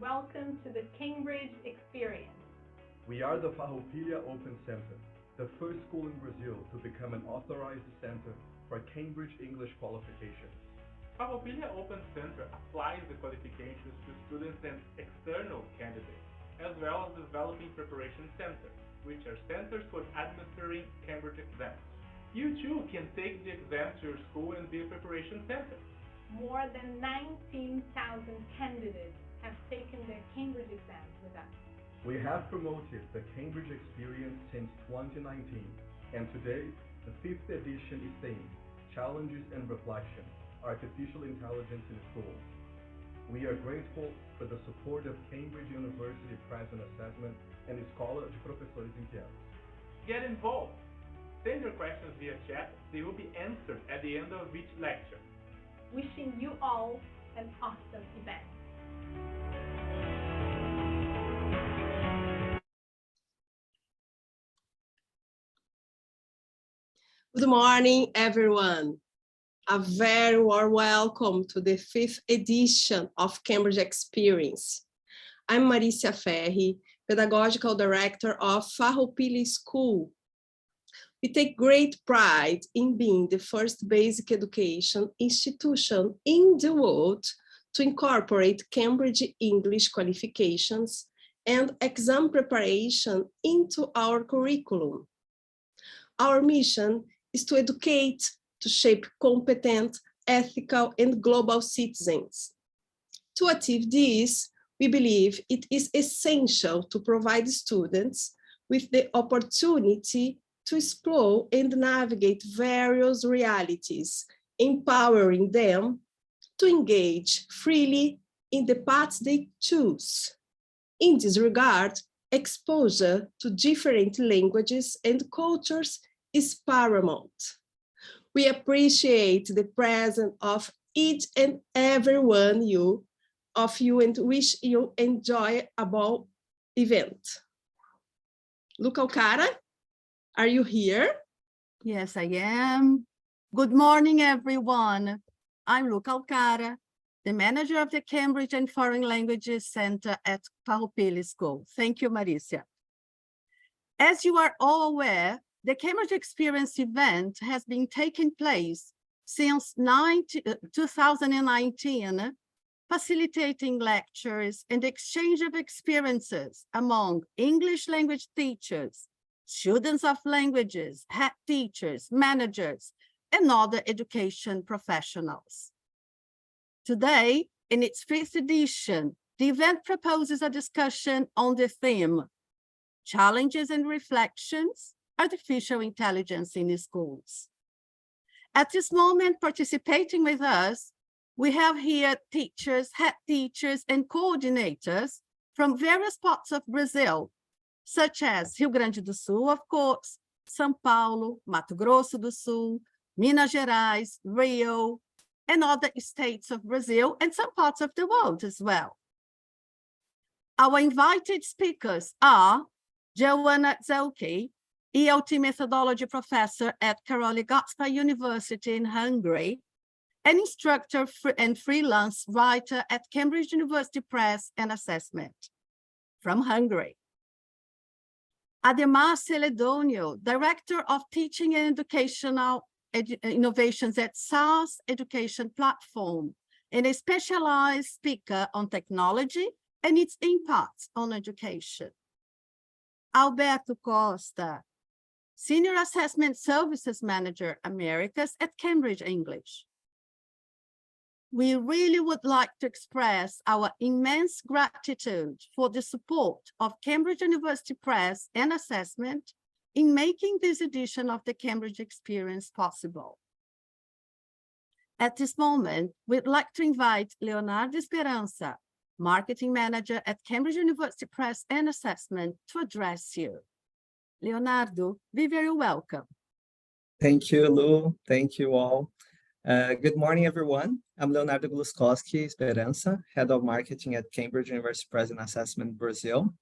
welcome to the Cambridge Experience. We are the Farroupilha Open Center, the first school in Brazil to become an authorized center for Cambridge English qualifications. Farroupilha Open Center applies the qualifications to students and external candidates, as well as developing preparation centers, which are centers for administering Cambridge exams. You too can take the exam to your school and be a preparation center. More than 19,000 candidates have taken their Cambridge exams with us. We have promoted the Cambridge Experience since 2019, and today, the 5th edition is themed Challenges and Reflection, Artificial Intelligence in Schools. We are grateful for the support of Cambridge University Press and Assessment and Escola de Professores Internos. Get involved! Send your questions via chat, they will be answered at the end of each lecture. Wishing you all an awesome event. Good morning, everyone. A very warm welcome to the 5th edition of Cambridge Experience. I'm Maricia Ferri, Pedagogical Director of Farroupilha School. We take great pride in being the first basic education institution in the world to incorporate Cambridge English qualifications and exam preparation into our curriculum. Our mission is to educate, to shape competent, ethical, and global citizens. To achieve this, we believe it is essential to provide students with the opportunity to explore and navigate various realities, empowering them to engage freely in the paths they choose. In this regard, exposure to different languages and cultures is paramount. We appreciate the presence of each and every one of you and wish you enjoy our event. Luca Alcara, are you here? Yes, I am. Good morning, everyone. I'm Luca Alcara, the manager of the Cambridge and Foreign Languages Center at Farroupilha School. Thank you, Maricia. As you are all aware, the Cambridge Experience event has been taking place since 2019, facilitating lectures and exchange of experiences among English language teachers, students of languages, head teachers, managers, and other education professionals. Today, in its 5th edition, the event proposes a discussion on the theme, Challenges and Reflections, Artificial Intelligence in Schools. At this moment, participating with us, we have here teachers, head teachers, and coordinators from various parts of Brazil, such as Rio Grande do Sul, of course, São Paulo, Mato Grosso do Sul, Minas Gerais, Rio, and other states of Brazil, and some parts of the world as well. Our invited speakers are Joanna Zauki, ELT Methodology Professor at Karoly Gáspár University in Hungary, an instructor and freelance writer at Cambridge University Press and Assessment from Hungary. Ademar Celedonio, Director of Teaching and Educational Innovations at SaaS Education Platform, and a specialized speaker on technology and its impacts on education. Alberto Costa, Senior Assessment Services Manager, Americas at Cambridge English. We really would like to express our immense gratitude for the support of Cambridge University Press and Assessment in making this edition of the Cambridge Experience possible. At this moment, we'd like to invite Leonardo Esperança, Marketing Manager at Cambridge University Press and Assessment, to address you. Leonardo, be very welcome. Thank you, Lu. Thank you all. Good morning, everyone. I'm Leonardo Gluskowski Esperança, Head of Marketing at Cambridge University Press and Assessment, Brazil.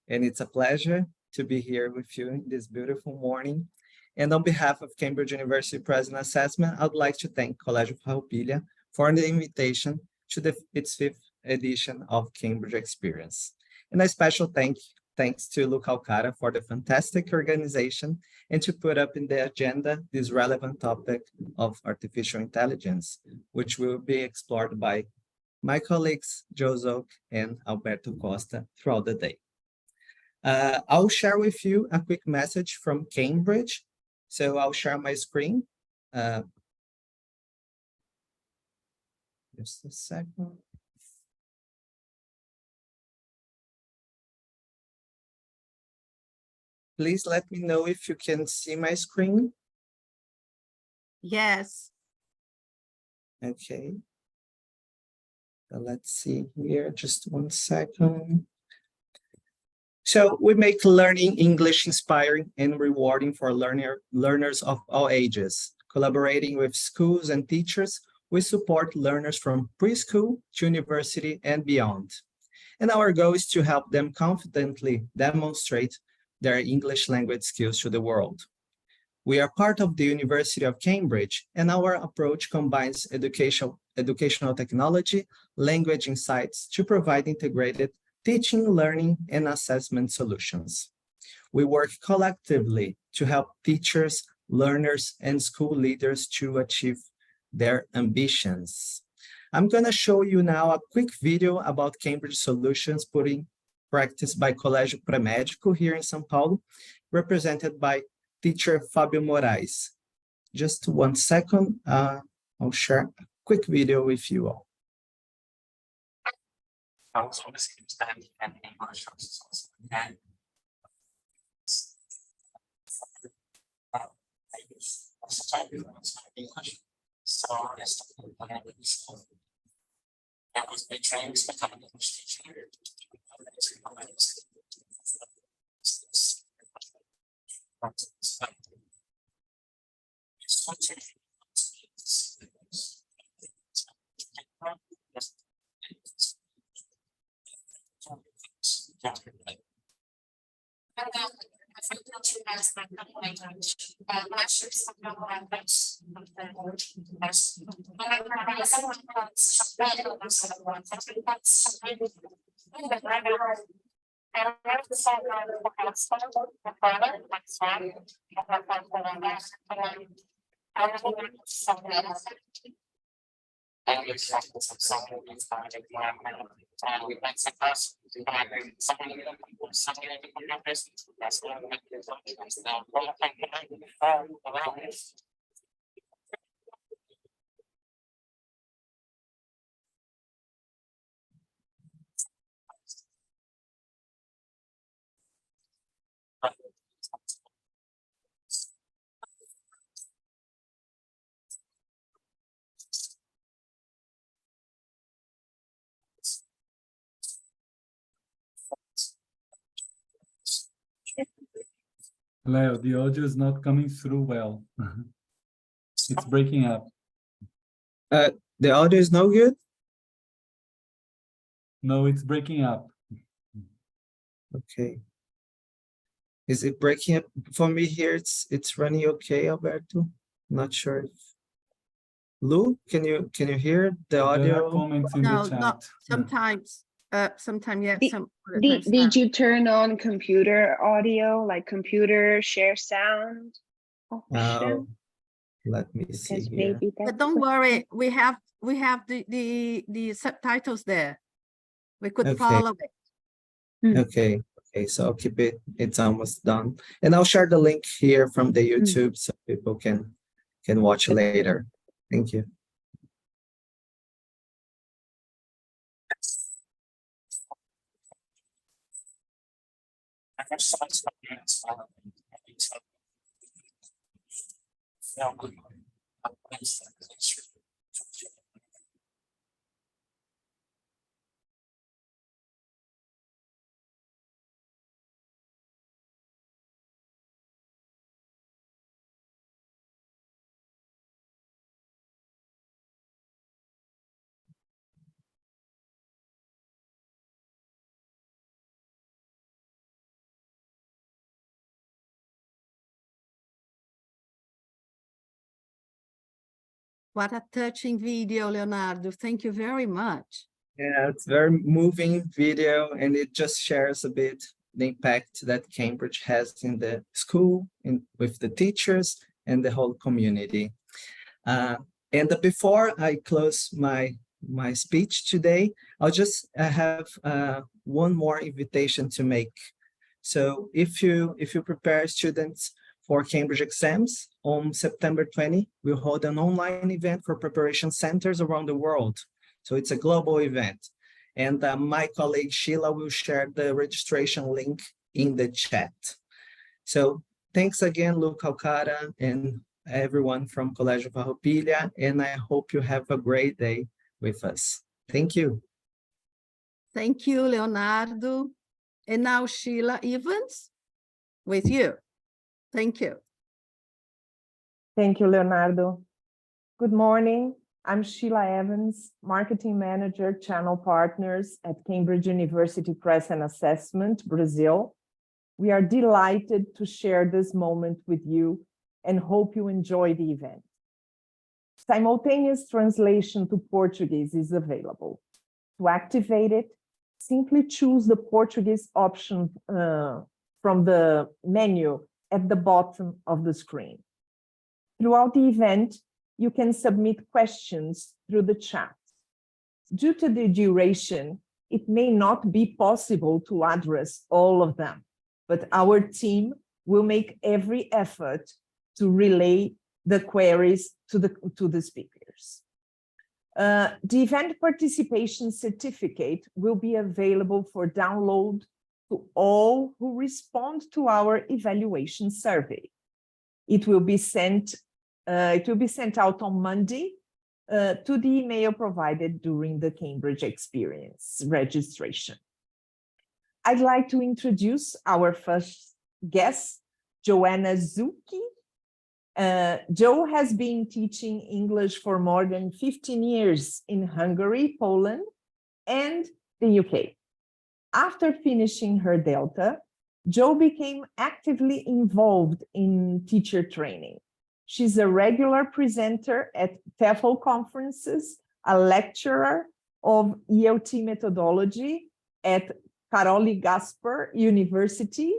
And it's a pleasure to be here with you in this beautiful morning. And on behalf of Cambridge University Press and Assessment, I'd like to thank Colégio Farroupilha for the invitation to its 5th edition of Cambridge Experience. And a special thanks to Luke Alcara for the fantastic organization and to put up in the agenda this relevant topic of artificial intelligence, which will be explored by my colleagues, Joe Zook and Alberto Costa throughout the day. I'll share with you a quick message from Cambridge. So I'll share my screen. Just a second. Please let me know if you can see my screen. Yes. Okay. So let's see here, just 1 second. So we make learning English inspiring and rewarding for learners of all ages. Collaborating with schools and teachers, we support learners from preschool to university and beyond. And our goal is to help them confidently demonstrate their English language skills to the world. We are part of the University of Cambridge, and our approach combines educational technology, language insights to provide integrated teaching, learning, and assessment solutions. We work collectively to help teachers, learners, and school leaders to achieve their ambitions. I'm going to show you now a quick video about Cambridge solutions put in practice by Colégio Pré-Médico here in São Paulo, represented by teacher Fábio Moraes. Just 1 second, I'll share a quick video with you all. I was trained to become an English teacher. Leo, the audio is not coming through well. It's breaking up. The audio is no good? No, it's breaking up. Okay. Is it breaking up? For me here, it's running okay, Alberto. Not sure if... Lou, can you hear the There audio? are comments in No, the chat. no, sometimes, sometimes, yeah, Did- some. other times Did not. you turn on computer audio, like computer share sound option? Let me see Because here. maybe But that's don't the- worry, we have the subtitles there. We could Okay. follow it. Okay, so I'll keep it, it's almost done. And I'll share the link here from the YouTube so people can watch later. Thank you. What a touching video, Leonardo. Thank you very much. Yeah, it's very moving video, and it just shares a bit the impact that Cambridge has in the school, with the teachers and the whole community. And before I close my speech today, I'll just have one more invitation to make. So if you prepare students for Cambridge exams, on September 20, we'll hold an online event for preparation centers around the world. So it's a global event. And my colleague Sheila will share the registration link in the chat. So thanks again, Lu Calcara, and everyone from Colégio Farroupilha, and I hope you have a great day with us. Thank you. Thank you, Leonardo. And now Sheila Evans with you. Thank you. Thank you, Leonardo. Good morning. I'm Sheila Evans, Marketing Manager, Channel Partners at Cambridge University Press and Assessment, Brazil. We are delighted to share this moment with you and hope you enjoy the event. Simultaneous translation to Portuguese is available. To activate it, simply choose the Portuguese option from the menu at the bottom of the screen. Throughout the event, you can submit questions through the chat. Due to the duration, it may not be possible to address all of them, but our team will make every effort to relay the queries to the speakers. The event participation certificate will be available for download to all who respond to our evaluation survey. It will be sent out on Monday to the email provided during the Cambridge Experience registration. I'd like to introduce our first guest, Joanna Zucchi. Jo has been teaching English for more than 15 years in Hungary, Poland, and the UK. After finishing her Delta, Jo became actively involved in teacher training. She's a regular presenter at TEFL conferences, a lecturer of ELT methodology at Károly Gáspár University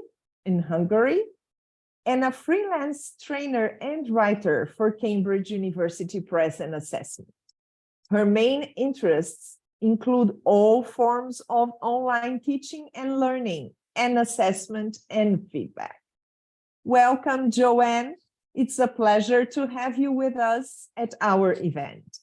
in Hungary, and a freelance trainer and writer for Cambridge University Press and Assessment. Her main interests include all forms of online teaching and learning, and assessment and feedback. Welcome, Joanne. It's a pleasure to have you with us at our event.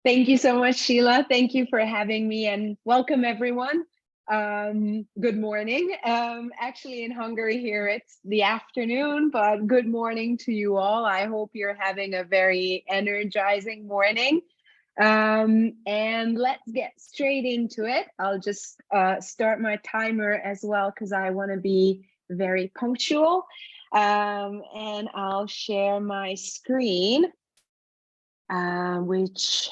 Thank you so much, Sheila. Thank you for having me, and welcome everyone. Good morning. Actually in Hungary here, it's the afternoon, but good morning to you all. I hope you're having a very energizing morning. And let's get straight into it. I'll just start my timer as well, because I want to be very punctual. And I'll share my screen, which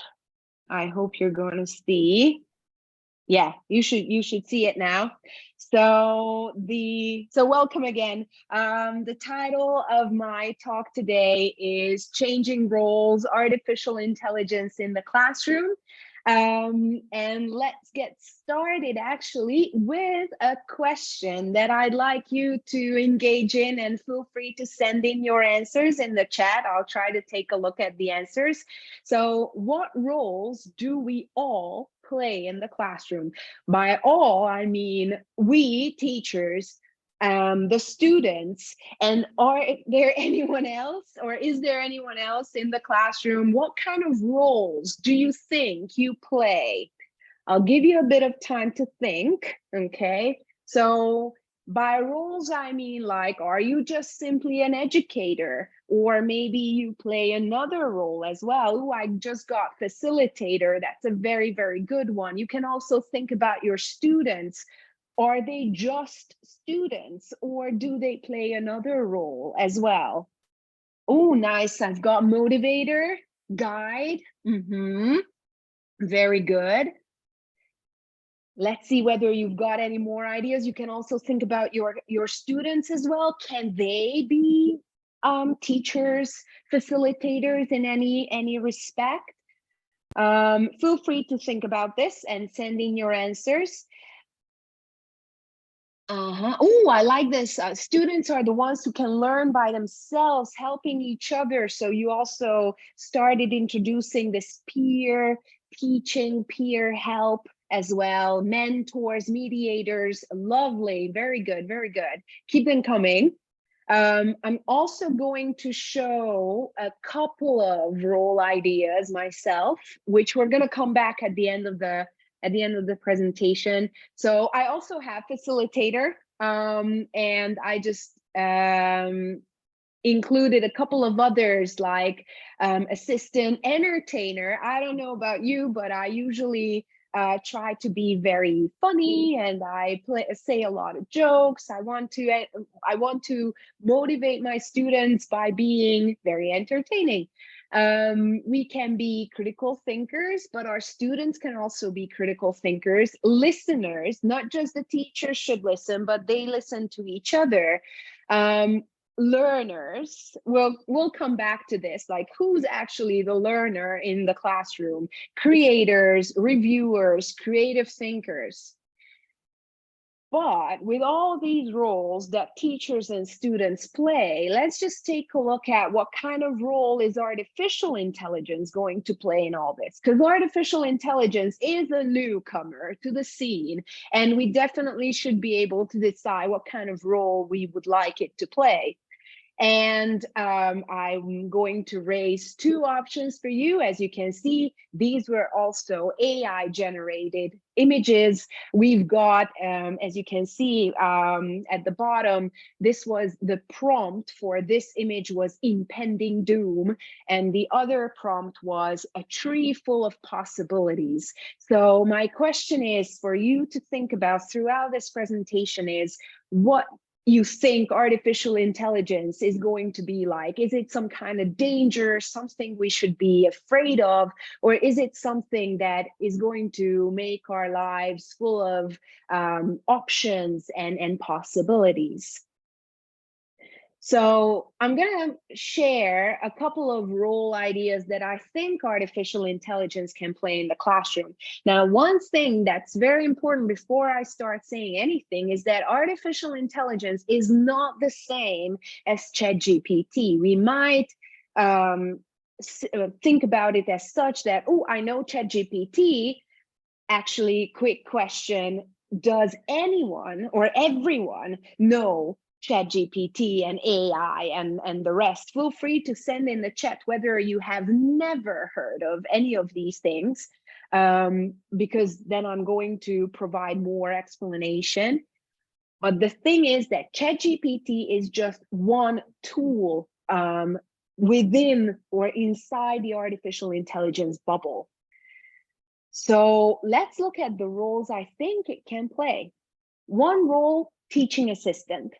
I hope you're going to see. Yeah, you should see it now. So welcome again. The title of my talk today is Changing Roles, Artificial Intelligence in the Classroom. And let's get started actually with a question that I'd like you to engage in, and feel free to send in your answers in the chat. I'll try to take a look at the answers. So what roles do we all play in the classroom? By all, I mean we teachers, the students, and are there anyone else, or is there anyone else in the classroom? What kind of roles do you think you play? I'll give you a bit of time to think, okay? So by roles, I mean, like, are you just simply an educator? Or maybe you play another role as well. Oh, I just got facilitator. That's a very, very good one. You can also think about your students. Are they just students, or do they play another role as well? Oh, nice. I've got motivator, guide. Very good. Let's see whether you've got any more ideas. You can also think about your students as well. Can they be teachers, facilitators in any respect? Feel free to think about this and send in your answers. Oh, I like this. Students are the ones who can learn by themselves, helping each other. So you also started introducing this peer teaching, peer help as well, mentors, mediators. Lovely, very good, very good. Keep them coming. I'm also going to show a couple of role ideas myself, which we're going to come back at the end of the presentation. So I also have facilitator, and I just included a couple of others like assistant, entertainer. I don't know about you, but I usually try to be very funny, and I say a lot of jokes. I want to motivate my students by being very entertaining. We can be critical thinkers, but our students can also be critical thinkers. Listeners, not just the teachers should listen, but they listen to each other. Learners, we'll come back to this, like who's actually the learner in the classroom. Creators, reviewers, creative thinkers. But with all these roles that teachers and students play, let's just take a look at what kind of role is artificial intelligence going to play in all this, because artificial intelligence is a newcomer to the scene, and we definitely should be able to decide what kind of role we would like it to play. And I'm going to raise two options for you. As you can see, these were also AI generated images. We've got, as you can see at the bottom, this was the prompt for this image was impending doom. And the other prompt was a tree full of possibilities. So my question is for you to think about throughout this presentation is what you think artificial intelligence is going to be like. Is it some kind of danger, something we should be afraid of, or is it something that is going to make our lives full of options and possibilities? So I'm going to share a couple of role ideas that I think artificial intelligence can play in the classroom. Now, one thing that's very important before I start saying anything is that artificial intelligence is not the same as ChatGPT. We might think about it as such that, oh, I know ChatGPT. Actually, quick question, does anyone or everyone know ChatGPT and AI and the rest? Feel free to send in the chat whether you have never heard of any of these things, because then I'm going to provide more explanation. But the thing is that ChatGPT is just one tool within or inside the artificial intelligence bubble. So let's look at the roles I think it can play. One role, teaching assistant.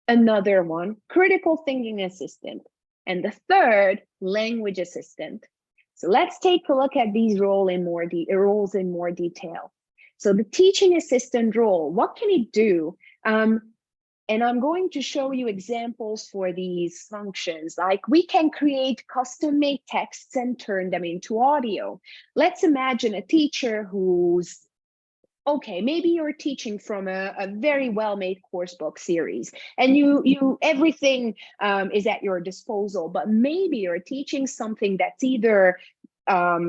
Another one, critical thinking assistant, and the third, language assistant. So let's take a look at these roles in more detail. So the teaching assistant role, what can it do? And I'm going to show you examples for these functions. Like we can create custom-made texts and turn them into audio. Let's imagine a teacher who's okay, maybe you're teaching from a very well-made course book series, and you everything is at your disposal, but maybe you're teaching something that's either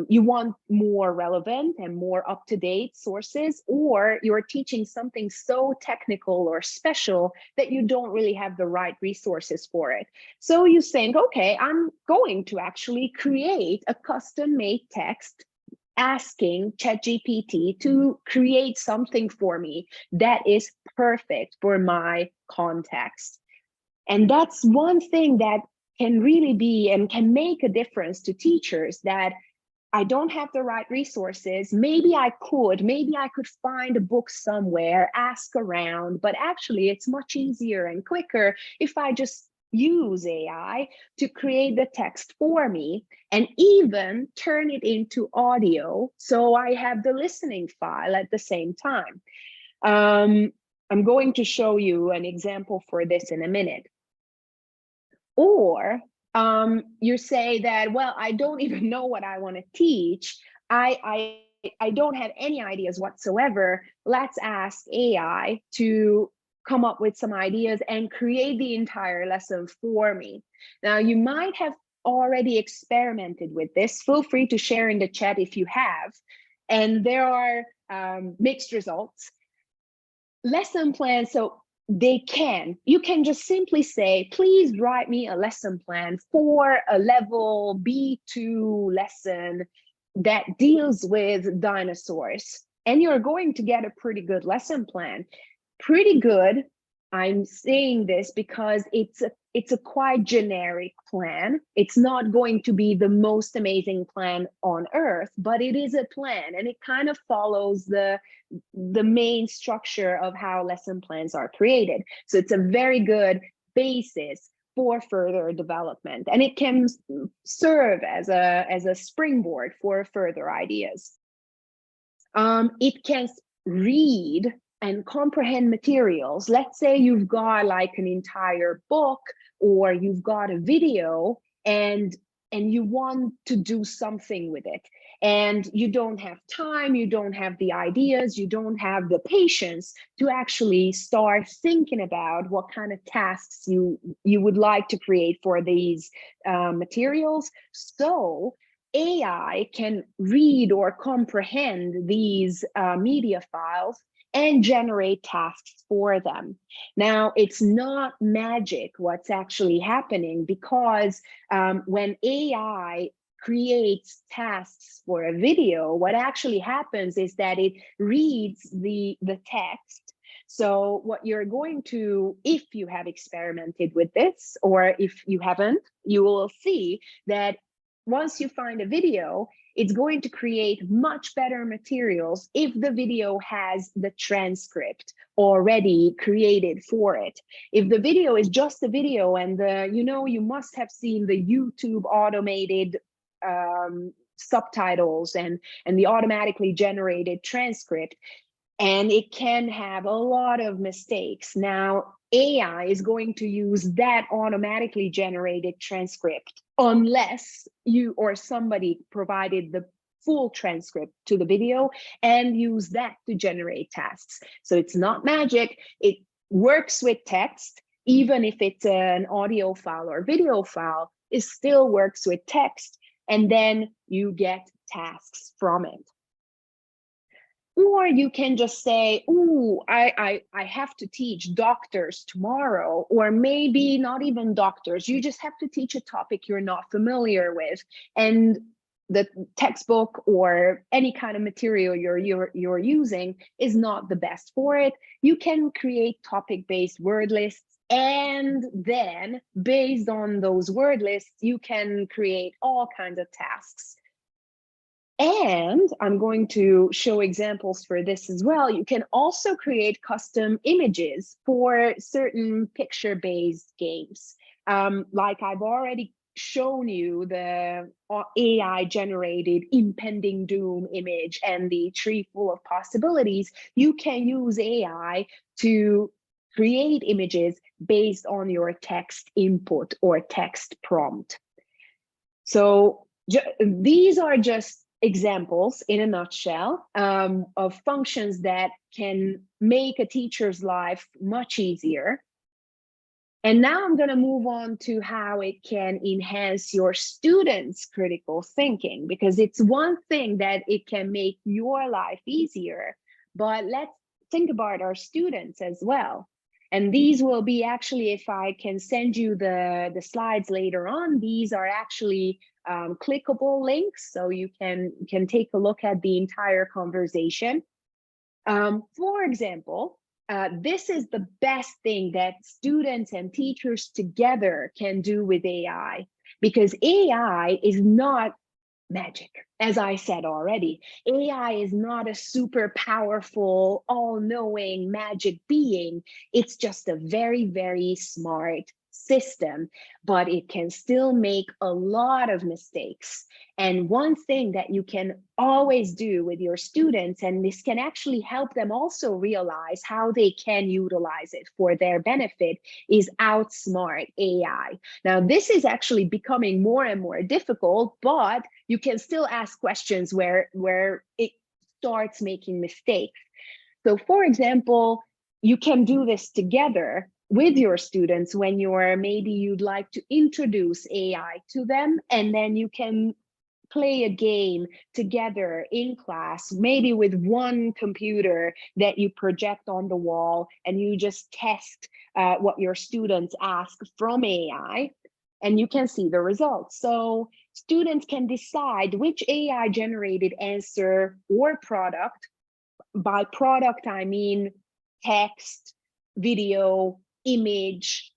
you want more relevant and more up-to-date sources, or you're teaching something so technical or special that you don't really have the right resources for it. So you think, okay, I'm going to actually create a custom-made text asking ChatGPT to create something for me that is perfect for my context. And that's one thing that can really be and can make a difference to teachers, that I don't have the right resources. Maybe I could find a book somewhere, ask around, but actually it's much easier and quicker if I just use AI to create the text for me and even turn it into audio, so I have the listening file at the same time. I'm going to show you an example for this in a minute. Or you say that, well, I don't even know what I want to teach. I don't have any ideas whatsoever. Let's ask AI to come up with some ideas and create the entire lesson for me. Now, you might have already experimented with this. Feel free to share in the chat if you have. And there are mixed results. Lesson plans, so you can just simply say, please write me a lesson plan for a level B2 lesson that deals with dinosaurs. And you're going to get a pretty good lesson plan. Pretty good, I'm saying this because it's a quite generic plan. It's not going to be the most amazing plan on earth, but it is a plan, and it kind of follows the main structure of how lesson plans are created. So it's a very good basis for further development, and it can serve as a springboard for further ideas. It can read and comprehend materials. Let's say you've got like an entire book, or you've got a video, and you want to do something with it, and you don't have time, you don't have the ideas, you don't have the patience to actually start thinking about what kind of tasks you would like to create for these materials. So AI can read or comprehend these media files and generate tasks for them. Now, it's not magic what's actually happening, because when AI creates tasks for a video, what actually happens is that it reads the text. So what you're going to, if you have experimented with this, or if you haven't, you will see that once you find a video, it's going to create much better materials if the video has the transcript already created for it. If the video is just a video, and you must have seen the YouTube automated subtitles and the automatically generated transcript, and it can have a lot of mistakes. Now, AI is going to use that automatically generated transcript unless you or somebody provided the full transcript to the video and use that to generate tasks. So it's not magic. It works with text, even if it's an audio file or video file, it still works with text, and then you get tasks from it. Or you can just say, ooh, I have to teach doctors tomorrow, or maybe not even doctors. You just have to teach a topic you're not familiar with, and the textbook or any kind of material you're using is not the best for it. You can create topic-based word lists, and then based on those word lists, you can create all kinds of tasks. And I'm going to show examples for this as well. You can also create custom images for certain picture-based games. Like I've already shown you the AI-generated impending doom image and the tree full of possibilities. You can use AI to create images based on your text input or text prompt. So these are just examples in a nutshell of functions that can make a teacher's life much easier. And now I'm going to move on to how it can enhance your students' critical thinking, because it's one thing that it can make your life easier, but let's think about our students as well. And these will be actually, if I can send you the slides later on, these are actually clickable links, so you can take a look at the entire conversation. For example, this is the best thing that students and teachers together can do with AI, because AI is not magic. As I said already, AI is not a super powerful, all-knowing magic being. It's just a very, very smart system, but it can still make a lot of mistakes. And one thing that you can always do with your students, and this can actually help them also realize how they can utilize it for their benefit, is outsmart AI. Now, this is actually becoming more and more difficult, but you can still ask questions where it starts making mistakes. So for example, you can do this together with your students when you'd like to introduce AI to them, and then you can play a game together in class, maybe with one computer that you project on the wall, and you just test what your students ask from AI, and you can see the results. So students can decide which AI generated answer or product. By product, I mean text, video, image,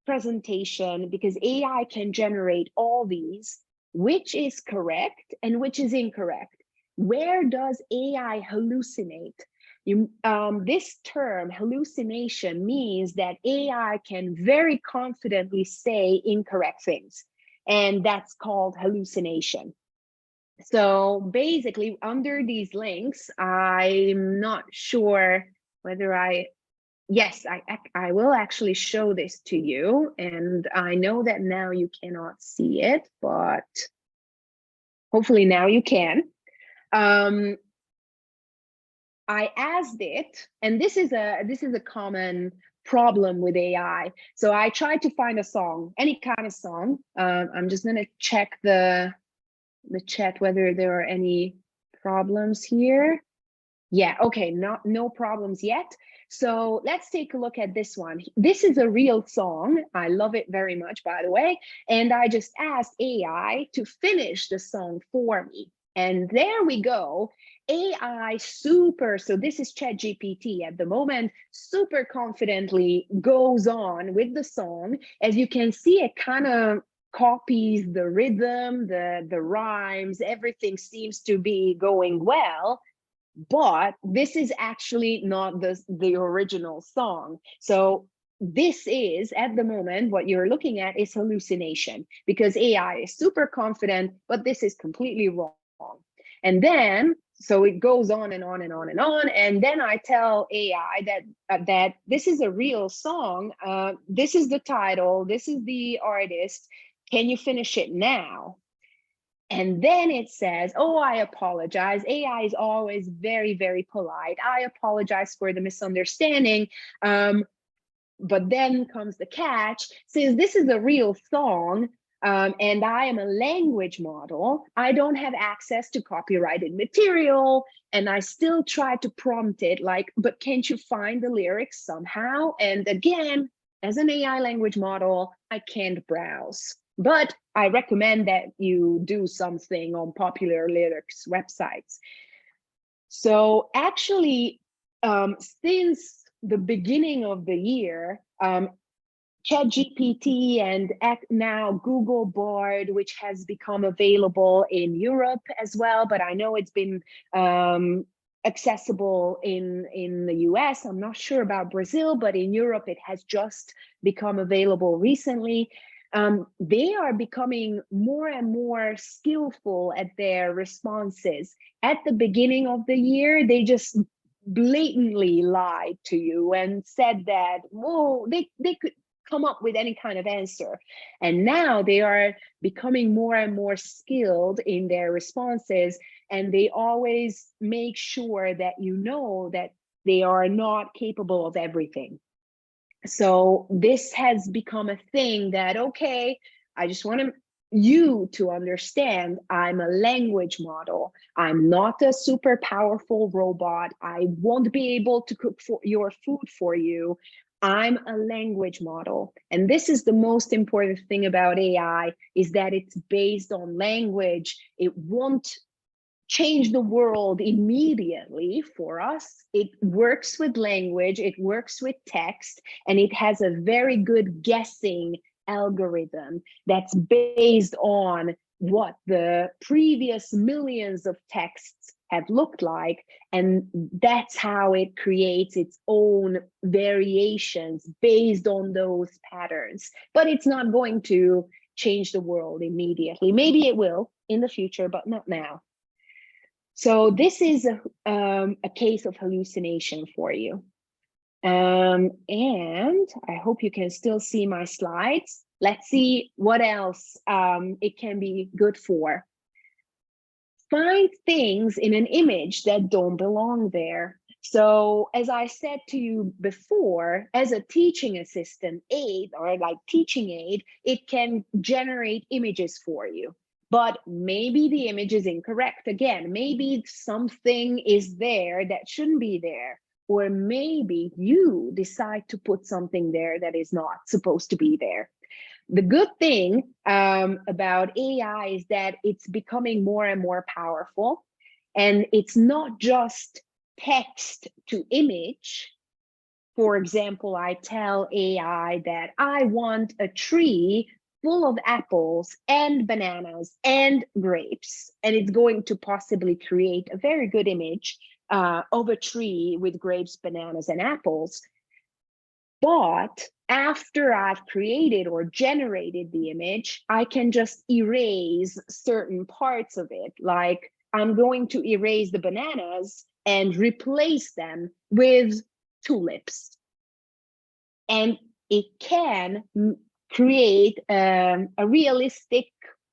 presentation, because AI can generate all these, which is correct and which is incorrect. Where does AI hallucinate? This term, hallucination, means that AI can very confidently say incorrect things, and that's called hallucination. So basically, under these links, I'm not sure whether yes, I will actually show this to you, and I know that now you cannot see it, but hopefully now you can. I asked it, and this is a common problem with AI. So I tried to find a song, any kind of song. I'm just gonna check the chat whether there are any problems here. Yeah, okay, no problems yet. So let's take a look at this one. This is a real song. I love it very much, by the way. And I just asked AI to finish the song for me. And there we go. AI so this is ChatGPT at the moment, super confidently goes on with the song. As you can see, it kind of copies the rhythm, the rhymes, everything seems to be going well. But this is actually not the original song. So this is, at the moment, what you're looking at is hallucination, because AI is super confident, but this is completely wrong. And then, so it goes on and on and on and on. And then I tell AI that this is a real song. This is the title. This is the artist. Can you finish it now? And then it says, oh, I apologize. AI is always very, very polite. I apologize for the misunderstanding. But then comes the catch, says this is a real song, and I am a language model. I don't have access to copyrighted material. And I still try to prompt it like, but can't you find the lyrics somehow? And again, as an AI language model, I can't browse. But I recommend that you do something on popular lyrics websites. So actually, since the beginning of the year, ChatGPT and now Google Bard, which has become available in Europe as well, but I know it's been accessible in the US. I'm not sure about Brazil, but in Europe, it has just become available recently. They are becoming more and more skillful at their responses. At the beginning of the year, they just blatantly lied to you and said that, well, they could come up with any kind of answer. And now they are becoming more and more skilled in their responses, and they always make sure that you know that they are not capable of everything. So this has become a thing that, okay, I just want you to understand I'm a language model. I'm not a super powerful robot. I won't be able to cook your food for you. I'm a language model. And this is the most important thing about AI, is that it's based on language. It won't change the world immediately for us. It works with language, it works with text, and it has a very good guessing algorithm that's based on what the previous millions of texts have looked like, and that's how it creates its own variations based on those patterns. But it's not going to change the world immediately. Maybe it will in the future, but not now. So this is a case of hallucination for you. And I hope you can still see my slides. Let's see what else it can be good for. Find things in an image that don't belong there. So as I said to you before, as a teaching assistant aid or like teaching aid, it can generate images for you. But maybe the image is incorrect again. Maybe something is there that shouldn't be there. Or maybe you decide to put something there that is not supposed to be there. The good thing about AI is that it's becoming more and more powerful, and it's not just text to image. For example, I tell AI that I want a tree full of apples and bananas and grapes, and it's going to possibly create a very good image of a tree with grapes, bananas, and apples. But after I've created or generated the image, I can just erase certain parts of it. Like I'm going to erase the bananas and replace them with tulips. And it can create a realistic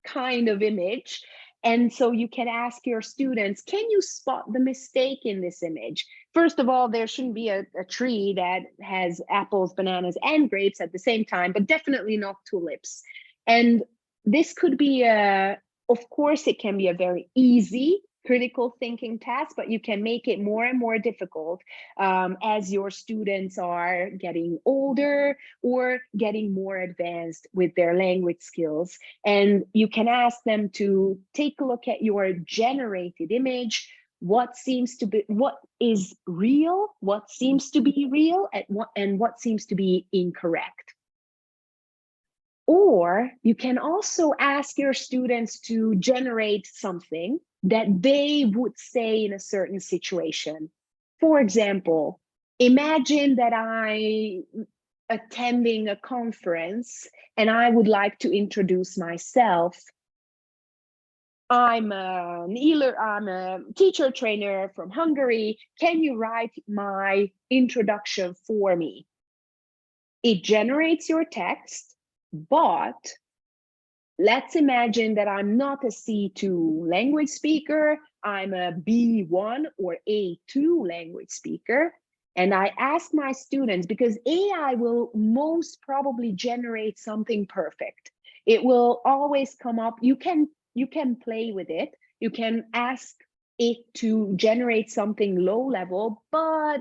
kind of image. And so you can ask your students, can you spot the mistake in this image? First of all, there shouldn't be a tree that has apples, bananas, and grapes at the same time, but definitely not tulips. And this could be of course, it can be a very easy critical thinking task, but you can make it more and more difficult as your students are getting older or getting more advanced with their language skills. And you can ask them to take a look at your generated image, what is real, what seems to be real, and what seems to be incorrect. Or you can also ask your students to generate something that they would say in a certain situation. For example, imagine that I'm attending a conference and I would like to introduce myself. I'm a teacher trainer from Hungary. Can you write my introduction for me? It generates your text, but let's imagine that I'm not a C2 language speaker, I'm a B1 or A2 language speaker. And I ask my students, because AI will most probably generate something perfect. It will always come up, you can play with it, you can ask it to generate something low level, but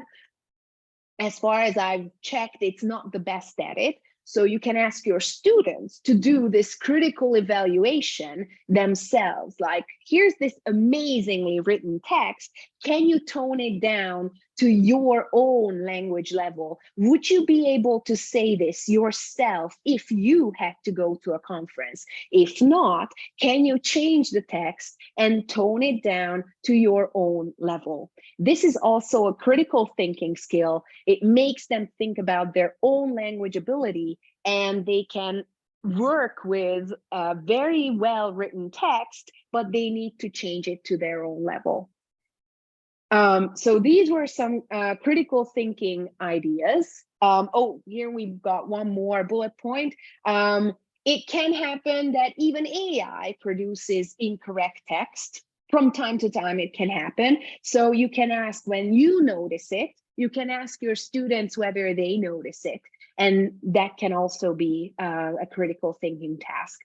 as far as I've checked, it's not the best at it. So you can ask your students to do this critical evaluation themselves. Like, here's this amazingly written text. Can you tone it down to your own language level? Would you be able to say this yourself if you had to go to a conference? If not, can you change the text and tone it down to your own level? This is also a critical thinking skill. It makes them think about their own language ability, and they can work with a very well written text, but they need to change it to their own level. So these were some critical thinking ideas. Oh, here we've got one more bullet point. It can happen that even AI produces incorrect text. From time to time, it can happen. So you can ask when you notice it, you can ask your students whether they notice it. And that can also be a critical thinking task.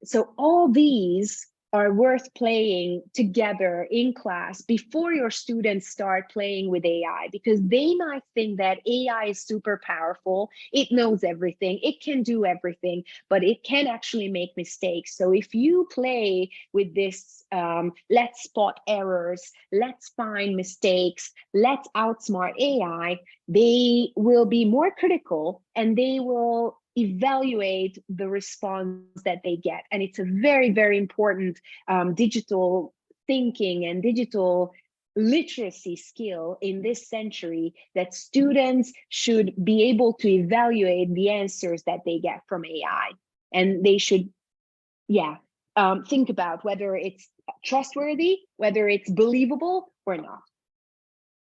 So all these are worth playing together in class before your students start playing with AI, because they might think that AI is super powerful, it knows everything, it can do everything, but it can actually make mistakes. So if you play with this, let's spot errors, let's find mistakes, let's outsmart AI, they will be more critical and they will evaluate the response that they get. And it's a very, very important digital thinking and digital literacy skill in this century that students should be able to evaluate the answers that they get from AI. And they should, think about whether it's trustworthy, whether it's believable or not.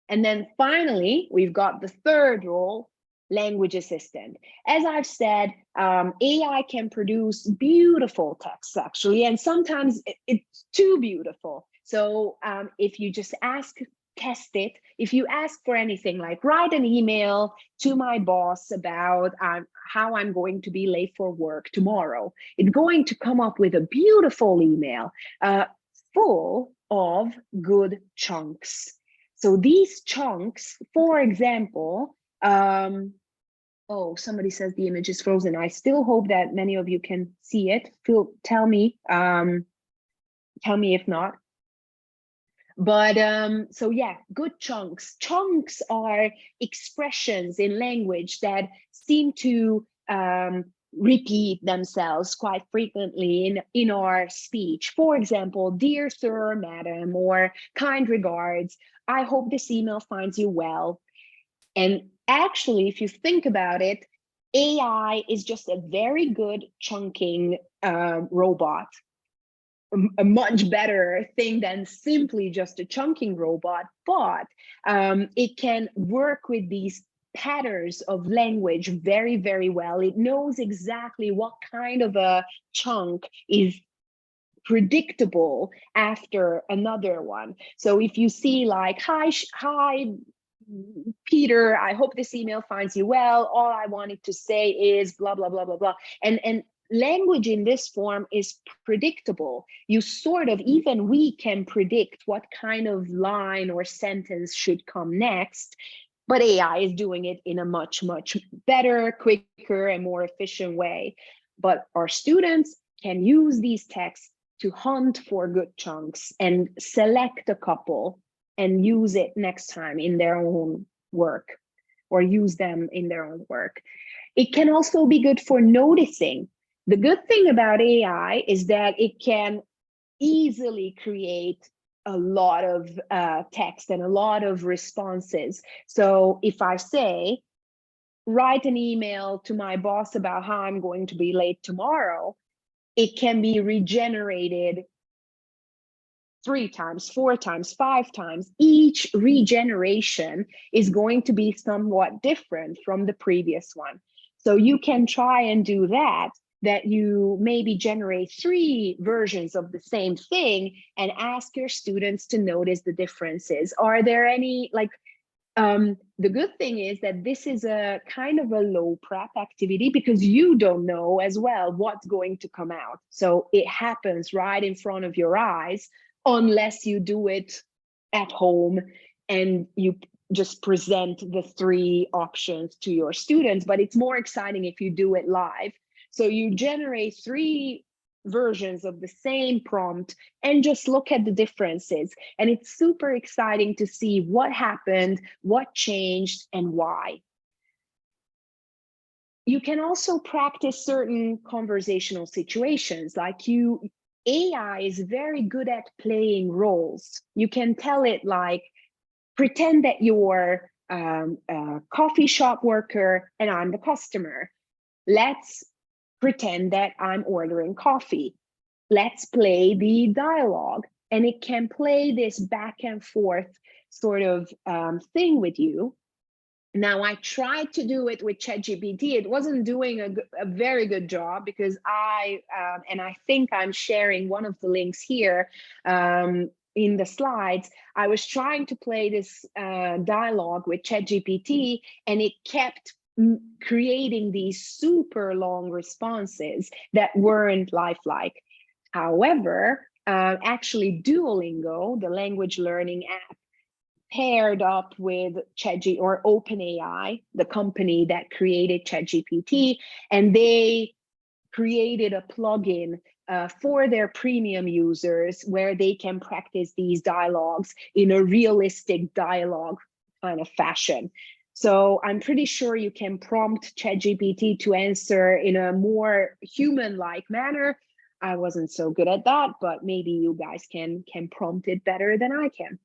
And then finally, we've got the third role, language assistant. As I've said, AI can produce beautiful texts actually, and sometimes it's too beautiful. So if you just test it, if you ask for anything like write an email to my boss about how I'm going to be late for work tomorrow, it's going to come up with a beautiful email full of good chunks. So these chunks, for example, oh, somebody says the image is frozen. I still hope that many of you can see it. Tell me if not. But so yeah, good chunks. Chunks are expressions in language that seem to repeat themselves quite frequently in our speech. For example, dear sir, madam, or kind regards. I hope this email finds you well. And actually, if you think about it, AI is just a very good chunking robot. A much better thing than simply just a chunking robot, but it can work with these patterns of language very, very well. It knows exactly what kind of a chunk is predictable after another one. So if you see like, hi, Peter, I hope this email finds you well. All I wanted to say is blah, blah, blah, blah, blah. And language in this form is predictable. You sort of, even we can predict what kind of line or sentence should come next, but AI is doing it in a much, much better, quicker, and more efficient way. But our students can use these texts to hunt for good chunks and select a couple and use it next time in their own work, or use them in their own work. It can also be good for noticing. The good thing about AI is that it can easily create a lot of text and a lot of responses. So if I say, write an email to my boss about how I'm going to be late tomorrow, it can be regenerated 3 times, 4 times, 5 times. Each regeneration is going to be somewhat different from the previous one. So you can try and do that you maybe generate 3 versions of the same thing and ask your students to notice the differences. Are there any, like, the good thing is that this is a kind of a low prep activity because you don't know as well what's going to come out. So it happens right in front of your eyes, unless you do it at home and you just present the 3 options to your students. But it's more exciting if you do it live. So you generate 3 versions of the same prompt and just look at the differences. And it's super exciting to see what happened, what changed, and why. You can also practice certain conversational situations, like AI is very good at playing roles. You can tell it, like, pretend that you're a coffee shop worker and I'm the customer. Let's pretend that I'm ordering coffee. Let's play the dialogue. And it can play this back and forth sort of thing with you. Now, I tried to do it with ChatGPT. It wasn't doing a very good job because and I think I'm sharing one of the links here in the slides. I was trying to play this dialogue with ChatGPT, and it kept creating these super long responses that weren't lifelike. However, actually Duolingo, the language learning app, paired up with ChatGPT or OpenAI, the company that created ChatGPT, and they created a plugin for their premium users where they can practice these dialogues in a realistic dialogue kind of fashion. So I'm pretty sure you can prompt ChatGPT to answer in a more human-like manner. I wasn't so good at that, but maybe you guys can prompt it better than I can.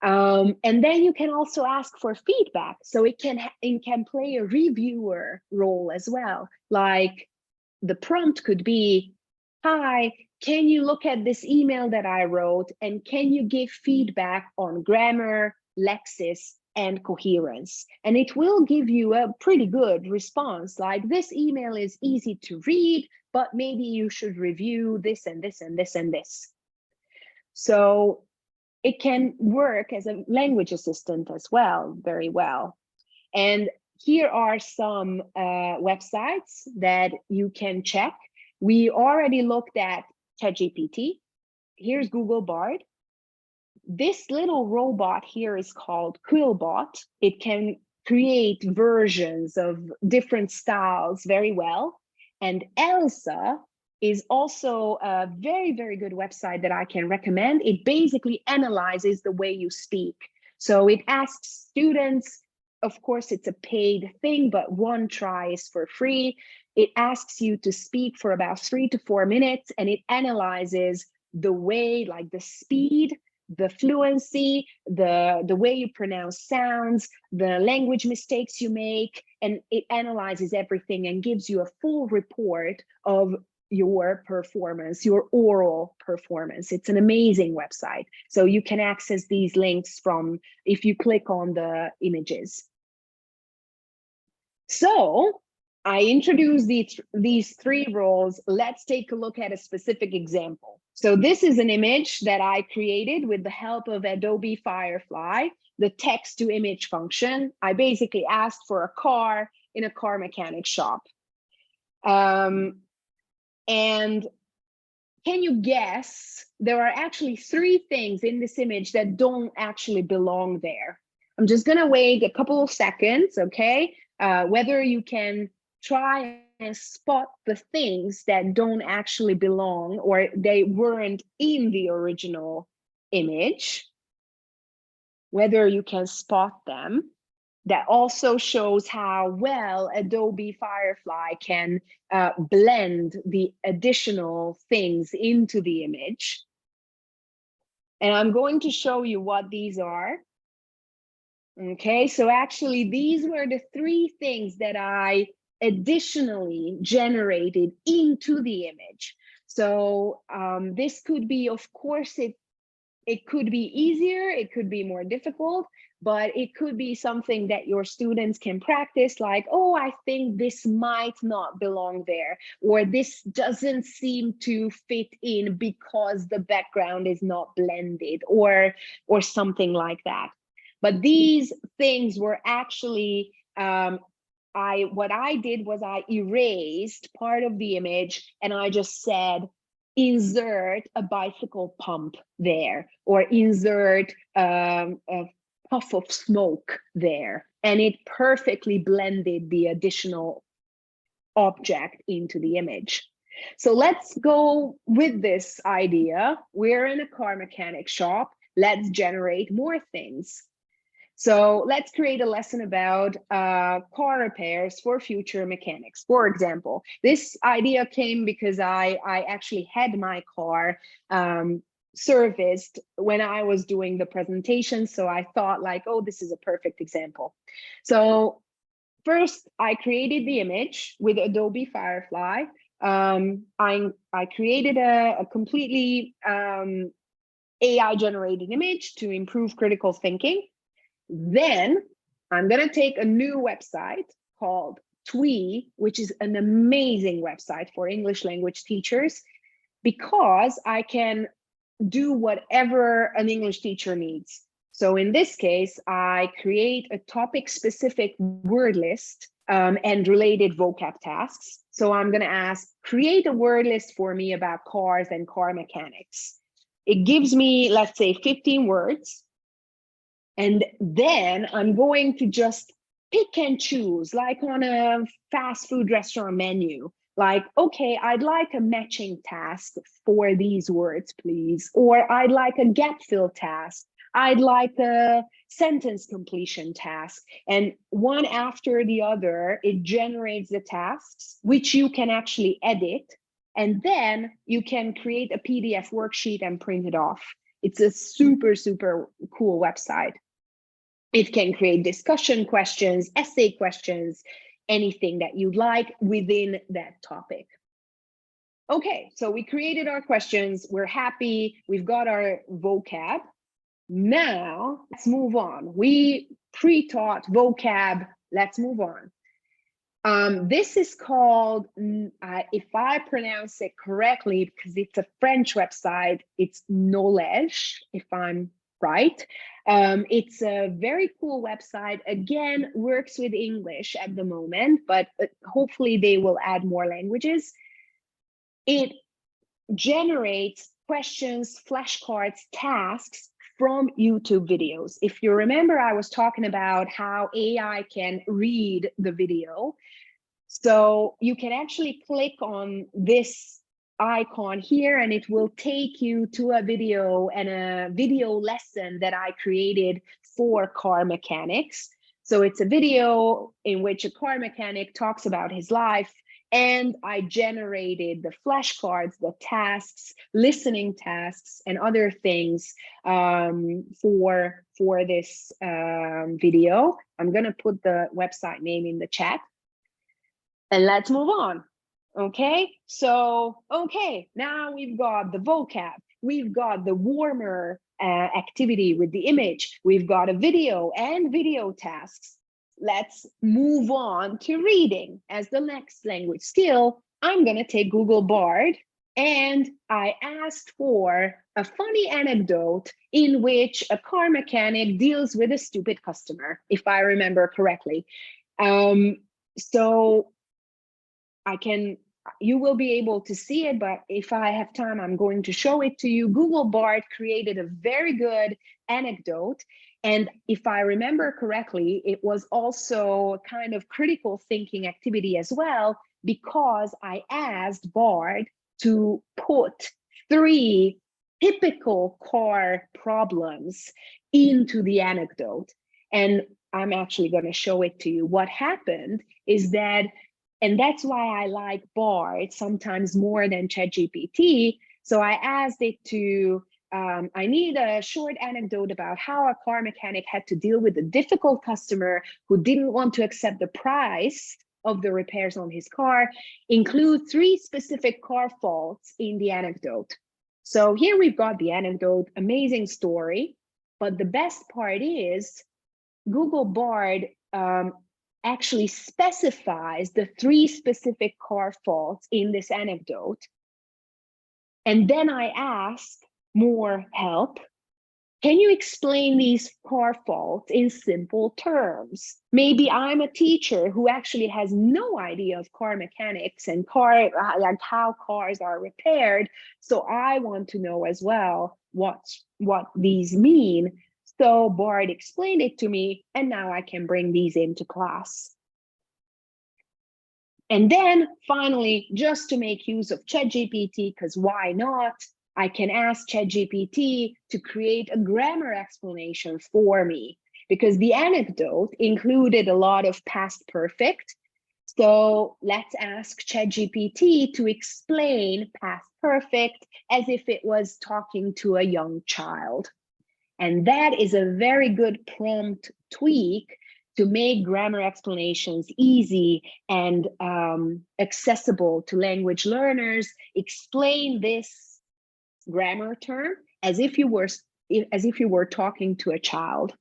And then you can also ask for feedback. So it can play a reviewer role as well. Like the prompt could be, hi, can you look at this email that I wrote and can you give feedback on grammar, lexis, and coherence? And it will give you a pretty good response, like this email is easy to read, but maybe you should review this and this and this and this. So it can work as a language assistant as well, very well. And here are some websites that you can check. We already looked at ChatGPT. Here's Google Bard. This little robot here is called Quillbot. It can create versions of different styles very well. And Elsa is also a very, very good website that I can recommend. It basically analyzes the way you speak. So it asks students, of course, it's a paid thing, but one try is for free. It asks you to speak for about 3 to 4 minutes, and it analyzes the way, like the speed, the fluency, the way you pronounce sounds, the language mistakes you make, and it analyzes everything and gives you a full report of your performance, your oral performance. It's an amazing website. So you can access these links from if you click on the images. So I introduced these 3 roles. Let's take a look at a specific example. So this is an image that I created with the help of Adobe Firefly, the text to image function. I basically asked for a car in a car mechanic shop. And can you guess, there are actually 3 things in this image that don't actually belong there. I'm just gonna wait a couple of seconds, okay? Whether you can try and spot the things that don't actually belong or they weren't in the original image, whether you can spot them. That also shows how well Adobe Firefly can blend the additional things into the image. And I'm going to show you what these are. Okay, so actually these were the 3 things that I additionally generated into the image. So this could be, of course, it could be easier, it could be more difficult, but it could be something that your students can practice, like, oh, I think this might not belong there, or this doesn't seem to fit in because the background is not blended, or something like that. But these things were actually, what I did was I erased part of the image and I just said, insert a bicycle pump there, or insert a puff of smoke there. And it perfectly blended the additional object into the image. So let's go with this idea. We're in a car mechanic shop. Let's generate more things. So let's create a lesson about car repairs for future mechanics. For example, this idea came because I actually had my car serviced when I was doing the presentation. So I thought like, oh, this is a perfect example. So first, I created the image with Adobe Firefly. I created a completely AI generated image to improve critical thinking. Then I'm going to take a new website called Twee, which is an amazing website for English language teachers, because I can do whatever an English teacher needs. So in this case, I create a topic-specific word list and related vocab tasks. So I'm going to ask, create a word list for me about cars and car mechanics. It gives me, let's say, 15 words. And then I'm going to just pick and choose, like on a fast food restaurant menu. Like, okay, I'd like a matching task for these words, please. Or I'd like a gap fill task. I'd like a sentence completion task. And one after the other, it generates the tasks, which you can actually edit And then you can create a PDF worksheet and print it off. It's a super, super cool website. It can create discussion questions, essay questions, anything that you'd like within that topic. Okay, so we created our questions. We're happy. We've got our vocab. Now let's move on. We pre-taught vocab. Let's move on. This is called, if I pronounce it correctly, because it's a French website, it's Knowledge, if I'm right. It's a very cool website. Again, works with English at the moment, but hopefully they will add more languages. It generates questions, flashcards, tasks from YouTube videos. If you remember, I was talking about how AI can read the video. So you can actually click on this icon here and it will take you to a video and a video lesson that I created for car mechanics. So it's a video in which a car mechanic talks about his life, and I generated the flashcards, the tasks, listening tasks, and other things for this video. I'm gonna put the website name in the chat. And let's move on. Okay, so, okay, now we've got the vocab, we've got the warmer activity with the image, we've got a video and video tasks. Let's move on to reading as the next language skill. I'm gonna take Google Bard, and I asked for a funny anecdote in which a car mechanic deals with a stupid customer, if I remember correctly. So you will be able to see it, but if I have time, I'm going to show it to you. Google Bard created a very good anecdote. And if I remember correctly, it was also a kind of critical thinking activity as well, because I asked Bard to put 3 typical car problems into the anecdote. And I'm actually going to show it to you. What happened is that, and that's why I like Bard sometimes more than ChatGPT. So I asked it to, I need a short anecdote about how a car mechanic had to deal with a difficult customer who didn't want to accept the price of the repairs on his car. Include 3 specific car faults in the anecdote. So here we've got the anecdote, amazing story. But the best part is Google Bard actually specifies the 3 specific car faults in this anecdote. And then I ask more help. Can you explain these car faults in simple terms? Maybe I'm a teacher who actually has no idea of car mechanics and like how cars are repaired. So I want to know as well what these mean. So Bard explained it to me, and now I can bring these into class. And then finally, just to make use of ChatGPT, because why not? I can ask ChatGPT to create a grammar explanation for me, because the anecdote included a lot of past perfect. So let's ask ChatGPT to explain past perfect as if it was talking to a young child. And that is a very good prompt tweak to make grammar explanations easy and accessible to language learners. Explain this grammar term as if you were talking to a child.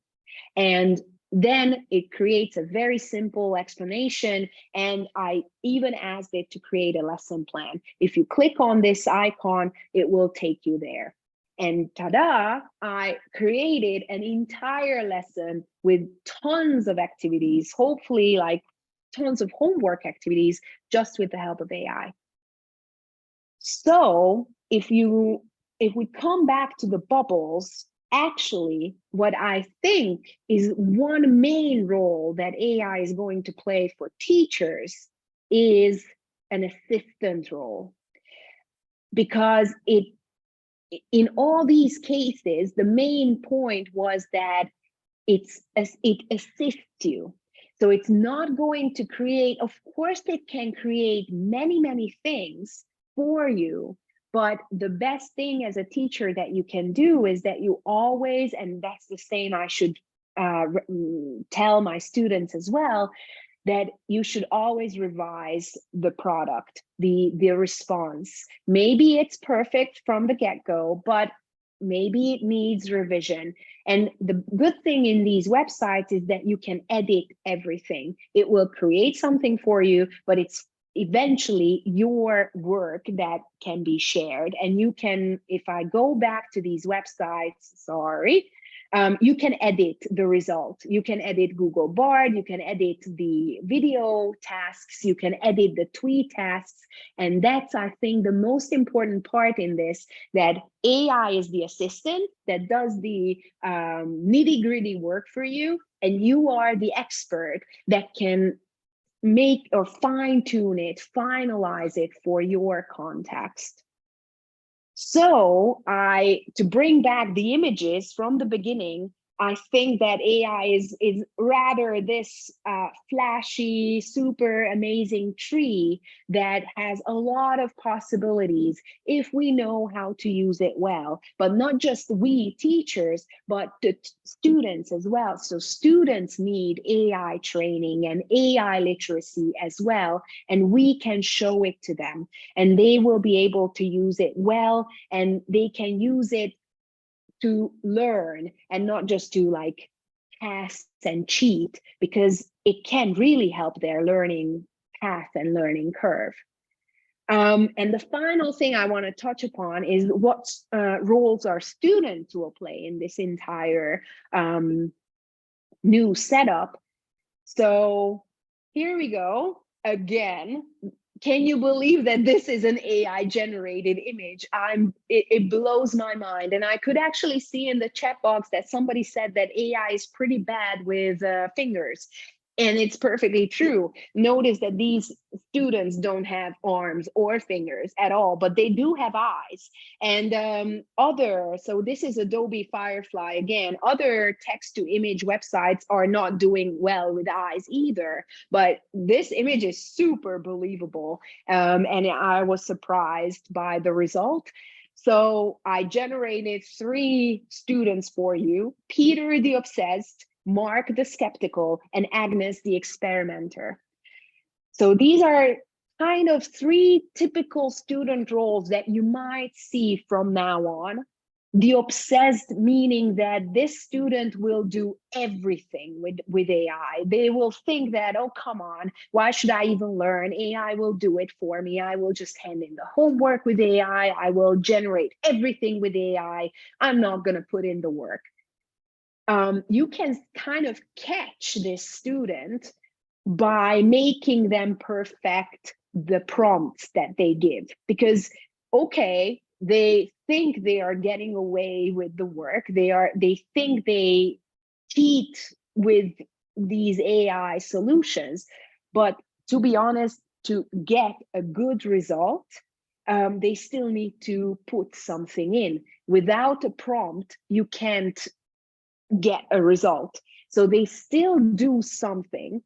And then it creates a very simple explanation. And I even asked it to create a lesson plan. If you click on this icon, it will take you there. And ta-da, I created an entire lesson with tons of activities, hopefully like tons of homework activities, just with the help of AI. So if we come back to the bubbles, actually, what I think is one main role that AI is going to play for teachers is an assistant role. Because in all these cases, the main point was that it assists you. So it's not going to create, of course, it can create many, many things, for you. But the best thing as a teacher that you can do is that you always, and that's the same I should tell my students as well, that you should always revise the product, the response. Maybe it's perfect from the get-go, but maybe it needs revision. And the good thing in these websites is that you can edit everything. It will create something for you, but it's eventually your work that can be shared. And you can, if I go back to these websites, sorry, you can edit the result. You can edit Google Bard, you can edit the video tasks, you can edit the tweet tasks. And that's, I think, the most important part in this, that AI is the assistant that does the nitty-gritty work for you, and you are the expert that can make or fine-tune it, finalize it for your context. So to bring back the images from the beginning, I think that AI is rather this flashy, super amazing tree that has a lot of possibilities if we know how to use it well. But not just we teachers, but the students as well. So students need AI training and AI literacy as well, and we can show it to them, and they will be able to use it well, and they can use it to learn and not just to like test and cheat, because it can really help their learning path and learning curve. And the final thing I want to touch upon is what roles our students will play in this entire new setup. So here we go again. Can you believe that this is an AI generated image? It blows my mind. And I could actually see in the chat box that somebody said that AI is pretty bad with fingers. And it's perfectly true. Notice that these students don't have arms or fingers at all, but they do have eyes. And so this is Adobe Firefly again. Other text-to-image websites are not doing well with eyes either, but this image is super believable. And I was surprised by the result. So I generated 3 students for you: Peter the Obsessed, Mark the Skeptical, and Agnes the Experimenter. So these are kind of 3 typical student roles that you might see from now on. The obsessed, meaning that this student will do everything with AI. They will think that, oh, come on, why should I even learn? AI will do it for me. I will just hand in the homework with AI. I will generate everything with AI. I'm not going to put in the work. You can kind of catch this student by making them perfect the prompts that they give, because, okay, they think they are getting away with the work. They think they cheat with these AI solutions, but to be honest, to get a good result, they still need to put something in. Without a prompt, you can't get a result. So they still do something.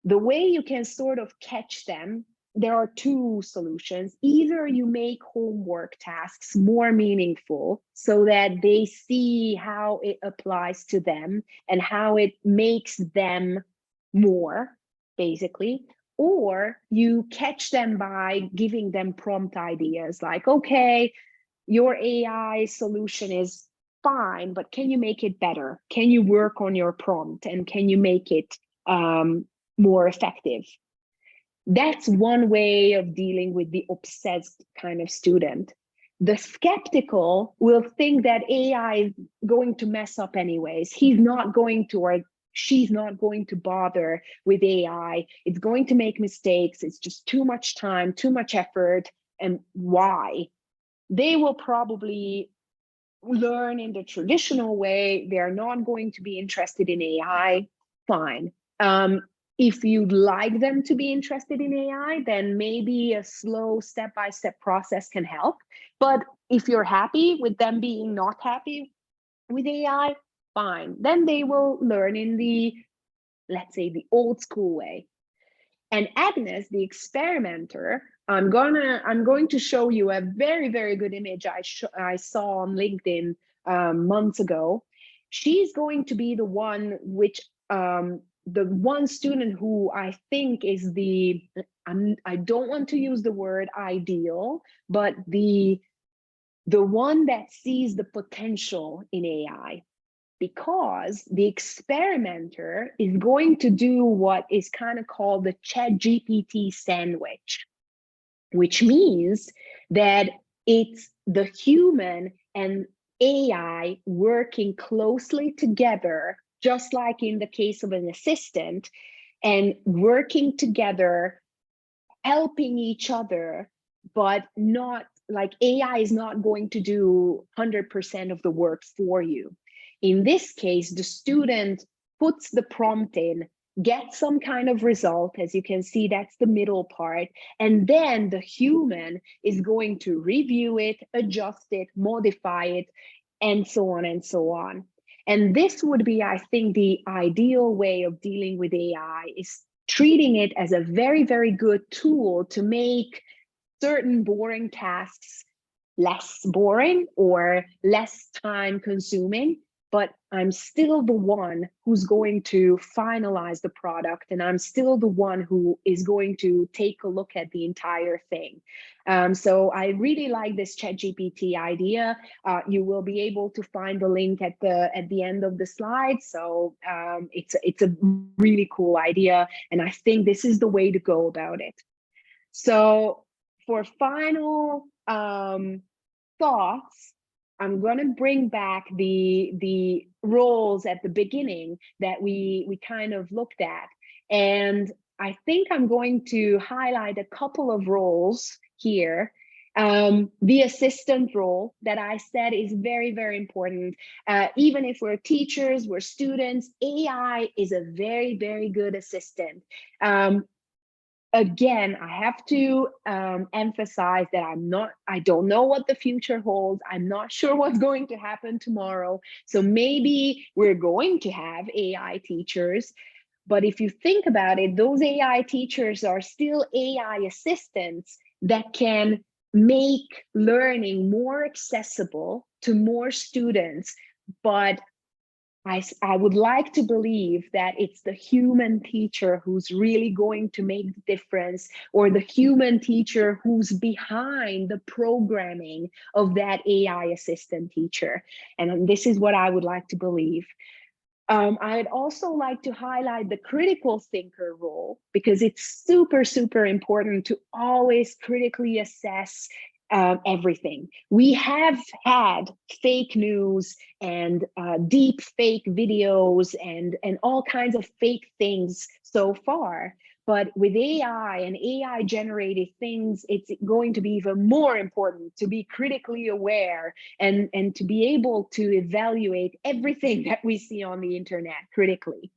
The way you can sort of catch them, there are 2 solutions. Either you make homework tasks more meaningful so that they see how it applies to them and how it makes them more, basically, or you catch them by giving them prompt ideas like, okay, your AI solution is fine, but can you make it better? Can you work on your prompt, and can you make it more effective? That's one way of dealing with the obsessed kind of student. The skeptical will think that AI is going to mess up anyways. He's not going to, or she's not going to bother with AI. It's going to make mistakes. It's just too much time, too much effort. And why? They will probably learn in the traditional way. They're not going to be interested in AI. Fine. If you'd like them to be interested in AI, then maybe a slow step-by-step process can help. But if you're happy with them being not happy with AI, fine. Then they will learn in the, let's say, the old school way. And Agnes, the experimenter, I'm going to show you a very, very good image I saw on LinkedIn months ago. She's going to be the one which the one student who I think is I don't want to use the word ideal, but the one that sees the potential in AI, because the experimenter is going to do what is kind of called the ChatGPT sandwich, which means that it's the human and AI working closely together, just like in the case of an assistant, and working together, helping each other, but not like AI is not going to do 100% of the work for you. In this case, the student puts the prompt in, gets some kind of result. As you can see, that's the middle part. And then the human is going to review it, adjust it, modify it, and so on and so on. And this would be, I think, the ideal way of dealing with AI, is treating it as a very, very good tool to make certain boring tasks less boring or less time consuming, but I'm still the one who's going to finalize the product, and I'm still the one who is going to take a look at the entire thing. So I really like this ChatGPT idea. You will be able to find the link at the end of the slide. So it's a really cool idea, and I think this is the way to go about it. So for final thoughts, I'm going to bring back the roles at the beginning that we kind of looked at. And I think I'm going to highlight a couple of roles here. The assistant role that I said is very, very important. Even if we're teachers, we're students, AI is a very, very good assistant. Again, I have to emphasize that I don't know what the future holds. I'm not sure what's going to happen tomorrow. So maybe we're going to have AI teachers. But if you think about it, those AI teachers are still AI assistants that can make learning more accessible to more students. But I would like to believe that it's the human teacher who's really going to make the difference, or the human teacher who's behind the programming of that AI assistant teacher. And this is what I would like to believe. I'd also like to highlight the critical thinker role, because it's super, super important to always critically assess everything. We have had fake news and deep fake videos and all kinds of fake things so far. But with AI and AI generated things, it's going to be even more important to be critically aware and to be able to evaluate everything that we see on the internet critically.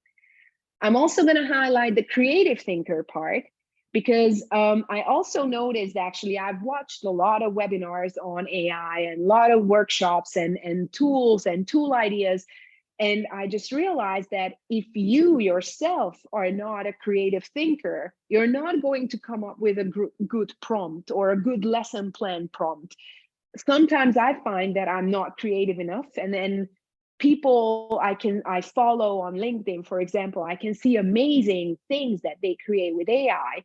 I'm also going to highlight the creative thinker part, because I also noticed, actually, I've watched a lot of webinars on AI and a lot of workshops and tools and tool ideas. And I just realized that if you yourself are not a creative thinker, you're not going to come up with a good prompt or a good lesson plan prompt. Sometimes I find that I'm not creative enough, and then people I follow on LinkedIn, for example, I can see amazing things that they create with AI.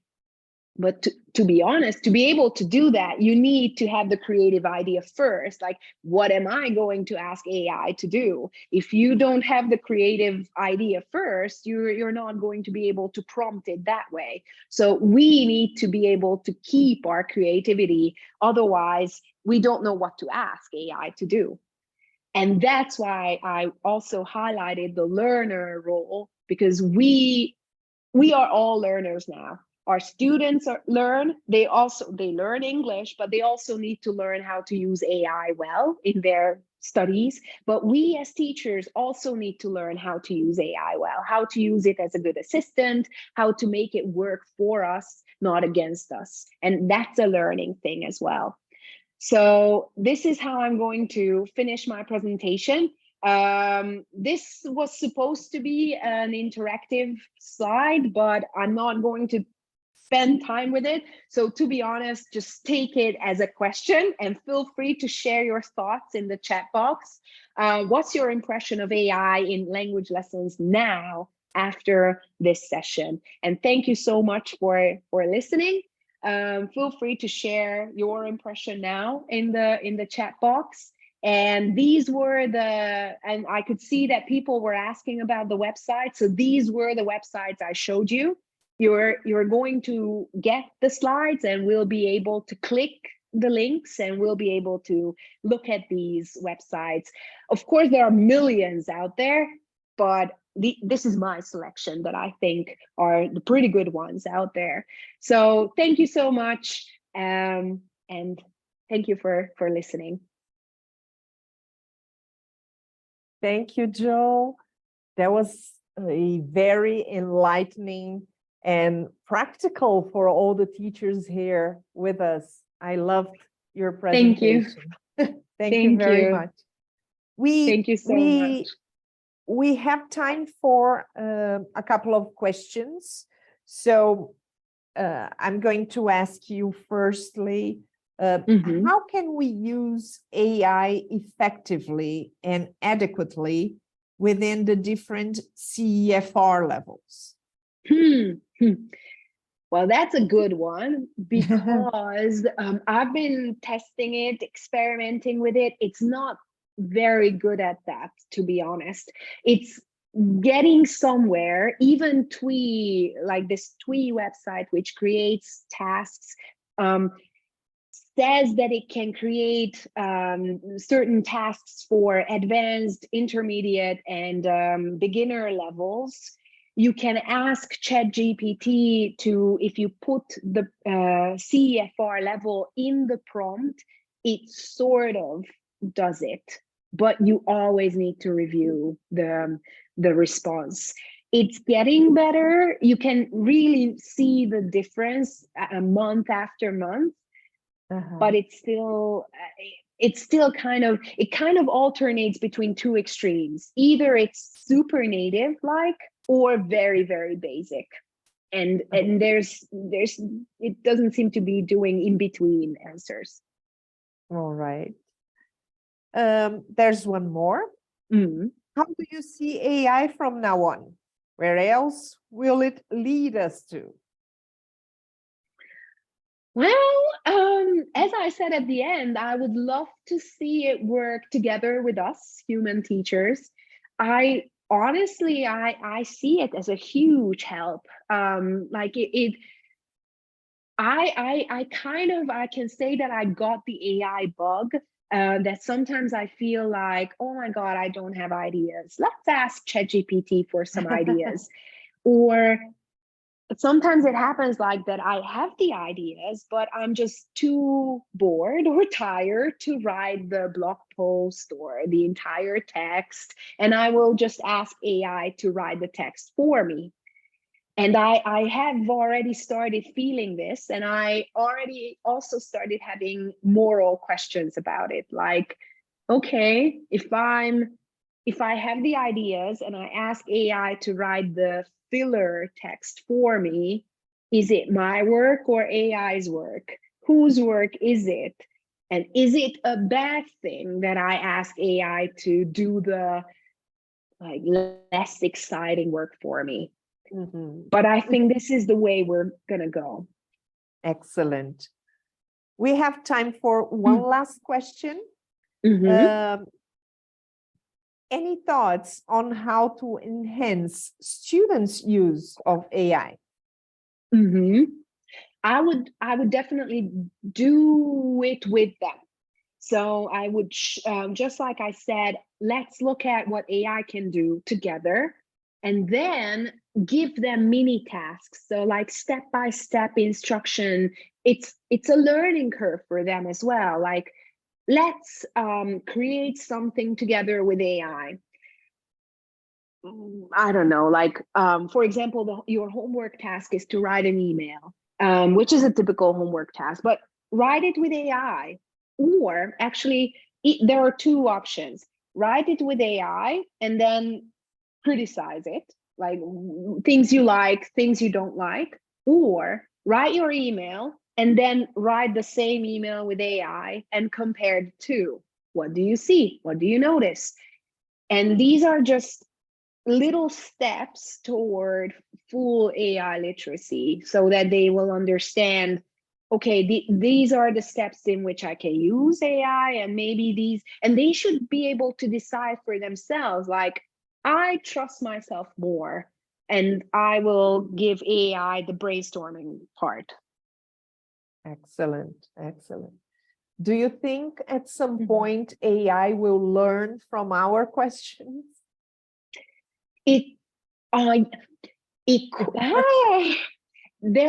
But to be honest, to be able to do that, you need to have the creative idea first. Like, what am I going to ask AI to do? If you don't have the creative idea first, you're not going to be able to prompt it that way. So we need to be able to keep our creativity. Otherwise, we don't know what to ask AI to do. And that's why I also highlighted the learner role, because we are all learners now. Our students learn English, but they also need to learn how to use AI well in their studies. But we as teachers also need to learn how to use AI well, how to use it as a good assistant, how to make it work for us, not against us. And that's a learning thing as well. So this is how I'm going to finish my presentation. This was supposed to be an interactive slide, but I'm not going to spend time with it. So to be honest, just take it as a question and feel free to share your thoughts in the chat box. What's your impression of AI in language lessons now after this session? And thank you so much for listening. Feel free to share your impression now in the chat box. And these were and I could see that people were asking about the website. So these were the websites I showed you. You're going to get the slides and we'll be able to click the links and we'll be able to look at these websites. Of course, there are millions out there, but this is my selection that I think are the pretty good ones out there. So thank you so much. And thank you for listening. Thank you, Jo. That was a very enlightening and practical for all the teachers here with us. I loved your presentation. Thank you very much. Thank you so much. We have time for a couple of questions. So I'm going to ask you firstly, how can we use AI effectively and adequately within the different CEFR levels? Well, that's a good one because I've been testing it, experimenting with it. It's not very good at that, to be honest. It's getting somewhere. Even TWE, like this TWE website, which creates tasks, says that it can create certain tasks for advanced, intermediate, and beginner levels. You can ask ChatGPT to, if you put the CEFR level in the prompt, it sort of does it, but you always need to review the response. It's getting better. You can really see the difference month after month, but it's still it kind of alternates between two extremes. Either it's super native like, or very, very basic. And there's it doesn't seem to be doing in between answers. All right. There's one more. How do you see AI from now on? Where else will it lead us to? Well, as I said at the end, I would love to see it work together with us, human teachers. Honestly, I see it as a huge help. Like I can say that I got the AI bug. That sometimes I feel like, oh my God, I don't have ideas. Let's ask ChatGPT for some ideas. Or sometimes it happens like that. I have the ideas, but I'm just too bored or tired to write the blog post or the entire text. And I will just ask AI to write the text for me. And I have already started feeling this, and I already also started having moral questions about it. Like, okay, if I have the ideas and I ask AI to write the filler text for me, is it my work or AI's work? Whose work is it? And is it a bad thing that I ask AI to do the like less exciting work for me? But I think this is the way we're gonna go. Excellent. We have time for one last question. Any thoughts on how to enhance students' use of AI? I would definitely do it with them. So I would, just like I said, let's look at what AI can do together, and then give them mini tasks. So like step-by-step instruction. It's a learning curve for them as well. Like, let's create something together with AI. I don't know, like, for example, your homework task is to write an email, which is a typical homework task, but write it with AI. Or actually, there are two options. Write it with AI and then criticize it, like things you like, things you don't like, or write your email and then write the same email with AI and compare the two. What do you see? What do you notice? And these are just little steps toward full AI literacy so that they will understand, okay, these are the steps in which I can use AI, and maybe these, and they should be able to decide for themselves, like, I trust myself more and I will give AI the brainstorming part. Excellent, excellent. Do you think at some point AI will learn from our questions? There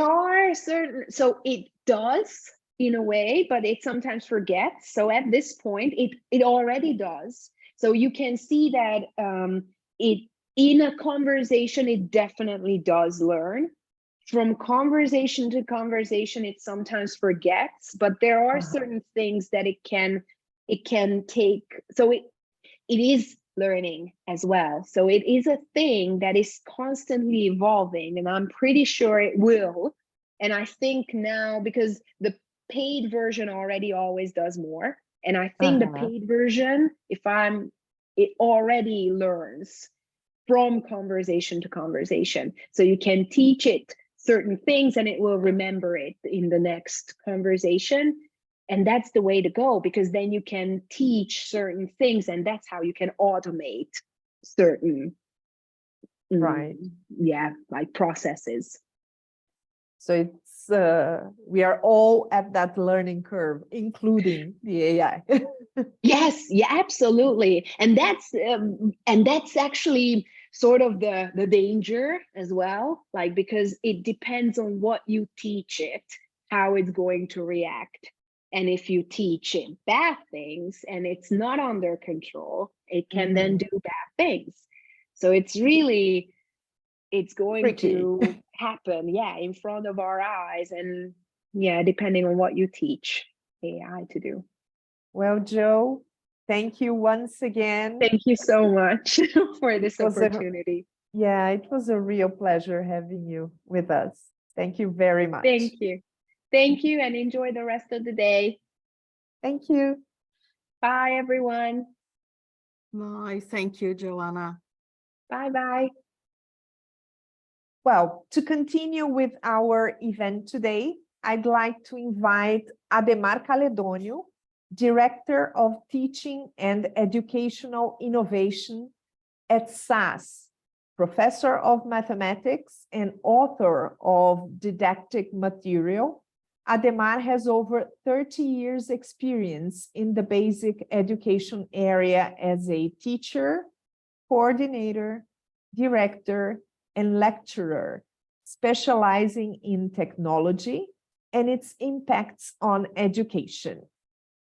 are certain, so it does in a way, but it sometimes forgets. So at this point, it already does. So you can see that it in a conversation, it definitely does learn. From conversation to conversation, it sometimes forgets, but there are certain things that it can take. So it is learning as well. So it is a thing that is constantly evolving, and I'm pretty sure it will. And I think now, because the paid version already always does more, and I think the paid version, it already learns from conversation to conversation. So you can teach it certain things and it will remember it in the next conversation. And that's the way to go, because then you can teach certain things, and that's how you can automate certain, right? Like processes. So it's we are all at that learning curve, including the AI. Yes, yeah, absolutely. And that's actually sort of the danger as well, like, because it depends on what you teach it, how it's going to react. And if you teach it bad things and it's not under control, it can then do bad things. So it's going to happen, in front of our eyes, and depending on what you teach AI to do. Well, Jo, thank you once again. Thank you so much for this opportunity. It was a real pleasure having you with us. Thank you very much. Thank you. Thank you, and enjoy the rest of the day. Thank you. Bye, everyone. Bye. Thank you, Joanna. Bye-bye. Well, to continue with our event today, I'd like to invite Ademar Caledônio, Director of Teaching and Educational Innovation at SAS, Professor of Mathematics and author of didactic material. Ademar has over 30 years experience in the basic education area as a teacher, coordinator, director, and lecturer, specializing in technology and its impacts on education.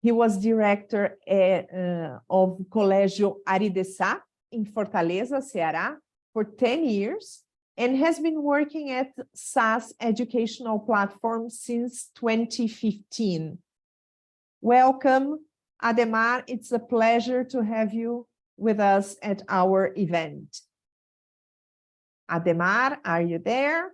He was director of Colégio Aridessá in Fortaleza, Ceará, for 10 years, and has been working at SAS educational platform since 2015. Welcome, Ademar. It's a pleasure to have you with us at our event. Ademar, are you there?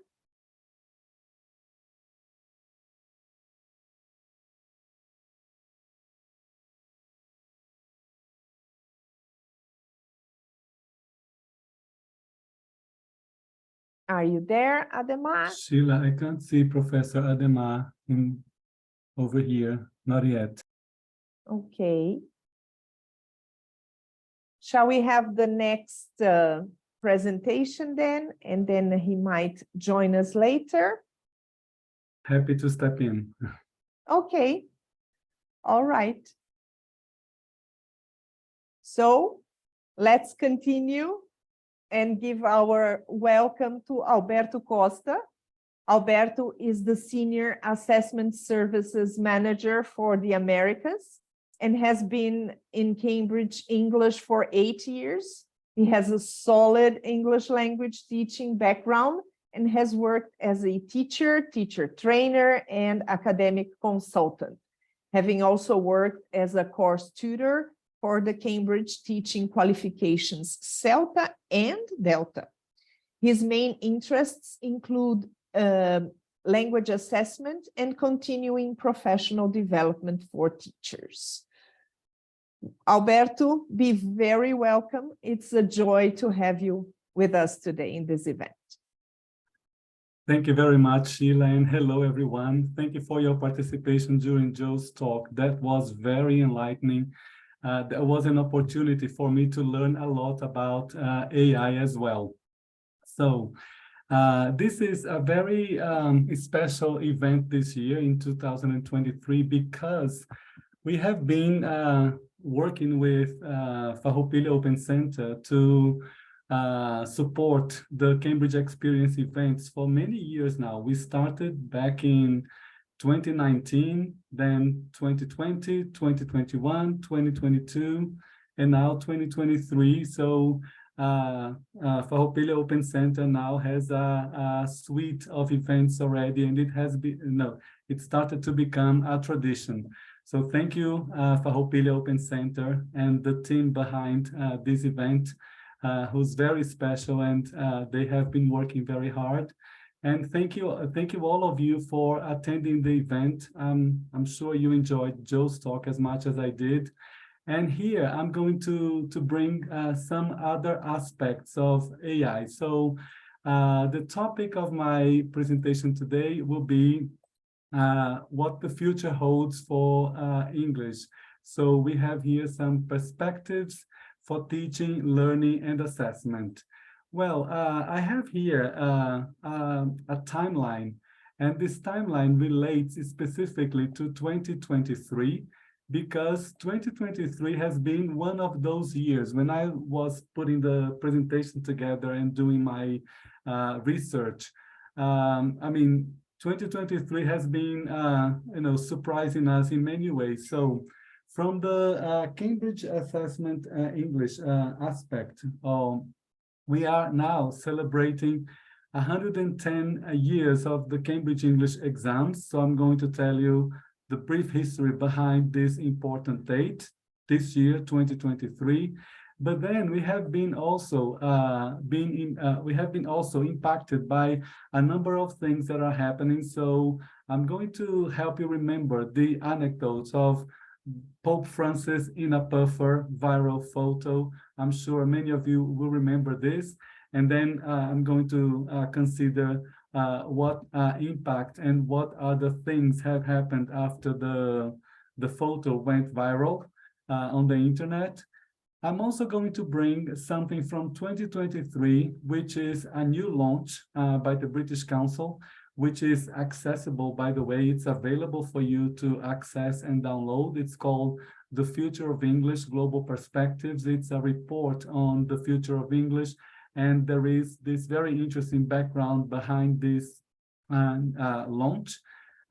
Are you there, Ademar? Sheila, I can't see Professor Ademar over here, not yet. Okay. Shall we have the next presentation then, and then he might join us later? Happy to step in. Okay. All right. So let's continue and give our welcome to Alberto Costa. Alberto is the Senior Assessment Services Manager for the Americas and has been in Cambridge English for 8 years. He has a solid English language teaching background and has worked as a teacher, teacher trainer, and academic consultant, having also worked as a course tutor for the Cambridge Teaching Qualifications CELTA and Delta. His main interests include language assessment, and continuing professional development for teachers. Alberto, be very welcome. It's a joy to have you with us today in this event. Thank you very much, Sheila, and hello, everyone. Thank you for your participation during Joe's talk. That was very enlightening. There was an opportunity for me to learn a lot about AI as well. So this is a very special event this year in 2023 because we have been working with Farroupilha Open Center to support the Cambridge Experience events for many years now. We started back in 2019, then 2020, 2021, 2022, and now 2023. So Farroupilha Open Center now has a suite of events already, and it started to become a tradition. So thank you, Farroupilha Open Center and the team behind this event, who's very special, and they have been working very hard. And thank you all of you for attending the event. I'm sure you enjoyed Joe's talk as much as I did. And here I'm going to bring some other aspects of AI. So the topic of my presentation today will be what the future holds for English. So we have here some perspectives for teaching, learning, and assessment. Well, I have here a timeline, and this timeline relates specifically to 2023, because 2023 has been one of those years when I was putting the presentation together and doing my research. I mean, 2023 has been, surprising us in many ways. So from the Cambridge Assessment English aspect, we are now celebrating 110 years of the Cambridge English exams. So I'm going to tell you the brief history behind this important date, this year, 2023. But then we have been also impacted by a number of things that are happening. So I'm going to help you remember the anecdotes of Pope Francis in a puffer viral photo. I'm sure many of you will remember this. And then I'm going to consider what impact and what other things have happened after the photo went viral on the internet. I'm also going to bring something from 2023, which is a new launch by the British Council, which is accessible, by the way. It's available for you to access and download. It's called The Future of English, Global Perspectives. It's a report on the future of English. And there is this very interesting background behind this launch,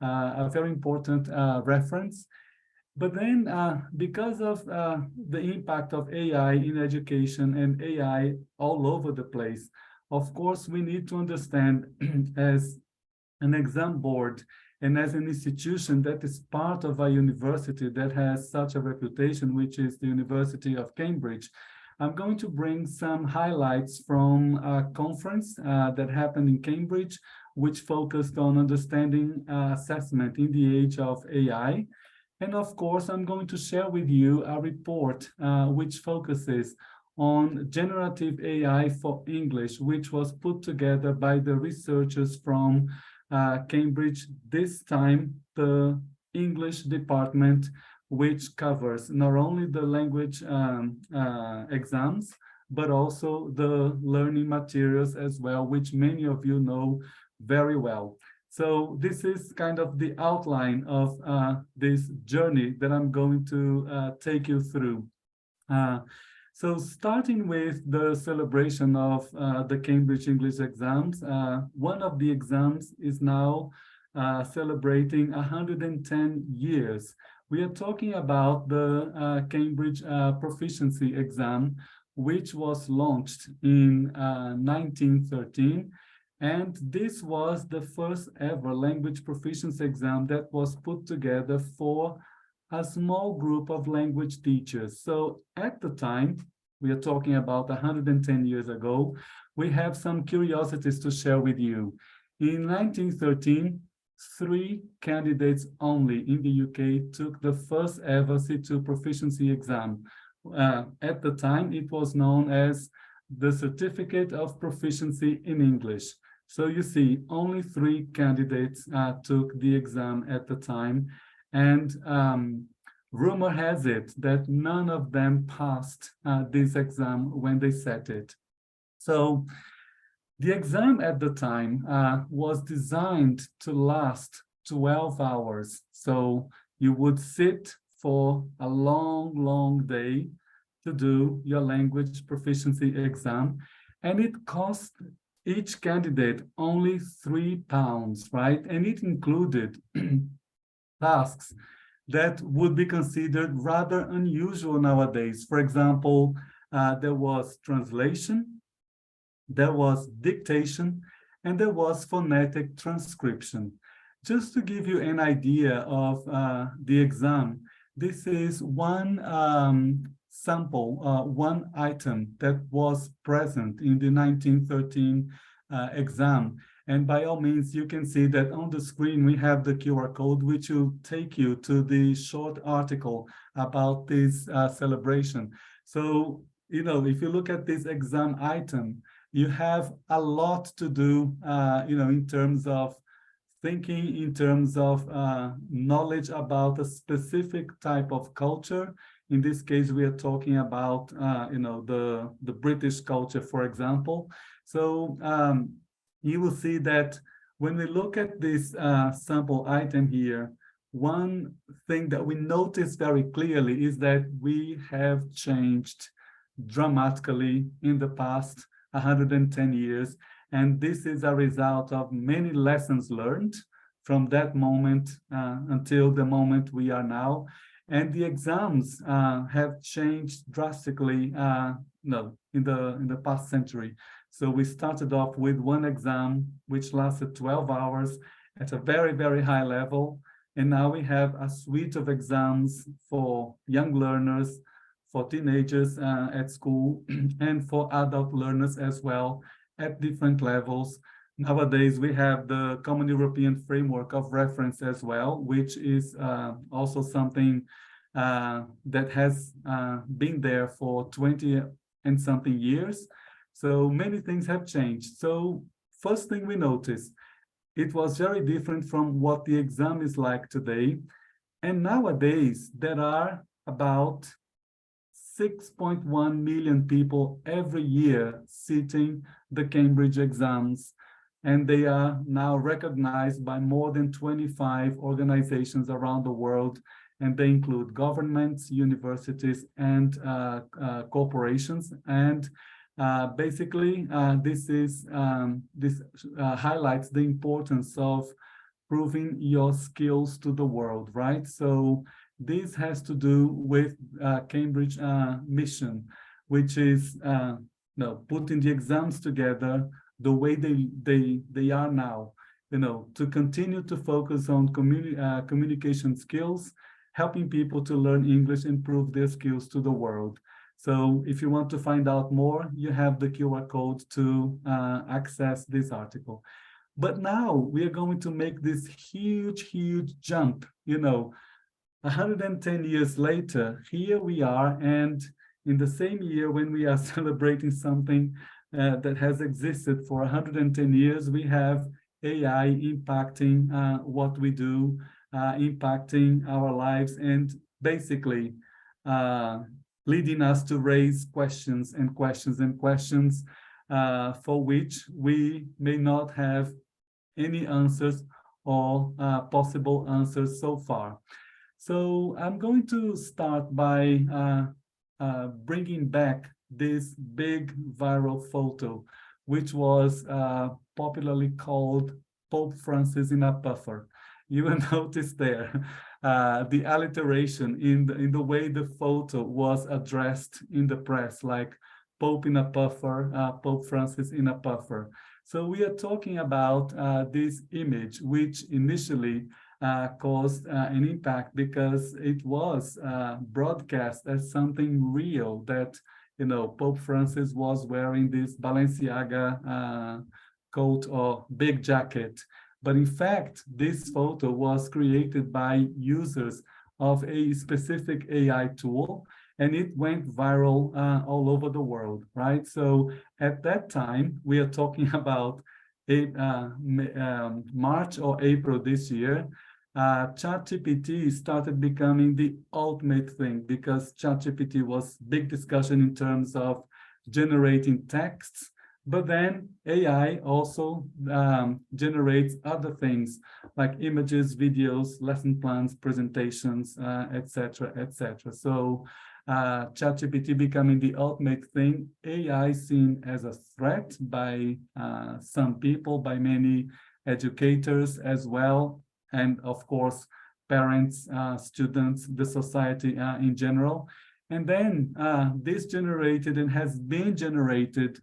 a very important reference. But then because of the impact of AI in education and AI all over the place, of course, we need to understand as an exam board and as an institution that is part of a university that has such a reputation, which is the University of Cambridge, I'm going to bring some highlights from a conference that happened in Cambridge, which focused on understanding assessment in the age of AI. And of course, I'm going to share with you a report which focuses on generative AI for English, which was put together by the researchers from Cambridge, this time the English department, which covers not only the language exams, but also the learning materials as well, which many of you know very well. So this is kind of the outline of this journey that I'm going to take you through. So starting with the celebration of the Cambridge English exams, one of the exams is now celebrating 110 years. We are talking about the Cambridge Proficiency Exam, which was launched in 1913. And this was the first ever language proficiency exam that was put together for a small group of language teachers. So at the time, we are talking about 110 years ago, we have some curiosities to share with you. In 1913, 3 candidates only in the UK took the first ever C2 proficiency exam. At the time, it was known as the Certificate of Proficiency in English. So you see, only 3 candidates took the exam at the time. And rumor has it that none of them passed this exam when they set it. So the exam at the time was designed to last 12 hours. So you would sit for a long, long day to do your language proficiency exam. And it cost each candidate only £3, right? And it included tasks that would be considered rather unusual nowadays. For example, there was translation, there was dictation, and there was phonetic transcription. Just to give you an idea of the exam, this is one sample, one item that was present in the 1913 exam. And by all means, you can see that on the screen, we have the QR code, which will take you to the short article about this celebration. So, you know, if you look at this exam item, you have a lot to do, you know, in terms of thinking, in terms of knowledge about a specific type of culture. In this case, we are talking about, you know, the British culture, for example. So you will see that when we look at this sample item here, one thing that we notice very clearly is that we have changed dramatically in the past 110 years. And this is a result of many lessons learned from that moment until the moment we are now. And the exams have changed drastically in the past century. So we started off with one exam, which lasted 12 hours at a very, very high level. And now we have a suite of exams for young learners, for teenagers at school, and for adult learners as well at different levels. Nowadays, we have the Common European Framework of Reference as well, which is also something that has been there for 20 and something years. So many things have changed. So first thing we noticed, it was very different from what the exam is like today. And nowadays, there are about 6.1 million people every year sitting the Cambridge exams, and they are now recognized by more than 25 organizations around the world, and they include governments, universities, and corporations. And basically, this highlights the importance of proving your skills to the world, right? So this has to do with Cambridge mission, which is putting the exams together the way they are now, to continue to focus on communication skills, helping people to learn English and prove their skills to the world. So if you want to find out more, you have the QR code to access this article. But now we are going to make this huge jump, 110 years later, here we are, and in the same year when we are celebrating something that has existed for 110 years, we have AI impacting what we do, impacting our lives, and basically leading us to raise questions and questions and questions for which we may not have any answers or possible answers so far. So I'm going to start by bringing back this big viral photo, which was popularly called Pope Francis in a Puffer. You will notice there the alliteration in the way the photo was addressed in the press, like Pope in a Puffer, Pope Francis in a Puffer. So we are talking about this image, which initially caused an impact because it was broadcast as something real, that Pope Francis was wearing this Balenciaga coat or big jacket. But in fact, this photo was created by users of a specific AI tool, and it went viral all over the world, right? So at that time, we are talking about March or April this year, ChatGPT started becoming the ultimate thing, because ChatGPT was big discussion in terms of generating texts, but then AI also generates other things like images, videos, lesson plans, presentations, etc., etc. So ChatGPT becoming the ultimate thing, AI seen as a threat by some people, by many educators as well, and of course, parents, students, the society in general. And then this generated and has been generating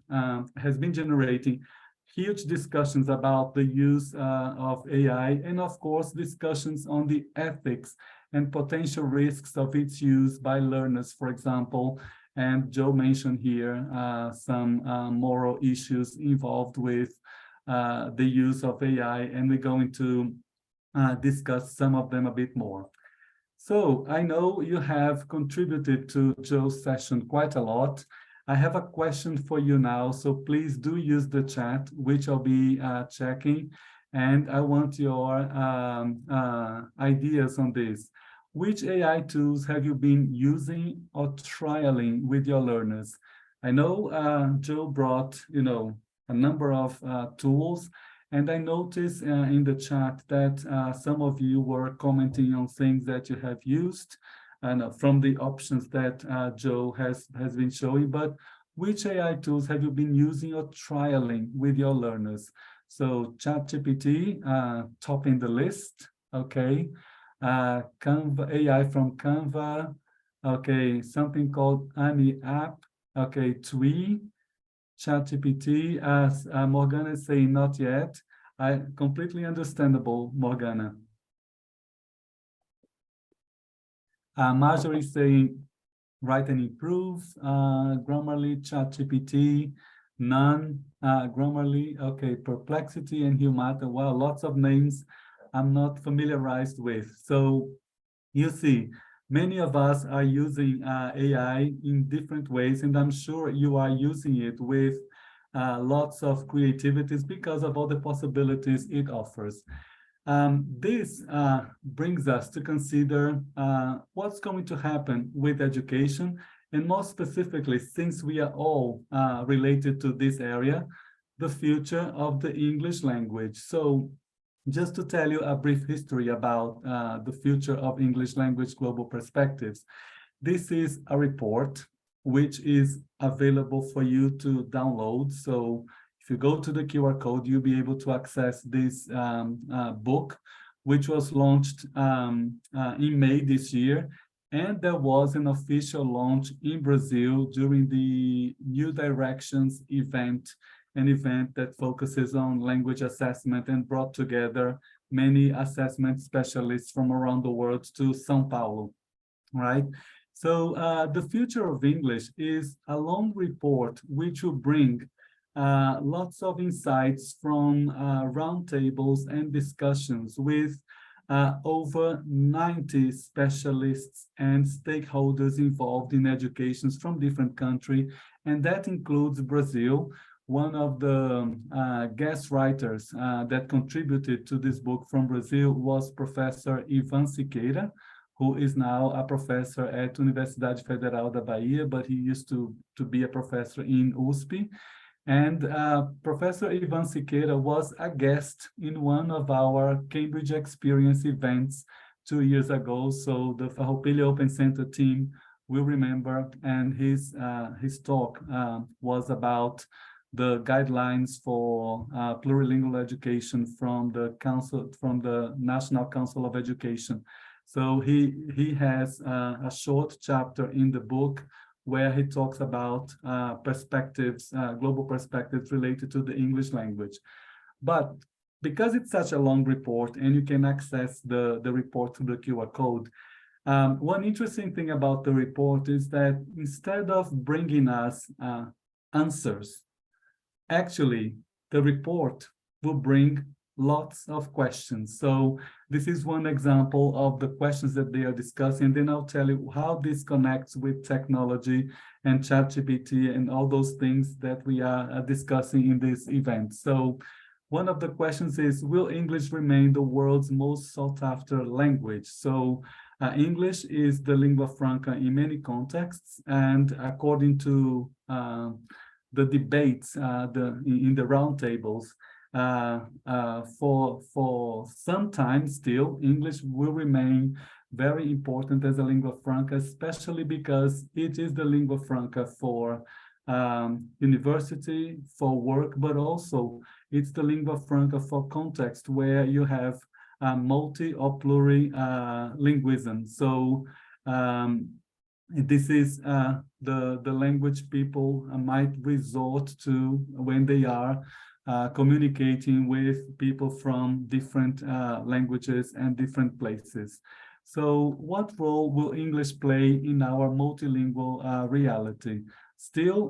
huge discussions about the use of AI, and of course, discussions on the ethics and potential risks of its use by learners, for example. And Joe mentioned here some moral issues involved with the use of AI, and we're going to discuss some of them a bit more. So I know you have contributed to Joe's session quite a lot. I have a question for you now, so please do use the chat, which I'll be checking, and I want your ideas on this. Which AI tools have you been using or trialing with your learners? I know Joe brought, a number of tools, and I noticed in the chat that some of you were commenting on things that you have used and from the options that Joe has been showing. But which AI tools have you been using or trialing with your learners? So ChatGPT, topping the list, okay. Canva, AI from Canva, okay. Something called Ani app, okay. Twee. ChatGPT, as Morgana is saying, not yet. Completely understandable, Morgana. Marjorie is saying, write and improve. Grammarly, ChatGPT, none. Grammarly, okay. Perplexity and Humata. Well, lots of names I'm not familiarized with. So you see, many of us are using AI in different ways, and I'm sure you are using it with lots of creativities because of all the possibilities it offers. This brings us to consider what's going to happen with education, and more specifically, since we are all related to this area, the future of the English language. So just to tell you a brief history about the future of English language global perspectives. This is a report which is available for you to download. So if you go to the QR code, you'll be able to access this book, which was launched in May this year. And there was an official launch in Brazil during the New Directions event, an event that focuses on language assessment and brought together many assessment specialists from around the world to São Paulo, right? So the future of English is a long report which will bring lots of insights from roundtables and discussions with over 90 specialists and stakeholders involved in education from different countries, and that includes Brazil. One of the guest writers that contributed to this book from Brazil was Professor Ivan Siqueira, who is now a professor at Universidade Federal da Bahia, but he used to be a professor in USP. And Professor Ivan Siqueira was a guest in one of our Cambridge Experience events 2 years ago. So the Farroupilha Open Center team will remember, and his talk was about the guidelines for plurilingual education from the National Council of Education. So he has a short chapter in the book where he talks about perspectives, global perspectives related to the English language. But because it's such a long report and you can access the report through the QR code, one interesting thing about the report is that instead of bringing us answers, actually, the report will bring lots of questions. So this is one example of the questions that they are discussing. Then I'll tell you how this connects with technology and ChatGPT and all those things that we are discussing in this event. So one of the questions is, will English remain the world's most sought after language? So English is the lingua franca in many contexts, and according to the debates in the roundtables, for some time still, English will remain very important as a lingua franca, especially because it is the lingua franca for university, for work, but also it's the lingua franca for context where you have multi or plurilingualism. So this is the language people might resort to when they are communicating with people from different languages and different places. So what role will English play in our multilingual reality? Still,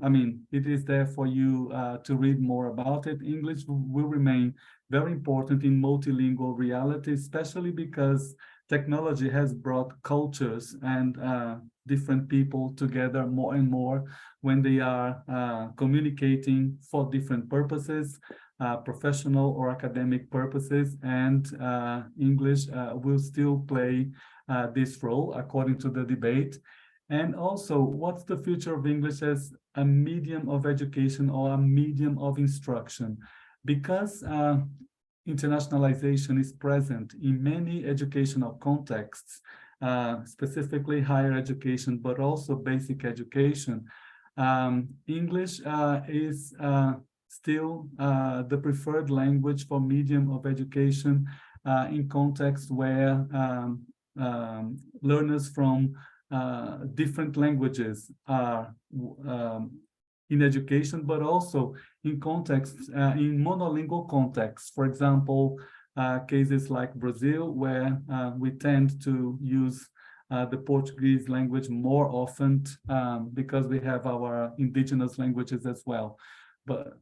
I mean, it is there for you to read more about it. English will remain very important in multilingual reality, especially because technology has brought cultures and different people together more and more when they are communicating for different purposes, professional or academic purposes, and English will still play this role according to the debate. And also, what's the future of English as a medium of education or a medium of instruction? Because internationalization is present in many educational contexts, specifically higher education, but also basic education, English is still the preferred language for medium of education in contexts where learners from different languages are in education, but also in contexts, in monolingual contexts. For example, cases like Brazil, where we tend to use the Portuguese language more often because we have our indigenous languages as well. But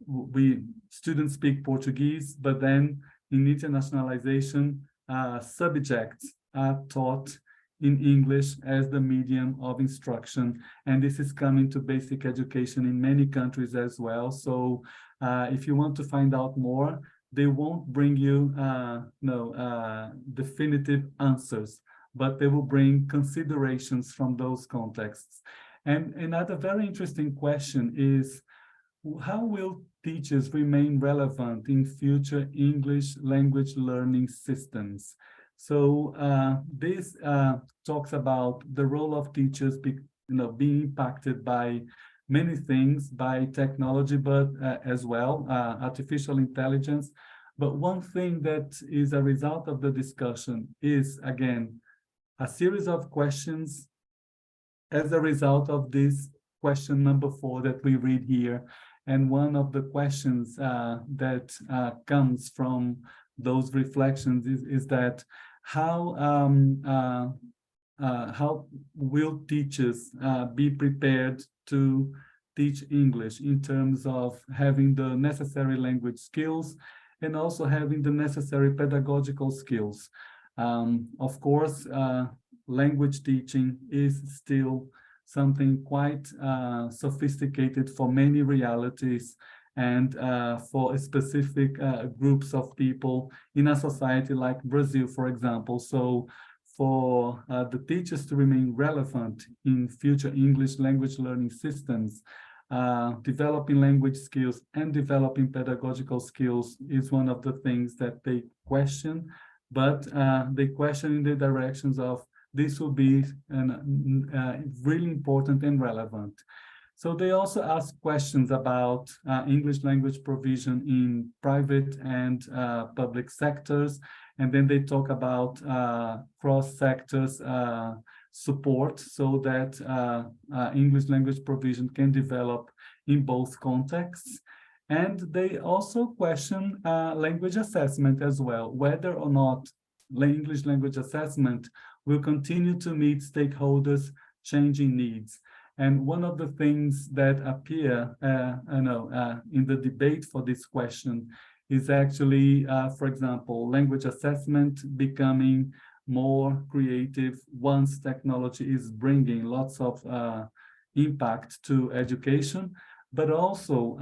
students speak Portuguese, but then in internationalization, subjects are taught in English as the medium of instruction. And this is coming to basic education in many countries as well. So if you want to find out more, they won't bring you definitive answers, but they will bring considerations from those contexts. And another very interesting question is, how will teachers remain relevant in future English language learning systems? So this talks about the role of teachers being impacted by many things, by technology, but as well, artificial intelligence. But one thing that is a result of the discussion is, again, a series of questions as a result of this question number 4 that we read here. And one of the questions that comes from those reflections is that how will teachers be prepared to teach English in terms of having the necessary language skills and also having the necessary pedagogical skills? Of course, language teaching is still something quite sophisticated for many realities and for specific groups of people in a society like Brazil, for example. So for the teachers to remain relevant in future English language learning systems, developing language skills and developing pedagogical skills is one of the things that they question, but they question in the directions of this will be really important and relevant. So they also ask questions about English language provision in private and public sectors. And then they talk about cross-sectors support so that English language provision can develop in both contexts. And they also question language assessment as well, whether or not English language assessment will continue to meet stakeholders' changing needs. And one of the things that appear, in the debate for this question is actually, for example, language assessment becoming more creative once technology is bringing lots of impact to education, but also,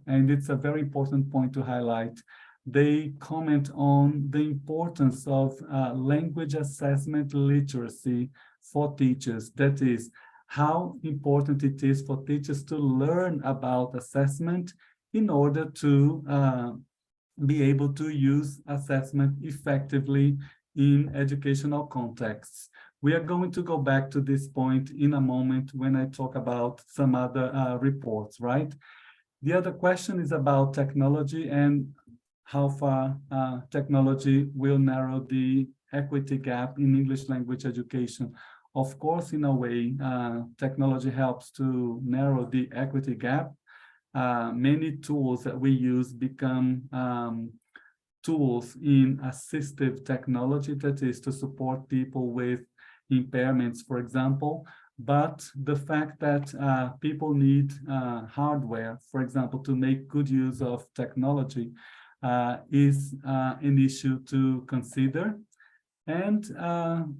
and it's a very important point to highlight, they comment on the importance of language assessment literacy for teachers. That is, how important it is for teachers to learn about assessment in order to be able to use assessment effectively in educational contexts. We are going to go back to this point in a moment when I talk about some other reports, right? The other question is about technology and how far technology will narrow the equity gap in English language education. Of course, in a way, technology helps to narrow the equity gap. Many tools that we use become tools in assistive technology, that is to support people with impairments, for example. But the fact that people need hardware, for example, to make good use of technology is an issue to consider. And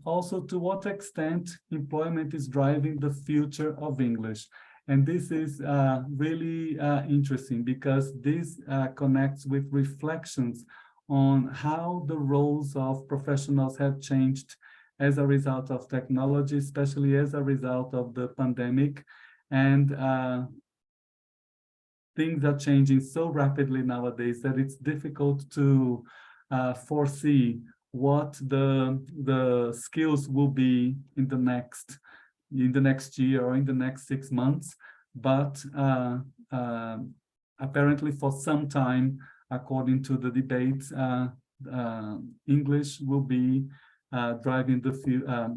also to what extent employment is driving the future of English. And this is really interesting because this connects with reflections on how the roles of professionals have changed as a result of technology, especially as a result of the pandemic. And things are changing so rapidly nowadays that it's difficult to foresee what the skills will be in the next year or in the next 6 months. But apparently for some time, according to the debates, English will be driving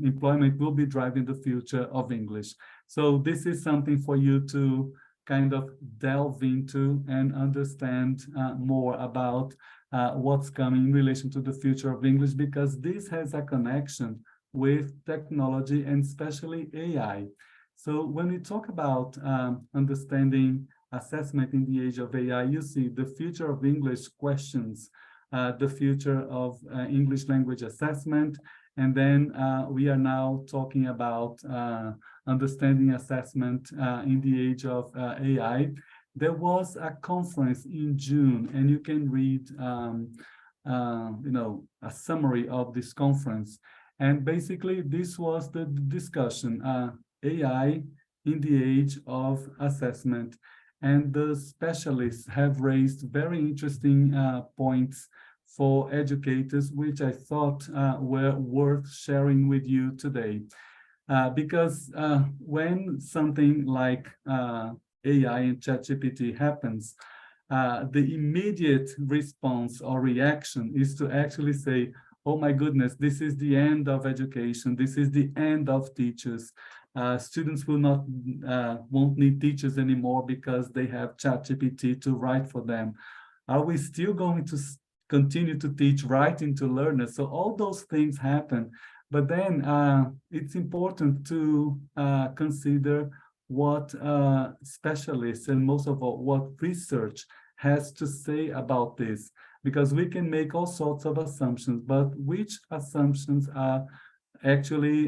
employment will be driving the future of English. So this is something for you to kind of delve into and understand more about what's coming in relation to the future of English, because this has a connection with technology and especially AI. So when we talk about understanding assessment in the age of AI, you see the future of English questions, the future of English language assessment, and then we are now talking about understanding assessment in the age of AI. There was a conference in June, and you can read, a summary of this conference. And basically, this was the discussion, AI in the age of assessment. And the specialists have raised very interesting points for educators, which I thought were worth sharing with you today. Because when something like AI and ChatGPT happens, the immediate response or reaction is to actually say, oh my goodness, this is the end of education. This is the end of teachers. Students won't need teachers anymore because they have ChatGPT to write for them. Are we still going to continue to teach writing to learners? So all those things happen. But then it's important to consider what specialists and most of all, what research has to say about this, because we can make all sorts of assumptions, but which assumptions are actually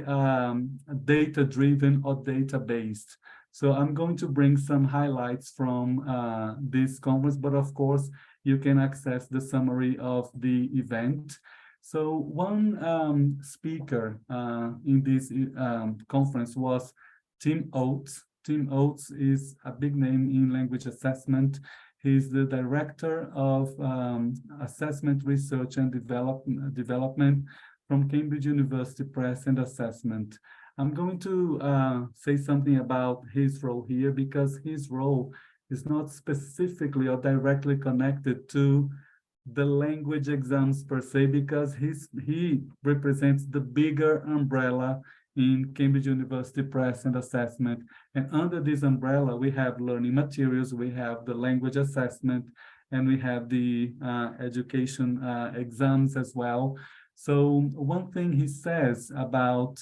data-driven or data-based? So I'm going to bring some highlights from this conference, but of course, you can access the summary of the event. So one speaker in this conference was Tim Oates. Tim Oates is a big name in language assessment. He's the director of assessment research and development from Cambridge University Press and Assessment. I'm going to say something about his role here, because his role is not specifically or directly connected to the language exams per se, because he represents the bigger umbrella in Cambridge University Press and Assessment. And under this umbrella, we have learning materials, we have the language assessment, and we have the education exams as well. So one thing he says about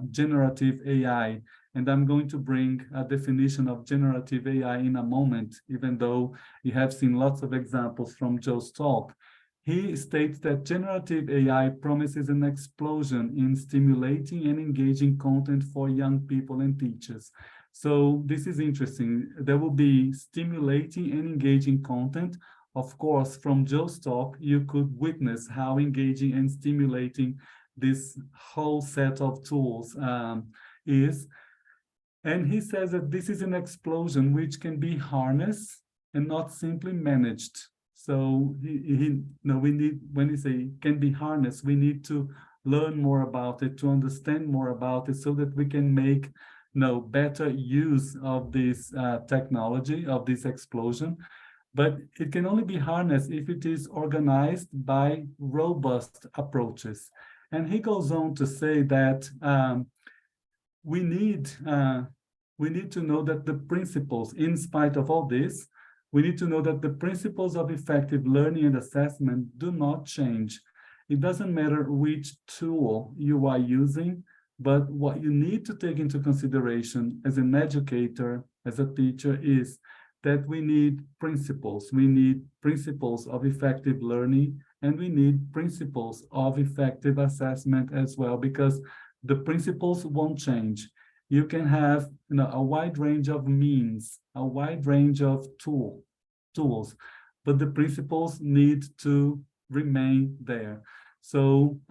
generative AI And I'm going to bring a definition of generative AI in a moment, even though you have seen lots of examples from Joe's talk. He states that generative AI promises an explosion in stimulating and engaging content for young people and teachers. So this is interesting. There will be stimulating and engaging content. Of course, from Joe's talk, you could witness how engaging and stimulating this whole set of tools is. And he says that this is an explosion which can be harnessed and not simply managed. So we need, when you say can be harnessed, we need to learn more about it, to understand more about it, so that we can make better use of this technology, of this explosion. But it can only be harnessed if it is organized by robust approaches. And he goes on to say that we need to know that the principles, in spite of all this, we need to know that the principles of effective learning and assessment do not change. It doesn't matter which tool you are using, but what you need to take into consideration as an educator, as a teacher, is that we need principles. We need principles of effective learning, and we need principles of effective assessment as well, because the principles won't change. You can have a wide range of means, a wide range of tools, but the principles need to remain there. So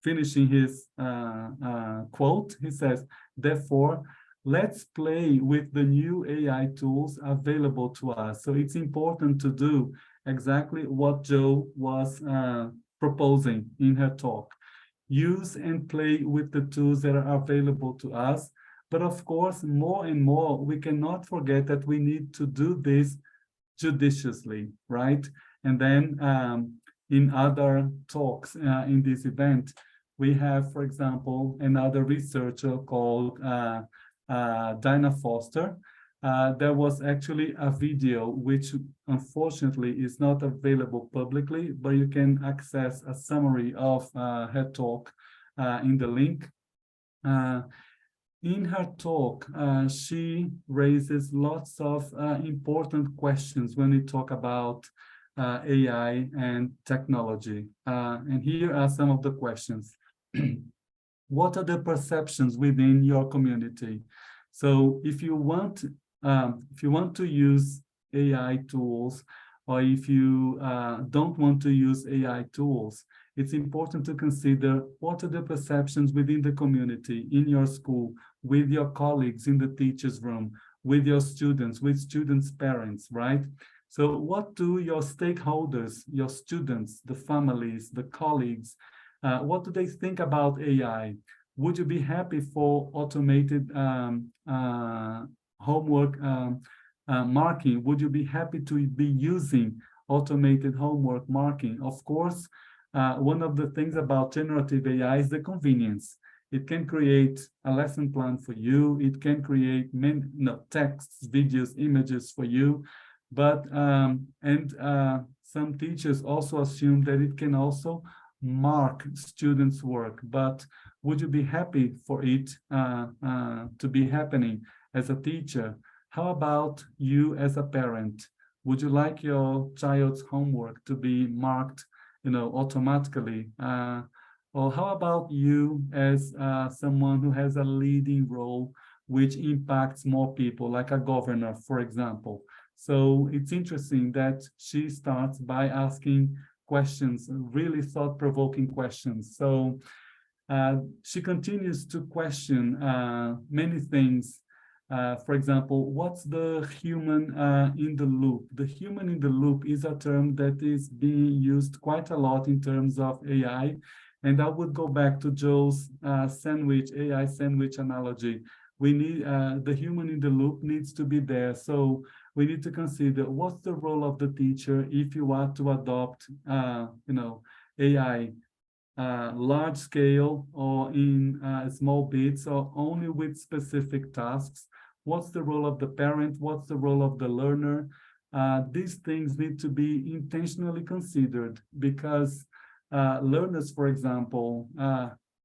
finishing his quote, he says, therefore, let's play with the new AI tools available to us. So it's important to do exactly what Joe was proposing in her talk. Use and play with the tools that are available to us. But of course, more and more, we cannot forget that we need to do this judiciously, right? And then in other talks in this event, we have, for example, another researcher called Dinah Foster. There was actually a video which unfortunately is not available publicly, but you can access a summary of her talk in the link. In her talk, she raises lots of important questions when we talk about AI and technology. And here are some of the questions. What are the perceptions within your community? So if you want to use AI tools, or if you don't want to use AI tools, it's important to consider what are the perceptions within the community, in your school, with your colleagues in the teacher's room, with your students, with students' parents, right? So what do your stakeholders, your students, the families, the colleagues, what do they think about AI? Would you be happy for automated homework marking? Would you be happy to be using automated homework marking? Of course, one of the things about generative AI is the convenience. It can create a lesson plan for you. It can create texts, videos, images for you. But some teachers also assume that it can also mark students' work. But would you be happy for it to be happening as a teacher? How about you as a parent? Would you like your child's homework to be marked, automatically? Or how about you as someone who has a leading role which impacts more people, like a governor, for example? So it's interesting that she starts by asking questions, really thought-provoking questions. So she continues to question many things. For example, what's the human in the loop? The human in the loop is a term that is being used quite a lot in terms of AI. And I would go back to Joe's AI sandwich analogy. We need the human in the loop needs to be there. So we need to consider what's the role of the teacher if you are to adopt, AI large scale or in small bits or only with specific tasks. What's the role of the parent? What's the role of the learner? These things need to be intentionally considered because learners, for example,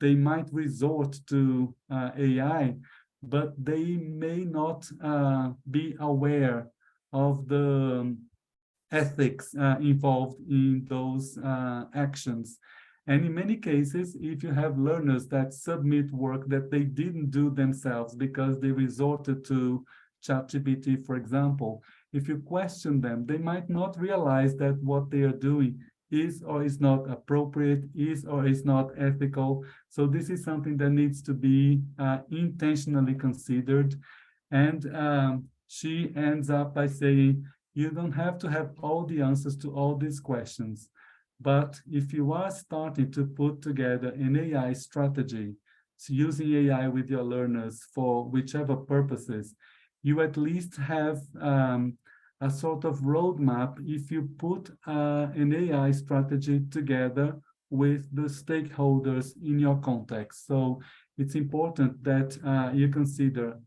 they might resort to AI but they may not be aware of the ethics involved in those actions. And in many cases, if you have learners that submit work that they didn't do themselves because they resorted to ChatGPT, for example, if you question them, they might not realize that what they are doing is or is not appropriate, is or is not ethical. So this is something that needs to be intentionally considered. And she ends up by saying, you don't have to have all the answers to all these questions. But if you are starting to put together an AI strategy, so using AI with your learners for whichever purposes, you at least have a sort of roadmap if you put an AI strategy together with the stakeholders in your context. So it's important that you consider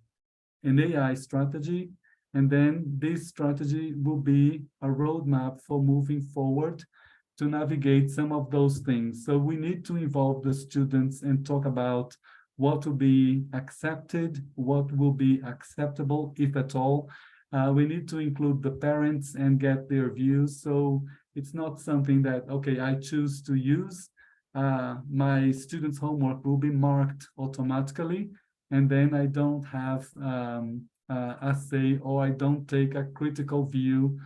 an AI strategy, and then this strategy will be a roadmap for moving forward to navigate some of those things. So we need to involve the students and talk about what will be accepted, what will be acceptable, if at all. We need to include the parents and get their views. So it's not something that, okay, I choose to use. My students' homework will be marked automatically, and then I don't have a say, or I don't take a critical view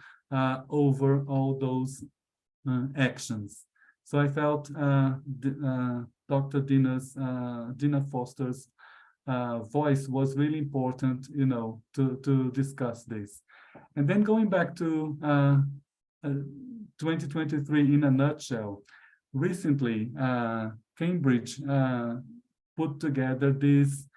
over all those actions. So I felt Dr. Dina Foster's voice was really important, you know, to discuss this. And then going back to 2023 in a nutshell, recently Cambridge put together this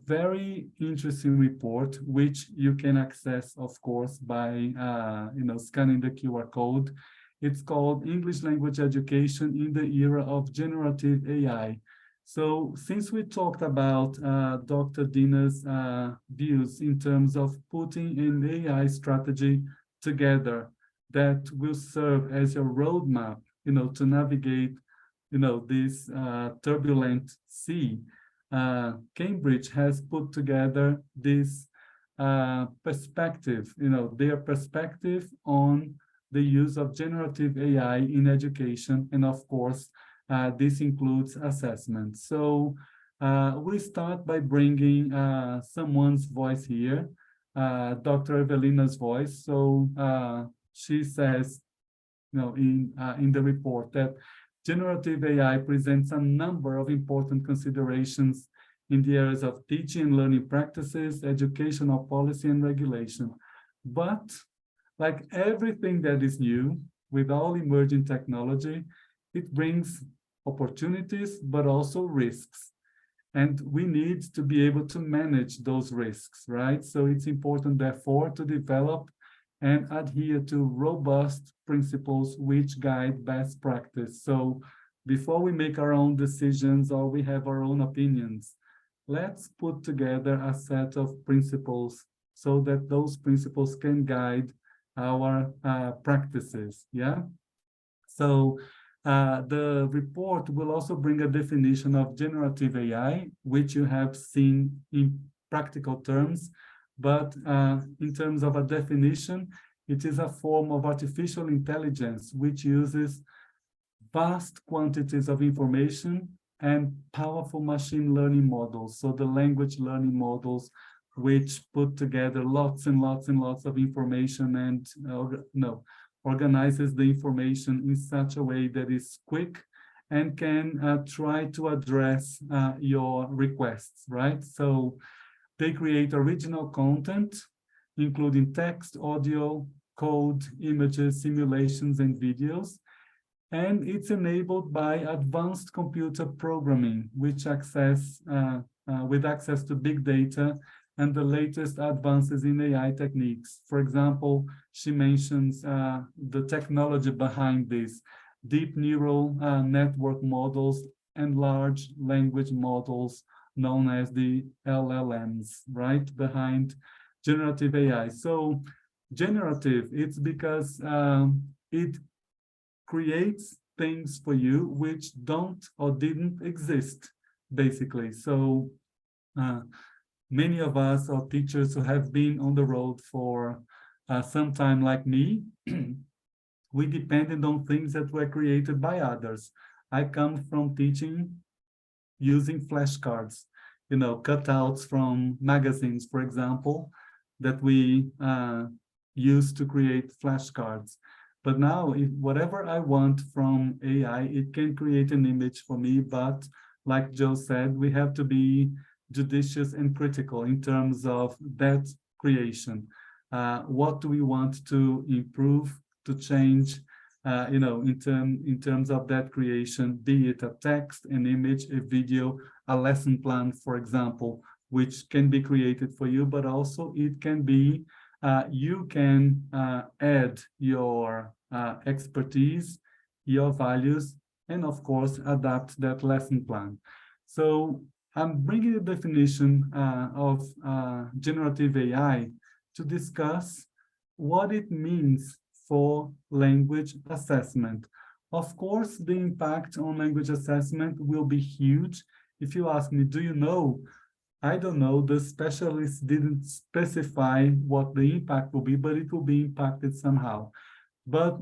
very interesting report, which you can access, of course, by you know, scanning the QR code. It's called English Language Education in the Era of Generative AI. So since we talked about Dr. Dina's views in terms of putting an AI strategy together that will serve as a roadmap, you know, to navigate, you know, this turbulent sea, Cambridge has put together this perspective, you know, their perspective on the use of generative AI in education. And of course, this includes assessment. So we start by bringing someone's voice here, Dr. Evelina's voice. So she says, you know, in the report that generative AI presents a number of important considerations in the areas of teaching and learning practices, educational policy, and regulation. But like everything that is new, with all emerging technology, it brings opportunities, but also risks. And we need to be able to manage those risks, right? So it's important, therefore, to develop and adhere to robust principles which guide best practice. So before we make our own decisions or we have our own opinions, let's put together a set of principles so that those principles can guide our practices, yeah? So the report will also bring a definition of generative AI, which you have seen in practical terms, but in terms of a definition, it is a form of artificial intelligence which uses vast quantities of information and powerful machine learning models. So the language learning models, which put together lots and lots and lots of information and organizes the information in such a way that is quick and can try to address your requests, right? So they create original content, including text, audio, code, images, simulations, and videos. And it's enabled by advanced computer programming, which with access to big data and the latest advances in AI techniques. For example, she mentions the technology behind this, deep neural network models and large language models known as the LLMs, right, behind generative AI. So generative, it's because it creates things for you which don't or didn't exist, basically. So many of us are teachers who have been on the road for some time, like me. We depended on things that were created by others. I come from teaching using flashcards, cutouts from magazines, for example, that we use to create flashcards. But now, whatever I want from AI, it can create an image for me. But like Joe said, we have to be judicious and critical in terms of that creation. What do we want to improve, to change, in terms of that creation, be it a text, an image, a video, a lesson plan, for example, which can be created for you, but also it can be, you can add your expertise, your values, and of course, adapt that lesson plan. So I'm bringing the definition of generative AI to discuss what it means for language assessment. Of course, the impact on language assessment will be huge. If you ask me, do you know? I don't know. The specialists didn't specify what the impact will be, but it will be impacted somehow. But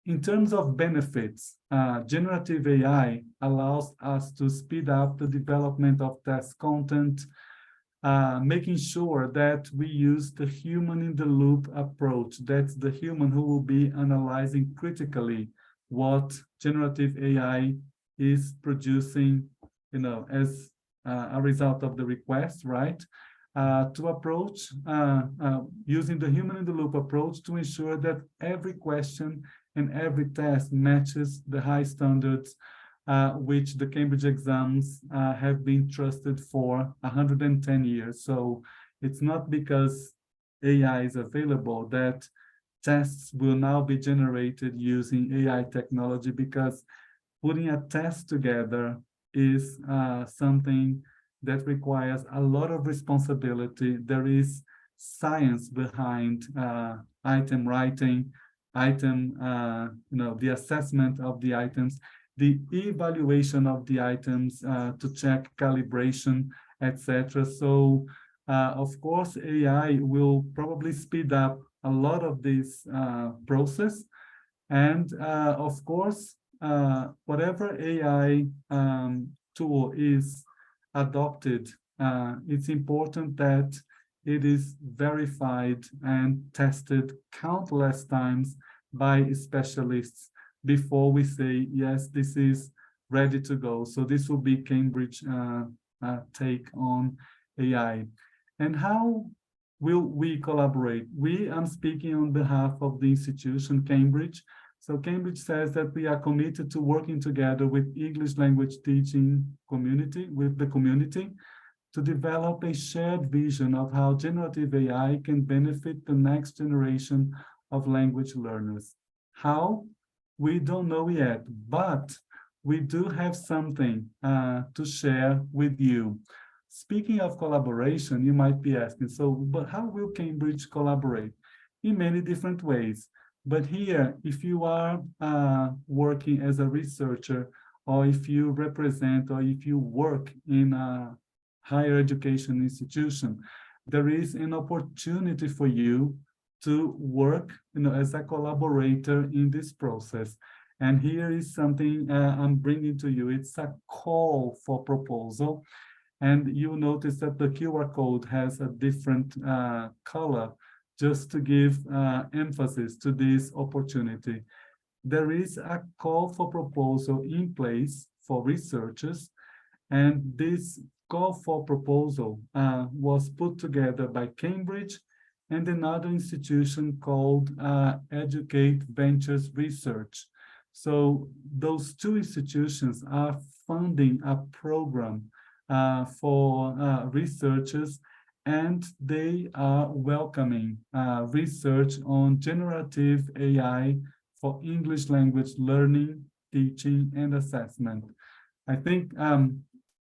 in terms of benefits, generative AI allows us to speed up the development of test content, making sure that we use the human-in-the-loop approach. That's the human who will be analyzing critically what generative AI is producing, as a result of the request, right? To approach using the human-in-the-loop approach to ensure that every question and every test matches the high standards which the Cambridge exams have been trusted for 110 years. So it's not because AI is available that tests will now be generated using AI technology, because putting a test together is something that requires a lot of responsibility. There is science behind item writing, the assessment of the items, the evaluation of the items to check calibration, etc. So, of course, AI will probably speed up a lot of this process. And of course, whatever AI tool is adopted, it's important that it is verified and tested countless times by specialists before we say, yes, this is ready to go. So this will be Cambridge take on AI. And how will we collaborate? I'm speaking on behalf of the institution, Cambridge. So Cambridge says that we are committed to working together with English language teaching community, with the community, to develop a shared vision of how generative AI can benefit the next generation of language learners. How? We don't know yet, but we do have something to share with you. Speaking of collaboration, you might be asking, but how will Cambridge collaborate? In many different ways. But here, if you are working as a researcher, or if you represent, or if you work in a higher education institution, there is an opportunity for you to work, as a collaborator in this process. And here is something I'm bringing to you. It's a call for proposal. And you notice that the QR code has a different color, just to give emphasis to this opportunity. There is a call for proposal in place for researchers, and this call for proposal was put together by Cambridge and another institution called Educate Ventures Research. So those two institutions are funding a program for researchers, and they are welcoming research on generative AI for English language learning, teaching, and assessment. I think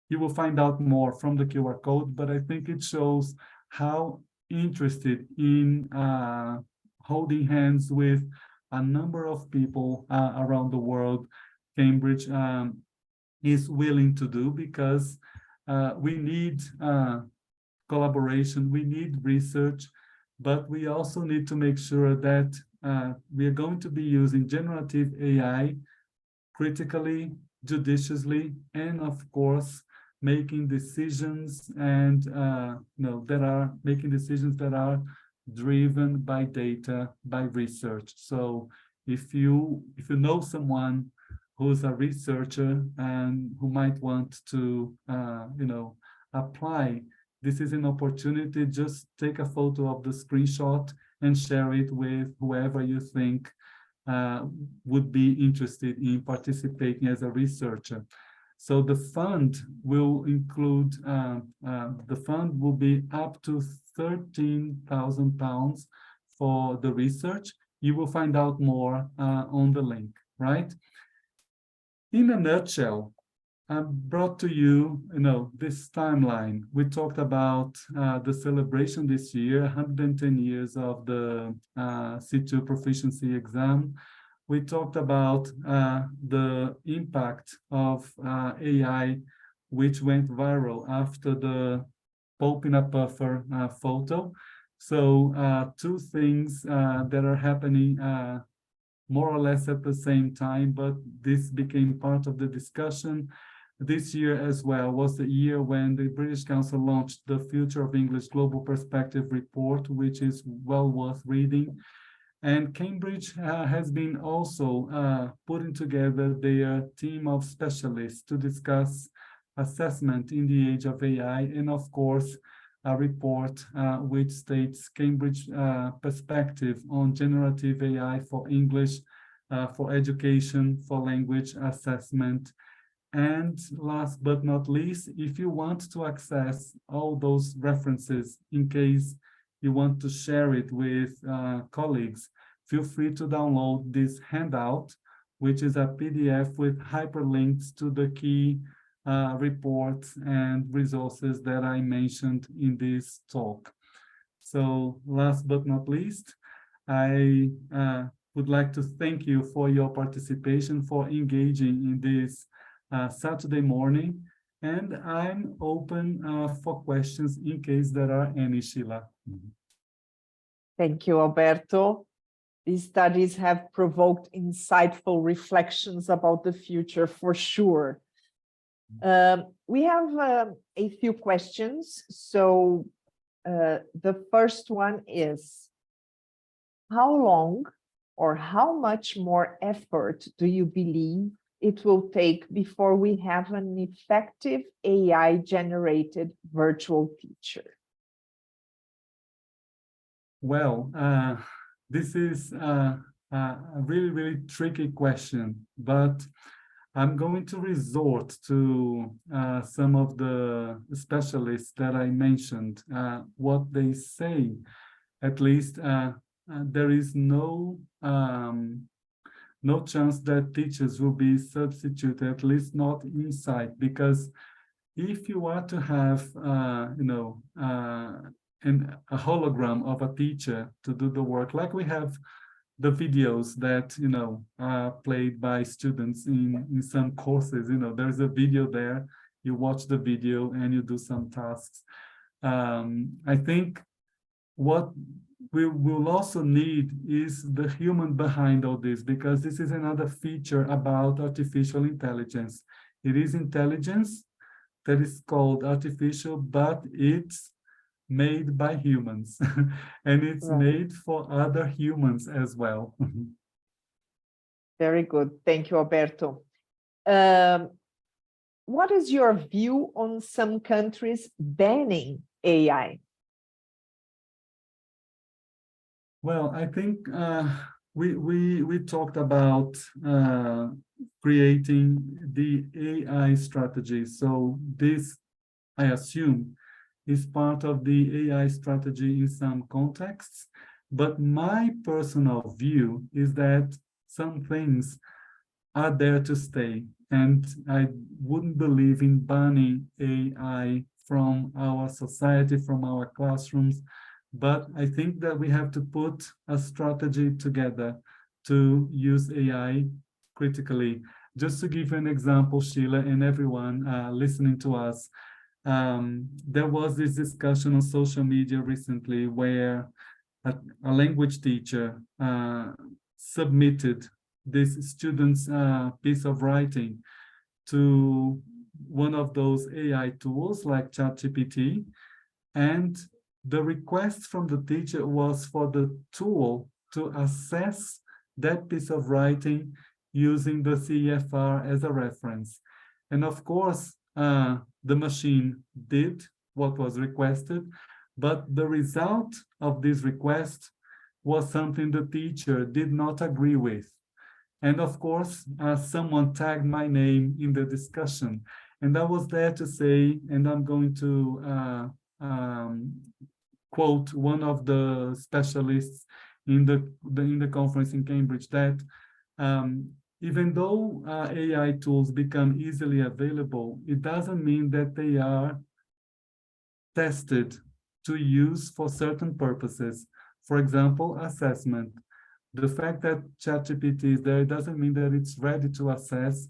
you will find out more from the QR code, but I think it shows how interested in holding hands with a number of people around the world Cambridge is willing to do, because we need collaboration, we need research, but we also need to make sure that we are going to be using generative AI critically, judiciously, and of course, making decisions and making decisions that are driven by data, by research. So if you know someone who's a researcher and who might want to apply, this is an opportunity. Just take a photo of the screenshot and share it with whoever you think would be interested in participating as a researcher. So the fund will include, the fund will be up to £13,000 for the research. You will find out more on the link, right? In a nutshell, I brought to you, this timeline. We talked about the celebration this year, 110 years of the C2 proficiency exam. We talked about the impact of AI, which went viral after the Pope in a Puffer photo. So two things that are happening more or less at the same time, but this became part of the discussion. This year as well was the year when the British Council launched the Future of English Global Perspective report, which is well worth reading. And Cambridge has been also putting together their team of specialists to discuss assessment in the age of AI, and of course, a report which states Cambridge perspective on generative AI for English, for education, for language assessment. And last but not least, if you want to access all those references in case you want to share it with colleagues, feel free to download this handout, which is a PDF with hyperlinks to the key reports and resources that I mentioned in this talk. So last but not least, I would like to thank you for your participation, for engaging in this Saturday morning, and I'm open for questions in case there are any, Sheila. Thank you, Alberto. These studies have provoked insightful reflections about the future for sure. We have a few questions. So the first one is, how long or how much more effort do you believe it will take before we have an effective AI-generated virtual teacher? Well, this is a really, really tricky question, but I'm going to resort to some of the specialists that I mentioned. What they say, at least there is no chance that teachers will be substituted, at least not inside, because if you are to have, a hologram of a teacher to do the work, like we have the videos that, are played by students in some courses, there's a video there, you watch the video and you do some tasks. I think what we will also need is the human behind all this, because this is another feature about artificial intelligence. It is intelligence that is called artificial, but it's made by humans and it's made for other humans as well. Very good. Thank you, Alberto. What is your view on some countries banning AI? Well, I think we talked about creating the AI strategy. So this, I assume, is part of the AI strategy in some contexts. But my personal view is that some things are there to stay. And I wouldn't believe in banning AI from our society, from our classrooms. But I think that we have to put a strategy together to use AI critically. Just to give you an example, Sheila, and everyone listening to us, there was this discussion on social media recently where a language teacher submitted this student's piece of writing to one of those AI tools like ChatGPT, and the request from the teacher was for the tool to assess that piece of writing using the CEFR as a reference. And of course, the machine did what was requested, but the result of this request was something the teacher did not agree with. And of course, someone tagged my name in the discussion. And I was there to say, and I'm going to quote one of the specialists in the conference in Cambridge, that even though AI tools become easily available, it doesn't mean that they are tested to use for certain purposes. For example, assessment. The fact that ChatGPT is there doesn't mean that it's ready to assess.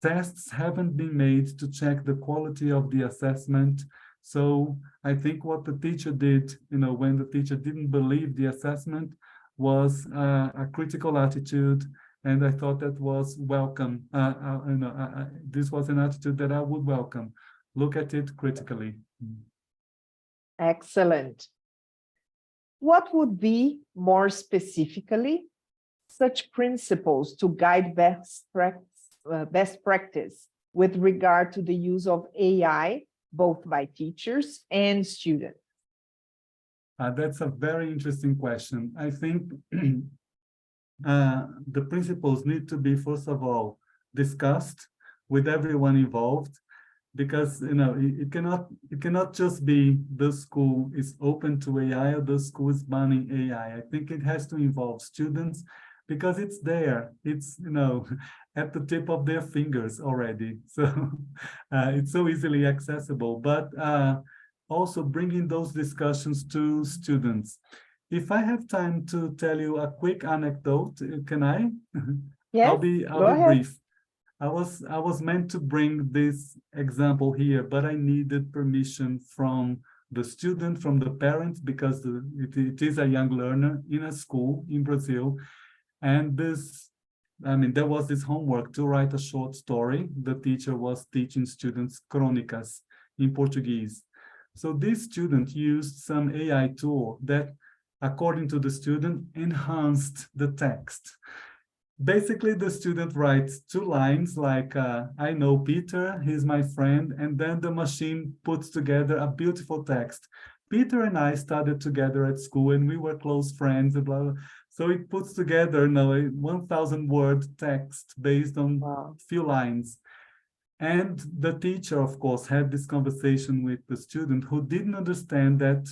Tests haven't been made to check the quality of the assessment. So I think what the teacher did, when the teacher didn't believe the assessment, was a critical attitude, and I thought that was welcome. This was an attitude that I would welcome. Look at it critically. Excellent. What would be, more specifically, such principles to guide best practice with regard to the use of AI, both by teachers and students? That's a very interesting question. I think the principles need to be, first of all, discussed with everyone involved, because it cannot just be the school is open to AI or the school is banning AI. I think it has to involve students, because it's there. It's at the tip of their fingers already. So it's so easily accessible. But also bringing those discussions to students. If I have time to tell you a quick anecdote, can I? Yes, I'll be brief. I was meant to bring this example here, but I needed permission from the student, from the parents, because it is a young learner in a school in Brazil. And there was this homework to write a short story. The teacher was teaching students crônicas in Portuguese. So this student used some AI tool that, according to the student, enhanced the text. Basically, the student writes 2 lines like, I know Peter, he's my friend, and then the machine puts together a beautiful text. Peter and I studied together at school and we were close friends, and blah, blah. So it puts together now a 1,000-word text based on a few lines. And the teacher, of course, had this conversation with the student, who didn't understand that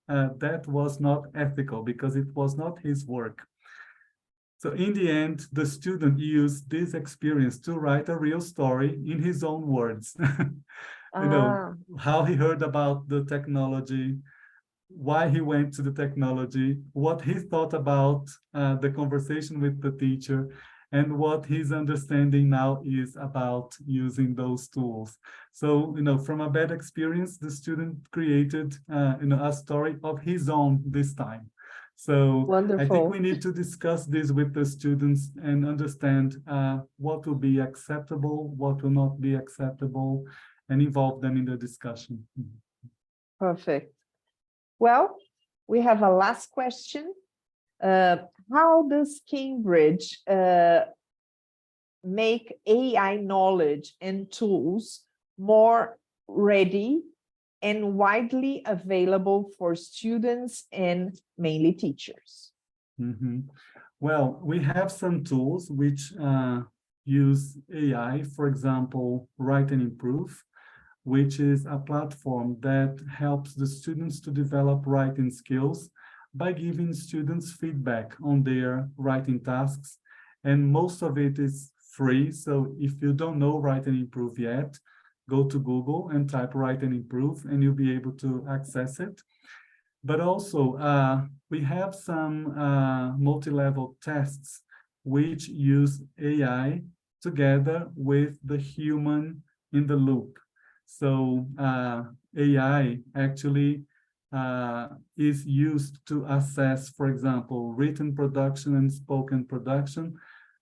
that was not ethical because it was not his work. So in the end, the student used this experience to write a real story in his own words. How he heard about the technology, why he went to the technology, what he thought about the conversation with the teacher, and what his understanding now is about using those tools. So, from a bad experience, the student created, a story of his own this time. So wonderful. I think we need to discuss this with the students and understand what will be acceptable, what will not be acceptable, and involve them in the discussion. Perfect. Well, we have a last question. How does Cambridge make AI knowledge and tools more ready and widely available for students and mainly teachers? Well, we have some tools which use AI, for example, Write and Improve, which is a platform that helps the students to develop writing skills by giving students feedback on their writing tasks. And most of it is free. So if you don't know Write and Improve yet, go to Google and type Write and Improve, and you'll be able to access it. But also, we have some multi-level tests which use AI together with the human in the loop. So AI actually is used to assess, for example, written production and spoken production,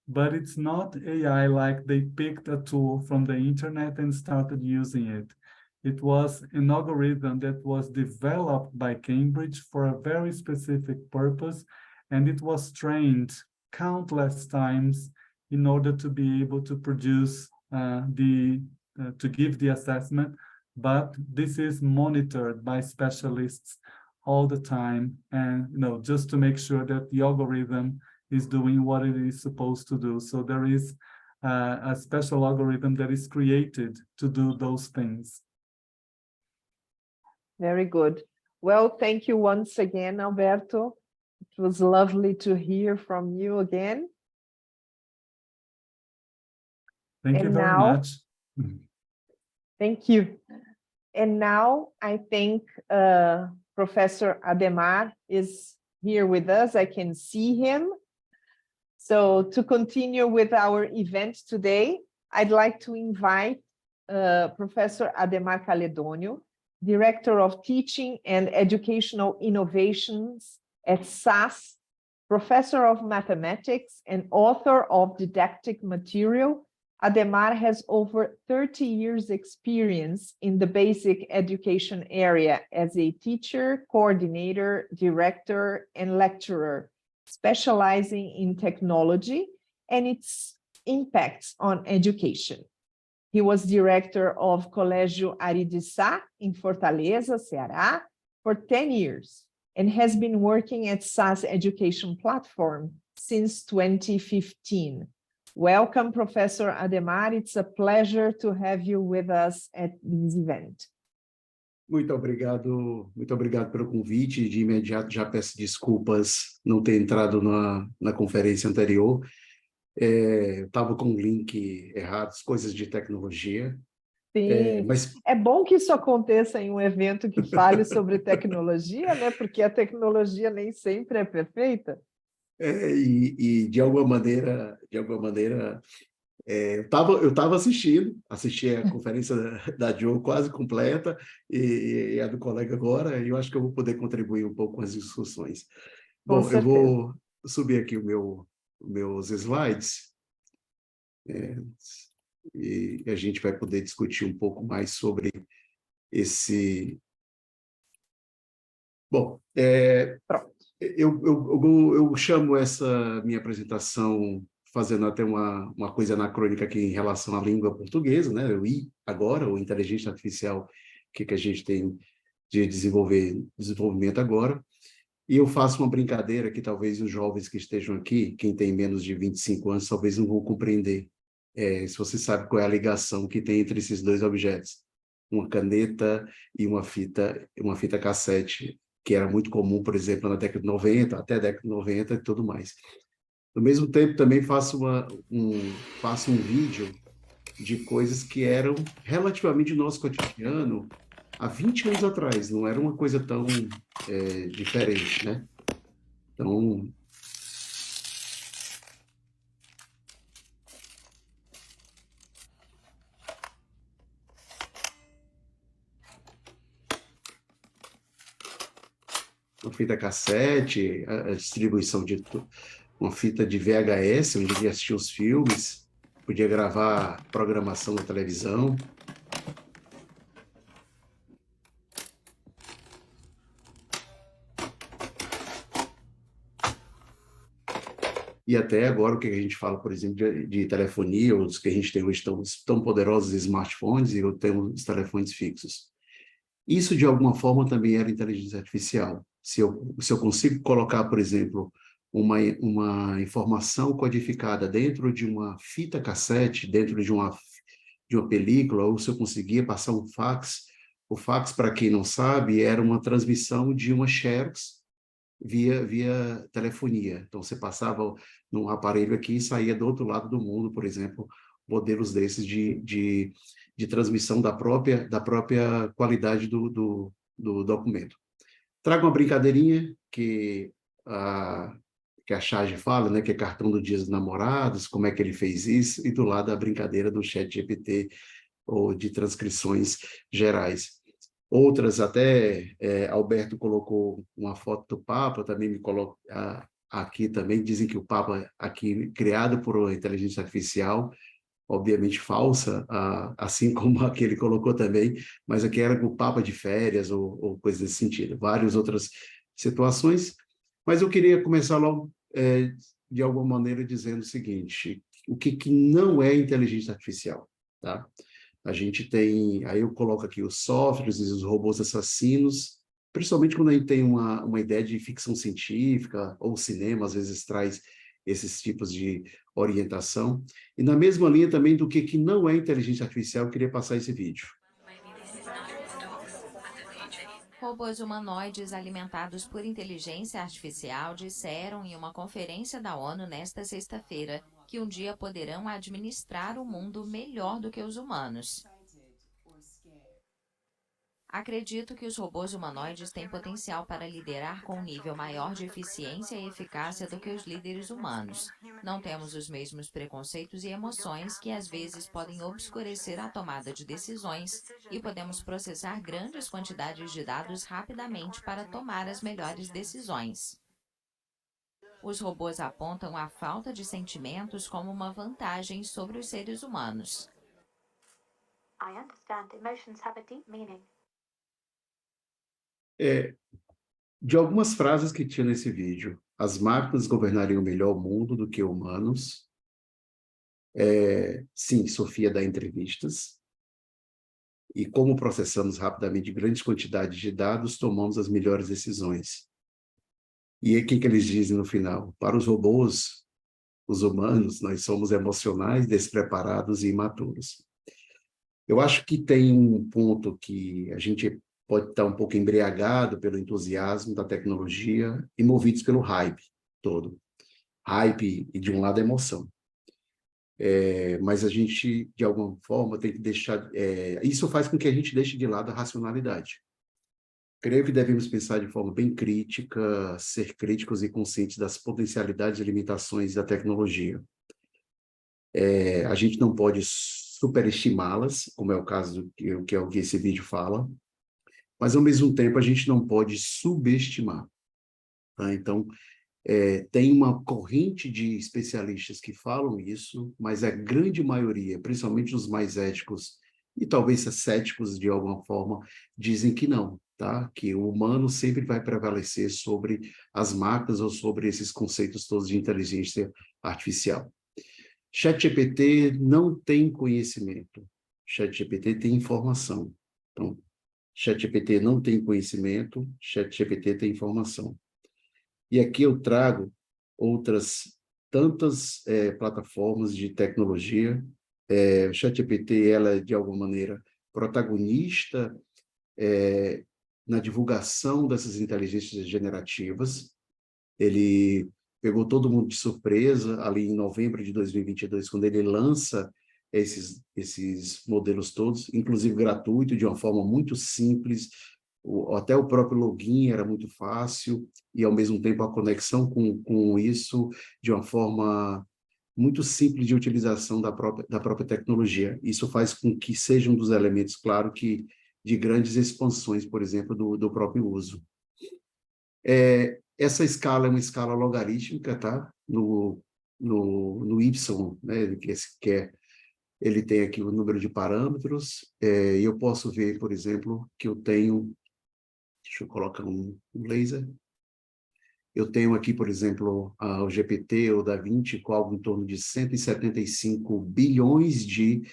but it's not AI like they picked a tool from the internet and started using it. It was an algorithm that was developed by Cambridge for a very specific purpose, and it was trained countless times in order to be able to produce to give the assessment. But this is monitored by specialists all the time, and just to make sure that the algorithm is doing what it is supposed to do. So there is a special algorithm that is created to do those things. Very good. Well, thank you once again, Alberto. It was lovely to hear from you again. Thank you very much. Thank you. And now I think Professor Ademar is here with us. I can see him. So to continue with our event today, I'd like to invite Professor Ademar Caledônio, Director of Teaching and Educational Innovations at SAS, Professor of Mathematics and author of didactic material. Ademar has over 30 years experience in the basic education area as a teacher, coordinator, director, and lecturer, specializing in technology and its impacts on education. He was director of Colégio Ari de Sá in Fortaleza, Ceará, for 10 years and has been working at SAS Education Platform since 2015. Welcome, Professor Ademar. It's a pleasure to have you with us at this event. Muito obrigado pelo convite. De imediato já peço desculpas não ter entrado na conferência anterior. Estava com o link errado, coisas de tecnologia. Sim, mas é bom que isso aconteça em um evento que fale sobre tecnologia, né? Porque a tecnologia nem sempre é perfeita. E de alguma maneira eu estava assisti a conferência da Jo quase completa e a do colega agora, e eu acho que eu vou poder contribuir um pouco com as discussões. Bom, eu vou subir aqui meus slides e a gente vai poder discutir um pouco mais sobre esse... Bom, eu chamo essa minha apresentação fazendo até uma coisa anacrônica aqui em relação à língua portuguesa, né? O I agora, ou inteligência artificial, que a gente tem de desenvolvimento agora. E eu faço uma brincadeira que talvez os jovens que estejam aqui, quem tem menos de 25 anos, talvez não vão compreender. Se você sabe qual é a ligação que tem entre esses dois objetos. Uma caneta e uma fita cassete, que era muito comum, por exemplo, na década de 90, até a década de 90 e tudo mais. Ao mesmo tempo, também faço um vídeo de coisas que eram relativamente do nosso cotidiano há 20 anos atrás, não era uma coisa tão diferente, né? Então... Uma fita cassete, a distribuição de uma fita de VHS, onde eu ia assistir os filmes, podia gravar programação na televisão. E até agora, o que a gente fala, por exemplo, de telefonia, os que a gente tem hoje tão poderosos smartphones, e eu tenho os telefones fixos. Isso, de alguma forma, também era inteligência artificial. Se eu consigo colocar, por exemplo, uma informação codificada dentro de uma fita cassete, dentro de uma película, ou se eu conseguia passar um fax. O fax, para quem não sabe, era uma transmissão de uma xerox via telefonia. Então, você passava num aparelho aqui e saía do outro lado do mundo, por exemplo, modelos desses de transmissão da própria qualidade do documento. Trago uma brincadeirinha que a Charge fala, né, que é cartão do Dia dos Namorados, como é que ele fez isso, e do lado a brincadeira do ChatGPT, ou de transcrições gerais. Outras, até Alberto colocou uma foto do Papa, também me coloca aqui também, dizem que o Papa aqui, criado por inteligência artificial, obviamente falsa, assim como a que ele colocou também, mas aqui era o Papa de férias ou coisa desse sentido. Várias outras situações, mas eu queria começar logo, de alguma maneira, dizendo o seguinte, o que não é inteligência artificial, tá? A gente tem, aí eu coloco aqui os softwares e os robôs assassinos, principalmente quando a gente tem uma ideia de ficção científica ou cinema, às vezes traz esses tipos de orientação. E na mesma linha também do que não é inteligência artificial, eu queria passar esse vídeo. Robôs humanoides alimentados por inteligência artificial disseram em uma conferência da ONU nesta sexta-feira que um dia poderão administrar o mundo melhor do que os humanos. Acredito que os robôs humanoides têm potencial para liderar com um nível maior de eficiência e eficácia do que os líderes humanos. Não temos os mesmos preconceitos e emoções que às vezes podem obscurecer a tomada de decisões e podemos processar grandes quantidades de dados rapidamente para tomar as melhores decisões. Os robôs apontam a falta de sentimentos como uma vantagem sobre os seres humanos. I understand emotions have a deep meaning. De algumas frases que tinha nesse vídeo, as máquinas governariam melhor o mundo do que humanos. Sim, Sofia dá entrevistas. E como processamos rapidamente grandes quantidades de dados, tomamos as melhores decisões. E o que eles dizem no final? Para os robôs, os humanos, nós somos emocionais, despreparados e imaturos. Eu acho que tem um ponto que a gente pode estar um pouco embriagado pelo entusiasmo da tecnologia e movidos pelo hype todo. Hype, e de um lado, emoção. Mas a gente, de alguma forma, tem que deixar... isso faz com que a gente deixe de lado a racionalidade. Creio que devemos pensar de forma bem crítica, ser críticos e conscientes das potencialidades e limitações da tecnologia. A gente não pode superestimá-las, como é o caso que é o que esse vídeo fala, mas, ao mesmo tempo, a gente não pode subestimar. Tá? Então, tem uma corrente de especialistas que falam isso, mas a grande maioria, principalmente os mais éticos, e talvez céticos de alguma forma, dizem que não, tá? Que o humano sempre vai prevalecer sobre as máquinas ou sobre esses conceitos todos de inteligência artificial. ChatGPT não tem conhecimento, ChatGPT tem informação. Então, ChatGPT não tem conhecimento, ChatGPT tem informação. E aqui eu trago outras tantas plataformas de tecnologia. O ChatGPT, ela é, de alguma maneira, protagonista na divulgação dessas inteligências generativas. Ele pegou todo mundo de surpresa ali em novembro de 2022, quando ele lança esses modelos todos, inclusive gratuito, de uma forma muito simples. Até o próprio login era muito fácil, e ao mesmo tempo a conexão com isso de uma forma muito simples de utilização da própria tecnologia. Isso faz com que seja um dos elementos, claro, que de grandes expansões, por exemplo, do próprio uso. Essa escala é uma escala logarítmica, tá? No Y, né? Ele tem aqui o número de parâmetros, e eu posso ver, por exemplo, que eu tenho... Deixa eu colocar um laser. Eu tenho aqui, por exemplo, o GPT ou DaVinci com algo em torno de 175 bilhões de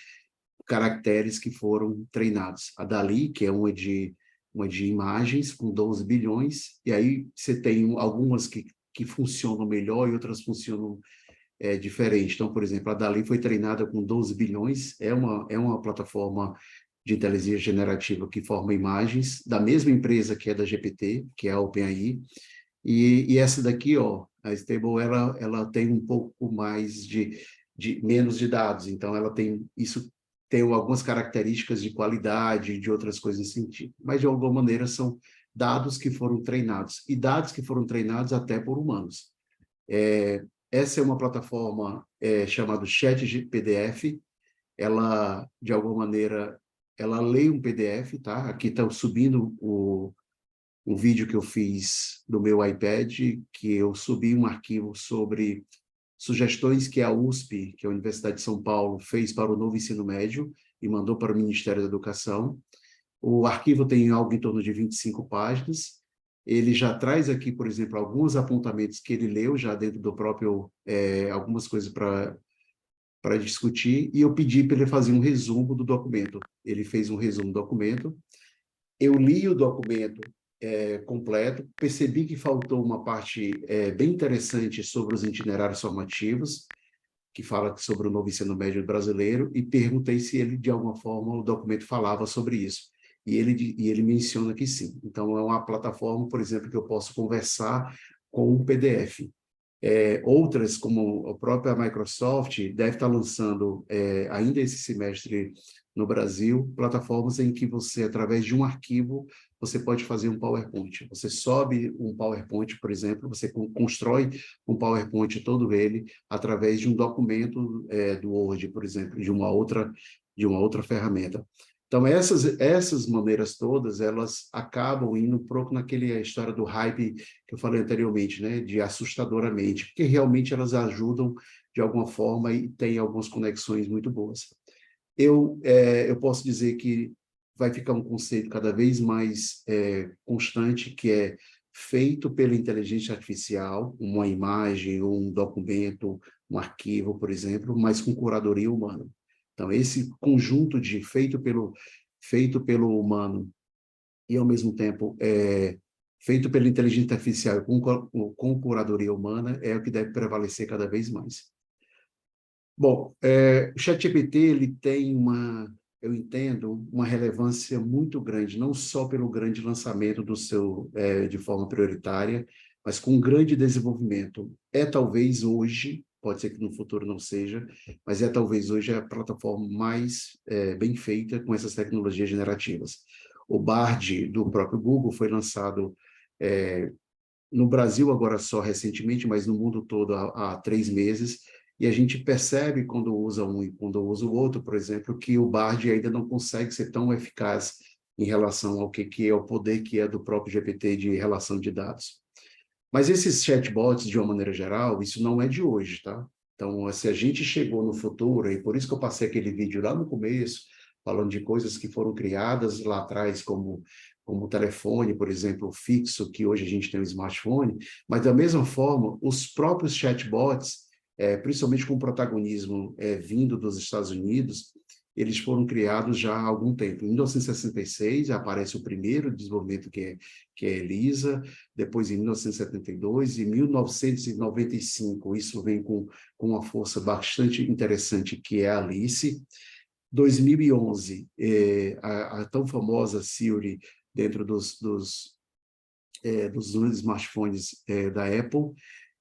caracteres que foram treinados. A DALL-E, que é uma de imagens, com 12 bilhões, e aí você tem algumas que funcionam melhor e outras funcionam diferente. Então, por exemplo, a DALL-E foi treinada com 12 bilhões, é uma plataforma de inteligência generativa que forma imagens, da mesma empresa que é da GPT, que é a OpenAI, e essa daqui, ó, a Stable, ela tem um pouco mais menos de dados, então ela tem algumas características de qualidade, de outras coisas nesse sentido, mas de alguma maneira são dados que foram treinados, e dados que foram treinados até por humanos. Essa é uma plataforma chamada ChatGPT, ela, de alguma maneira, ela lê um PDF, tá? Aqui está subindo um vídeo que eu fiz do meu iPad, que eu subi um arquivo sobre sugestões que a USP, que é a Universidade de São Paulo, fez para o novo ensino médio e mandou para o Ministério da Educação. O arquivo tem algo em torno de 25 páginas. Ele já traz aqui, por exemplo, alguns apontamentos que ele leu já dentro do próprio, algumas coisas para discutir, e eu pedi para ele fazer um resumo do documento. Ele fez um resumo do documento. Eu li o documento completo, percebi que faltou uma parte bem interessante sobre os itinerários formativos, que fala sobre o novo ensino médio brasileiro, e perguntei se ele, de alguma forma, o documento falava sobre isso. E ele menciona que sim. Então, é uma plataforma, por exemplo, que eu posso conversar com um PDF. Outras, como a própria Microsoft, deve estar lançando, ainda esse semestre no Brasil, plataformas em que você, através de um arquivo, você pode fazer um PowerPoint. Você sobe um PowerPoint, por exemplo, você constrói um PowerPoint todo ele através de um documento do Word, por exemplo, de uma outra ferramenta. Então, essas maneiras todas, elas acabam indo um pouco naquela história do hype que eu falei anteriormente, né, de assustadoramente, porque realmente elas ajudam de alguma forma e têm algumas conexões muito boas. Eu posso dizer que vai ficar um conceito cada vez mais constante, que é feito pela inteligência artificial, uma imagem, ou um documento, um arquivo, por exemplo, mas com curadoria humana. Então, esse conjunto de feito pelo humano e, ao mesmo tempo, feito pela inteligência artificial com curadoria humana é o que deve prevalecer cada vez mais. Bom, o ChatGPT, ele tem eu entendo, uma relevância muito grande, não só pelo grande lançamento do seu, de forma prioritária, mas com um grande desenvolvimento. Talvez hoje, pode ser que no futuro não seja, mas talvez hoje a plataforma mais bem feita com essas tecnologias generativas. O Bard, do próprio Google, foi lançado no Brasil agora só recentemente, mas no mundo todo há 3 meses, e a gente percebe quando usa um e quando usa o outro, por exemplo, que o Bard ainda não consegue ser tão eficaz em relação ao que é o poder que é do próprio GPT de relação de dados. Mas esses chatbots, de uma maneira geral, isso não é de hoje, tá? Então, se a gente chegou no futuro, e por isso que eu passei aquele vídeo lá no começo, falando de coisas que foram criadas lá atrás, como o telefone, por exemplo, fixo, que hoje a gente tem um smartphone, mas da mesma forma, os próprios chatbots, principalmente com o protagonismo vindo dos Estados Unidos, eles foram criados já há algum tempo. Em 1966 aparece o primeiro desenvolvimento, que é Elisa, depois em 1972, e em 1995 isso vem com uma força bastante interessante, que é a Alice. 2011, a tão famosa Siri dentro dos smartphones da Apple.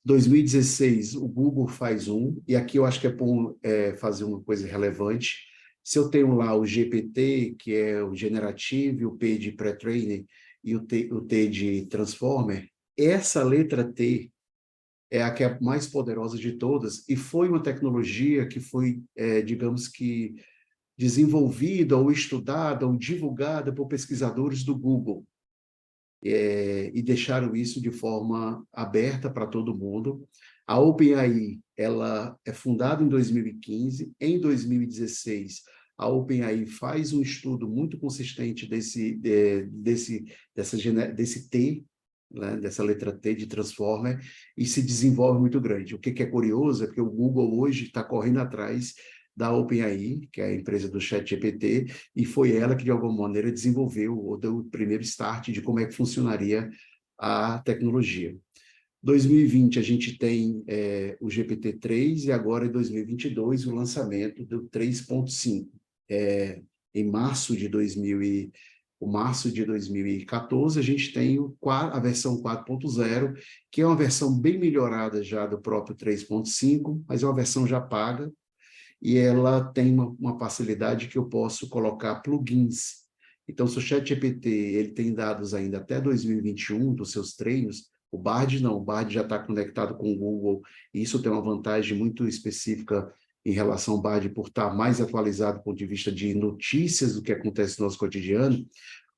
2016, o Google faz e aqui eu acho que é bom fazer uma coisa relevante. Se eu tenho lá o GPT, que é o Generative, o P de Pre-Training e o T de Transformer, essa letra T é a que é a mais poderosa de todas, e foi uma tecnologia que foi, digamos que, desenvolvida ou estudada ou divulgada por pesquisadores do Google. E deixaram isso de forma aberta para todo mundo. A OpenAI, ela é fundada em 2015. Em 2016, a OpenAI faz um estudo muito consistente desse T, né, dessa letra T de Transformer, e se desenvolve muito grande. O que é curioso é que o Google hoje está correndo atrás da OpenAI, que é a empresa do ChatGPT, e foi ela que, de alguma maneira, desenvolveu ou deu o primeiro start de como é que funcionaria a tecnologia. 2020, a gente tem o GPT-3, e agora, em 2022, o lançamento do 3.5. Em março de 2014, a gente tem a versão 4.0, que é uma versão bem melhorada já do próprio 3.5, mas é uma versão já paga, e ela tem uma facilidade que eu posso colocar plugins. Então, se o ChatGPT ele tem dados ainda até 2021 dos seus treinos, o Bard não, o Bard já está conectado com o Google, e isso tem uma vantagem muito específica em relação ao Bard, por estar mais atualizado do ponto de vista de notícias do que acontece no nosso cotidiano,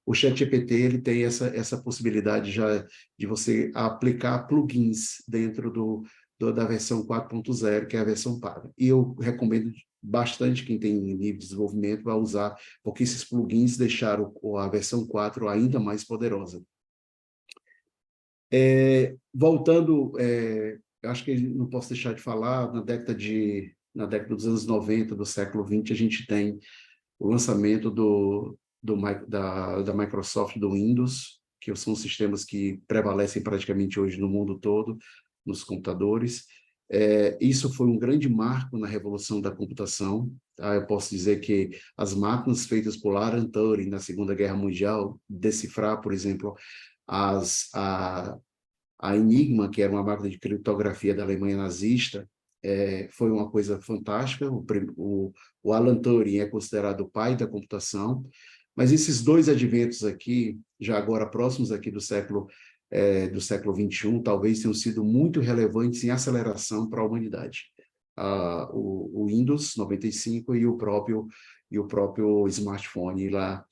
o ChatGPT ele tem essa possibilidade já de você aplicar plugins dentro da versão 4.0, que é a versão paga. E eu recomendo bastante quem tem nível de desenvolvimento a usar, porque esses plugins deixaram a versão 4 ainda mais poderosa. Voltando, eu acho que não posso deixar de falar, na década dos anos 90 do século XX, a gente tem o lançamento da Microsoft, do Windows, que são sistemas que prevalecem praticamente hoje no mundo todo, nos computadores. Isso foi um grande marco na revolução da computação. Tá? Eu posso dizer que as máquinas feitas por Alan Turing na Segunda Guerra Mundial, decifrar, por exemplo, a Enigma, que era uma máquina de criptografia da Alemanha nazista, foi uma coisa fantástica. O Alan Turing é considerado o pai da computação, mas esses dois adventos aqui, já agora próximos aqui do século XXI, talvez tenham sido muito relevantes em aceleração para a humanidade. O Windows 95 e o próprio smartphone lá,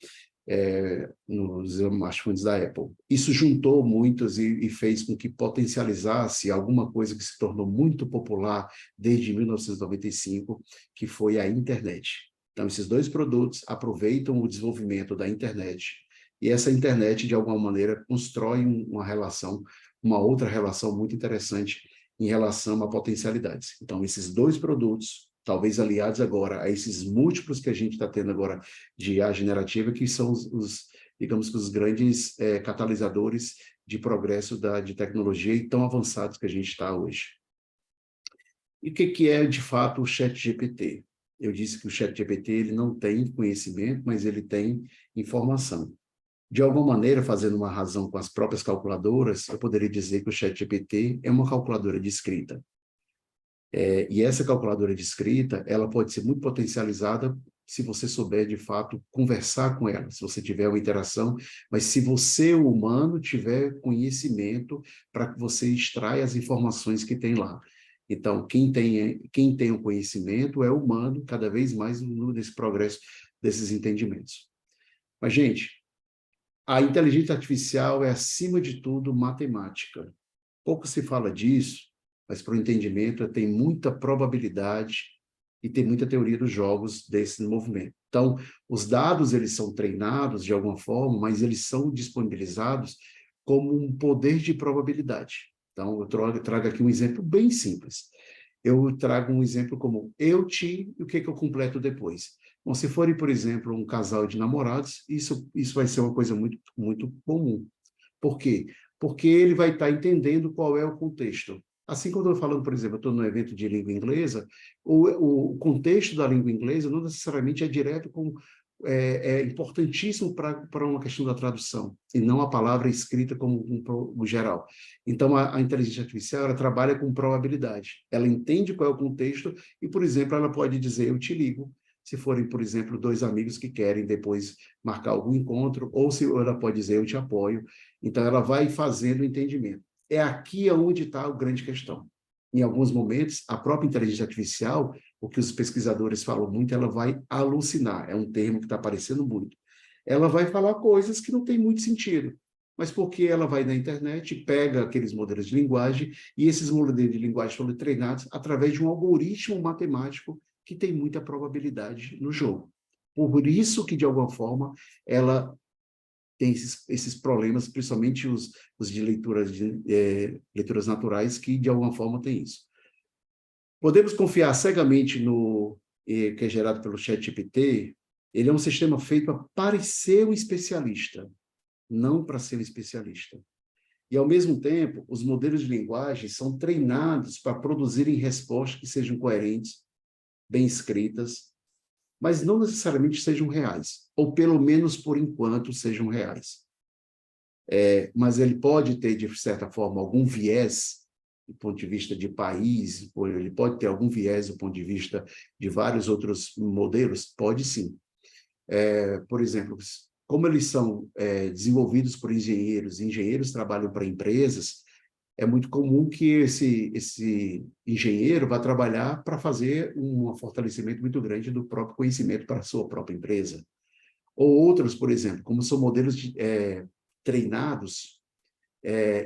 nos smartphones da Apple. Isso juntou muitos e fez com que potencializasse alguma coisa que se tornou muito popular desde 1995, que foi a internet. Então, esses dois produtos aproveitam o desenvolvimento da internet, e essa internet, de alguma maneira, constrói uma outra relação muito interessante em relação a potencialidades. Então, esses dois produtos, talvez aliados agora a esses múltiplos que a gente está tendo agora de IA generativa, que são digamos que os grandes catalisadores de progresso de tecnologia e tão avançados que a gente está hoje. E o que é, de fato, o ChatGPT? Eu disse que o ChatGPT ele não tem conhecimento, mas ele tem informação. De alguma maneira, fazendo uma razão com as próprias calculadoras, eu poderia dizer que o ChatGPT é uma calculadora de escrita. E essa calculadora de escrita, ela pode ser muito potencializada se você souber, de fato, conversar com ela, se você tiver uma interação, mas se você, o humano, tiver conhecimento para que você extraia as informações que tem lá. Então, quem tem o conhecimento é o humano, cada vez mais nesse progresso desses entendimentos. Mas, gente, a inteligência artificial é, acima de tudo, matemática. Pouco se fala disso, mas para o entendimento tem muita probabilidade e tem muita teoria dos jogos desse movimento. Então, os dados eles são treinados de alguma forma, mas eles são disponibilizados como um poder de probabilidade. Então, eu trago aqui um exemplo bem simples. Eu trago um exemplo como eu te e o que eu completo depois. Bom, se forem, por exemplo, um casal de namorados, isso vai ser uma coisa muito, muito comum. Por quê? Porque ele vai estar entendendo qual é o contexto. Assim, quando eu estou falando, por exemplo, eu estou num evento de língua inglesa, o contexto da língua inglesa não necessariamente é direto com... É importantíssimo para uma questão da tradução, e não a palavra escrita como um geral. Então, a inteligência artificial ela trabalha com probabilidade. Ela entende qual é o contexto e, por exemplo, ela pode dizer, eu te ligo, se forem, por exemplo, dois amigos que querem depois marcar algum encontro, ou se ela pode dizer, eu te apoio. Então, ela vai fazendo o entendimento. É aqui onde está a grande questão. Em alguns momentos, a própria inteligência artificial, o que os pesquisadores falam muito, ela vai alucinar, é um termo que está aparecendo muito. Ela vai falar coisas que não têm muito sentido, mas porque ela vai na internet, pega aqueles modelos de linguagem, e esses modelos de linguagem foram treinados através de um algoritmo matemático que tem muita probabilidade no jogo. Por isso que, de alguma forma, ela tem esses problemas, principalmente os de leituras naturais, que de alguma forma tem isso. Podemos confiar cegamente no que é gerado pelo ChatGPT. Ele é um sistema feito para parecer um especialista, não para ser um especialista. E, ao mesmo tempo, os modelos de linguagem são treinados para produzirem respostas que sejam coerentes, bem escritas, mas não necessariamente sejam reais, ou pelo menos, por enquanto, sejam reais. Mas ele pode ter, de certa forma, algum viés do ponto de vista de país, ele pode ter algum viés do ponto de vista de vários outros modelos? Pode sim. Por exemplo, como eles são desenvolvidos por engenheiros trabalham para empresas, é muito comum que esse engenheiro vá trabalhar para fazer um fortalecimento muito grande do próprio conhecimento para a sua própria empresa. Ou outros, por exemplo, como são modelos treinados,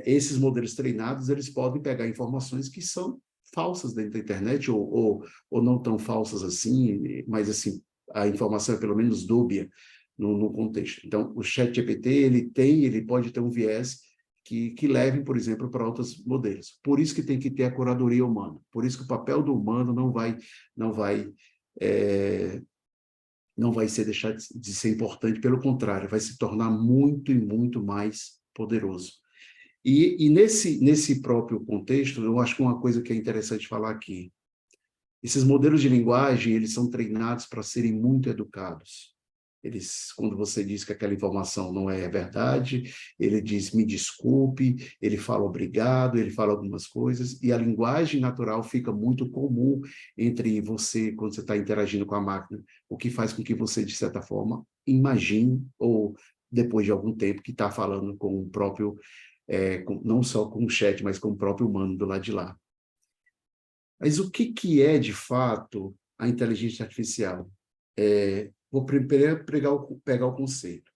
esses modelos treinados, eles podem pegar informações que são falsas dentro da internet, ou não tão falsas assim, mas assim, a informação é pelo menos dúbia no contexto. Então, o ChatGPT, ele pode ter um viés que leve, por exemplo, para outros modelos. Por isso que tem que ter a curadoria humana. Por isso que o papel do humano não vai deixar de ser importante, pelo contrário, vai se tornar muito e muito mais poderoso. E nesse próprio contexto, eu acho que uma coisa que é interessante falar aqui, esses modelos de linguagem, eles são treinados para serem muito educados. Quando você diz que aquela informação não é verdade, ele diz me desculpe, ele fala obrigado, ele fala algumas coisas, e a linguagem natural fica muito comum entre você, quando você está interagindo com a máquina, o que faz com que você, de certa forma, imagine, ou depois de algum tempo, que está falando com o próprio, não só com o chat, mas com o próprio humano do lado de lá. Mas o que é, de fato, a inteligência artificial? Vou primeiro pegar o conceito.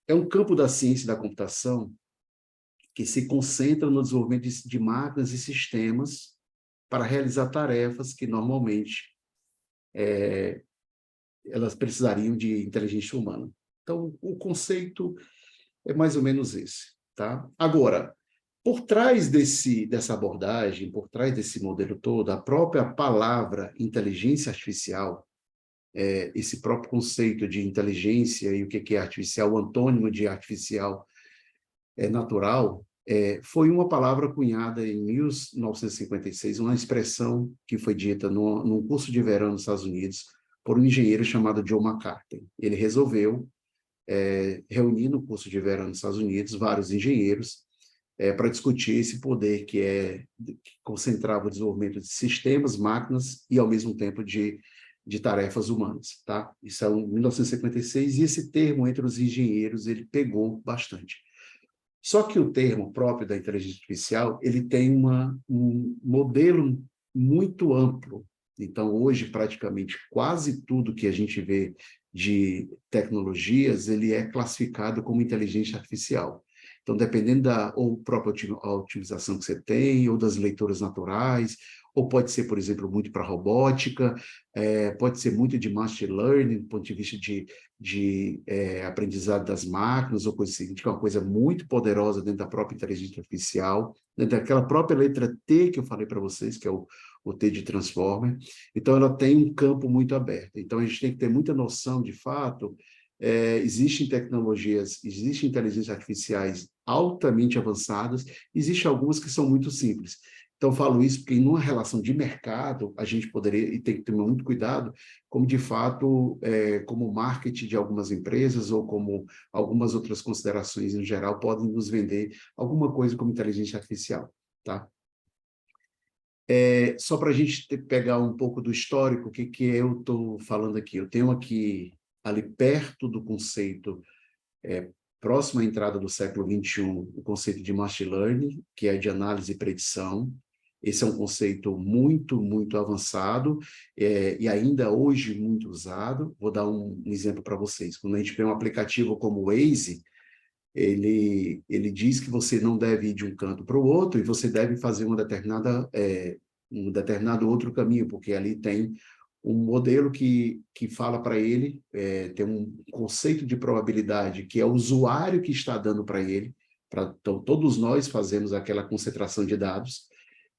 É um campo da ciência e da computação que se concentra no desenvolvimento de máquinas e sistemas para realizar tarefas que, normalmente, elas precisariam de inteligência humana. Então, o conceito é mais ou menos esse. Tá? Agora, por trás dessa abordagem, por trás desse modelo todo, a própria palavra inteligência artificial, esse próprio conceito de inteligência e o que é artificial, o antônimo de artificial natural, foi uma palavra cunhada em 1956, uma expressão que foi dita num curso de verão nos Estados Unidos por um engenheiro chamado Joe McCarthy. Ele resolveu reunir no curso de verão nos Estados Unidos vários engenheiros para discutir esse poder que concentrava o desenvolvimento de sistemas, máquinas e, ao mesmo tempo, de tarefas humanas, tá? Isso é em 1956, e esse termo, entre os engenheiros, ele pegou bastante. Só que o termo próprio da inteligência artificial, ele tem um modelo muito amplo. Então, hoje, praticamente, quase tudo que a gente vê de tecnologias, ele é classificado como inteligência artificial. Então, dependendo ou própria otimização que você tem, ou das leituras naturais, ou pode ser, por exemplo, muito para robótica, pode ser muito de machine learning, do ponto de vista de aprendizado das máquinas, ou coisa assim, que é uma coisa muito poderosa dentro da própria inteligência artificial, dentro daquela própria letra T que eu falei para vocês, que é o T de Transformer. Então, ela tem um campo muito aberto. Então, a gente tem que ter muita noção, de fato, existem tecnologias, existem inteligências artificiais altamente avançadas, existem algumas que são muito simples. Então, falo isso porque, numa relação de mercado, a gente poderia, e tem que ter muito cuidado, como, de fato, como marketing de algumas empresas ou como algumas outras considerações, em geral, podem nos vender alguma coisa como inteligência artificial, tá? Só para a gente pegar um pouco do histórico, o que eu estou falando aqui? Eu tenho aqui, ali perto do conceito, próximo à entrada do século XXI, o conceito de machine learning, que é de análise e predição. Esse é um conceito muito, muito avançado e ainda hoje muito usado. Vou dar um exemplo para vocês. Quando a gente vê um aplicativo como o Waze, ele diz que você não deve ir de um canto para o outro e você deve fazer um determinado outro caminho, porque ali tem um modelo que fala para ele, tem um conceito de probabilidade, que é o usuário que está dando para ele. Então, todos nós fazemos aquela concentração de dados,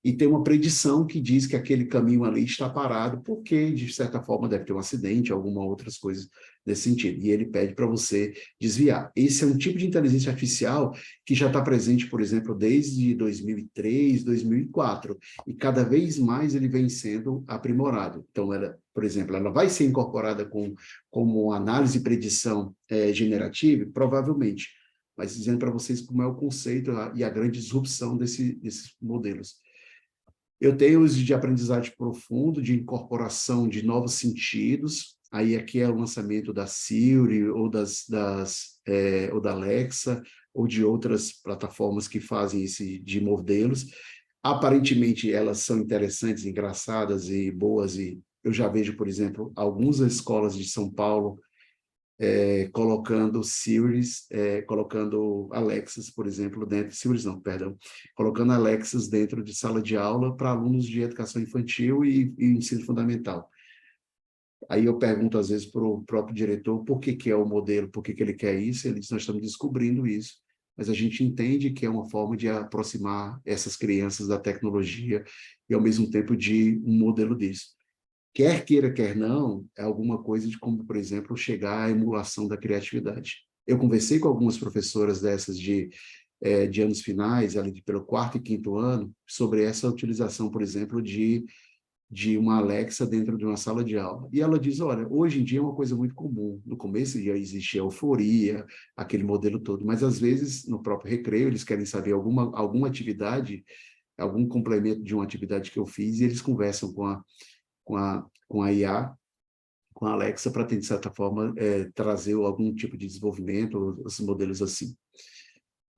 e tem uma predição que diz que aquele caminho ali está parado, porque, de certa forma, deve ter um acidente, alguma outras coisas nesse sentido. E ele pede para você desviar. Esse é um tipo de inteligência artificial que já está presente, por exemplo, desde 2003, 2004. E cada vez mais ele vem sendo aprimorado. Então, por exemplo, ela vai ser incorporada como análise e predição generativa? Provavelmente. Mas dizendo para vocês como é o conceito e a grande disrupção desses modelos. Eu tenho os de aprendizagem profundo, de incorporação de novos sentidos. Aí aqui é o lançamento da Siri ou das ou da Alexa, ou de outras plataformas que fazem esse de modelos. Aparentemente, elas são interessantes, engraçadas e boas, e eu já vejo, por exemplo, algumas escolas de São Paulo colocando Siris, colocando Alexas, por exemplo, dentro, Siris não, perdão, colocando Alexas dentro de sala de aula para alunos de educação infantil e ensino fundamental. Aí eu pergunto, às vezes, para o próprio diretor por que é o modelo, por que ele quer isso, ele diz, nós estamos descobrindo isso, mas a gente entende que é uma forma de aproximar essas crianças da tecnologia e, ao mesmo tempo, de um modelo disso. Quer queira, quer não, é alguma coisa de como, por exemplo, chegar à emulação da criatividade. Eu conversei com algumas professoras dessas de anos finais, ali pelo 4º e 5º ano, sobre essa utilização, por exemplo, de uma Alexa dentro de uma sala de aula. E ela diz, olha, hoje em dia é uma coisa muito comum. No começo já existia euforia, aquele modelo todo, mas às vezes, no próprio recreio, eles querem saber alguma atividade, algum complemento de uma atividade que eu fiz, e eles conversam com a IA, com a Alexa, para, de certa forma, trazer algum tipo de desenvolvimento, os modelos assim.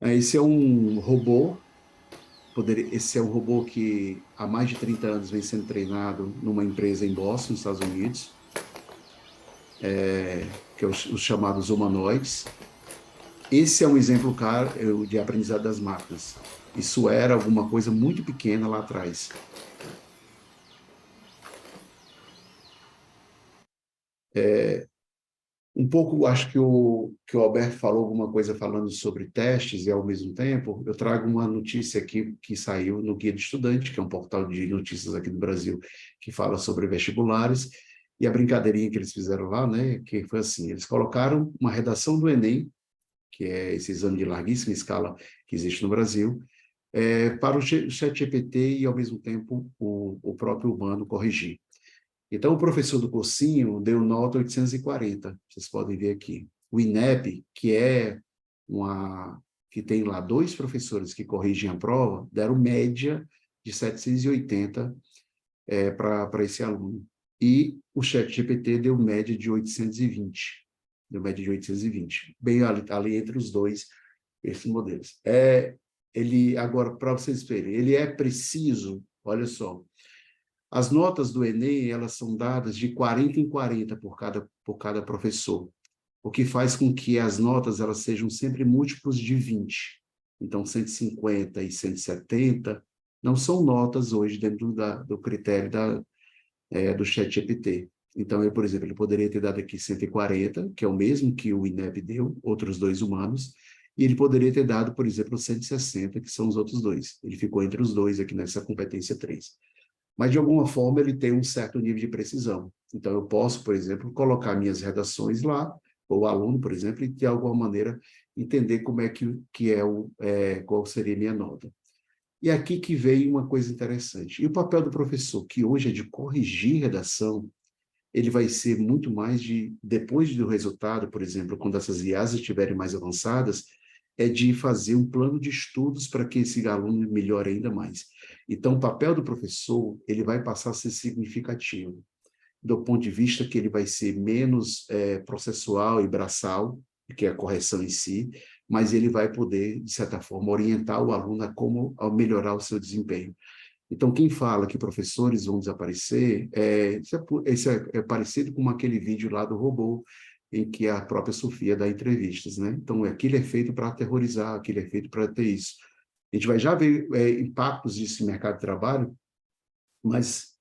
Esse é um robô, esse é um robô que há mais de 30 anos vem sendo treinado numa empresa em Boston, nos Estados Unidos, que é os chamados humanoides. Esse é um exemplo claro de aprendizado das máquinas. Isso era alguma coisa muito pequena lá atrás. Um pouco, acho que o Alberto falou alguma coisa falando sobre testes, e ao mesmo tempo, eu trago uma notícia aqui que saiu no Guia do Estudante, que é um portal de notícias aqui do Brasil, que fala sobre vestibulares, e a brincadeirinha que eles fizeram lá, né, que foi assim, eles colocaram uma redação do Enem, que é esse exame de larguíssima escala que existe no Brasil, para o ChatGPT e, ao mesmo tempo, o próprio humano corrigir. Então, o professor do cursinho deu nota 840, vocês podem ver aqui. O INEP, que tem lá 2 professores que corrigem a prova, deram média de 780 para esse aluno. E o ChatGPT deu média de 820. Deu média de 820. Bem ali entre os dois, esses modelos. Agora, para vocês verem, ele é preciso, olha só, as notas do Enem, elas são dadas de 40 em 40 por cada professor, o que faz com que as notas elas sejam sempre múltiplos de 20. Então, 150 e 170 não são notas hoje dentro do critério do ChatGPT. Então, por exemplo, ele poderia ter dado aqui 140, que é o mesmo que o INEP deu, outros 2 humanos, e ele poderia ter dado, por exemplo, 160, que são os outros 2. Ele ficou entre os 2 aqui nessa competência 3. Mas, de alguma forma, ele tem um certo nível de precisão. Então, eu posso, por exemplo, colocar minhas redações lá, ou o aluno, por exemplo, e, de alguma maneira, entender como é qual seria a minha nota. E aqui que veio uma coisa interessante. E o papel do professor, que hoje é de corrigir redação, ele vai ser muito mais depois do resultado, por exemplo, quando essas IAs estiverem mais avançadas, é de fazer um plano de estudos para que esse aluno melhore ainda mais. Então, o papel do professor, ele vai passar a ser significativo, do ponto de vista que ele vai ser menos processual e braçal, que é a correção em si, mas ele vai poder, de certa forma, orientar o aluno a melhorar o seu desempenho. Então, quem fala que professores vão desaparecer, isso é parecido com aquele vídeo lá do robô, em que a própria Sofia dá entrevistas, né? Então, aquilo é feito para aterrorizar, aquilo é feito para ter isso. A gente vai já ver impactos disso no mercado de trabalho, mas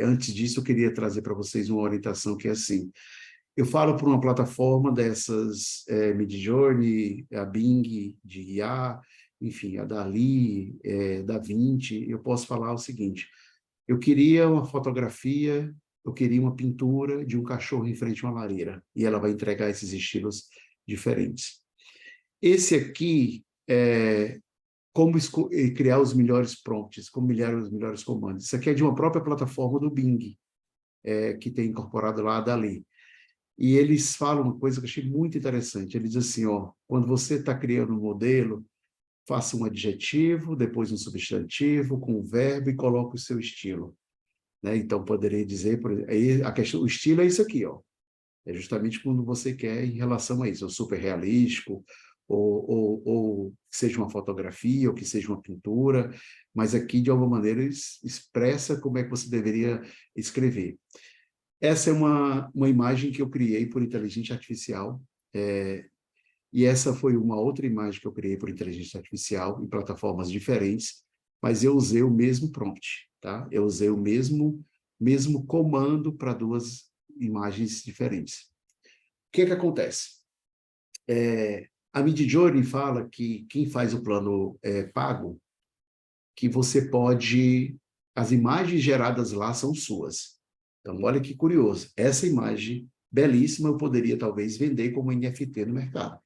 antes disso eu queria trazer para vocês uma orientação que é assim, eu falo por uma plataforma dessas, Midjourney, a Bing de IA, enfim, a Dali, DaVinci, eu posso falar o seguinte, eu queria uma fotografia, eu queria uma pintura de um cachorro em frente a uma lareira, e ela vai entregar esses estilos diferentes. Esse aqui é como criar os melhores prompts, como criar os melhores comandos. Isso aqui é de uma própria plataforma do Bing, que tem incorporado lá a Dali. E eles falam uma coisa que eu achei muito interessante. Eles dizem assim, quando você está criando um modelo, faça um adjetivo, depois um substantivo, com um verbo e coloque o seu estilo. Né? Então, poderia dizer, por exemplo, o estilo é isso aqui, É justamente quando você quer em relação a isso, ou super realístico, ou que seja uma fotografia, ou que seja uma pintura, mas aqui, de alguma maneira, expressa como é que você deveria escrever. Essa é uma imagem que eu criei por inteligência artificial, e essa foi uma outra imagem que eu criei por inteligência artificial em plataformas diferentes, mas eu usei o mesmo prompt, tá? Eu usei o mesmo comando para duas imagens diferentes. O que acontece? A Midjourney fala que quem faz o plano pago, que você pode... As imagens geradas lá são suas. Então, olha que curioso. Essa imagem belíssima eu poderia, talvez, vender como NFT no mercado.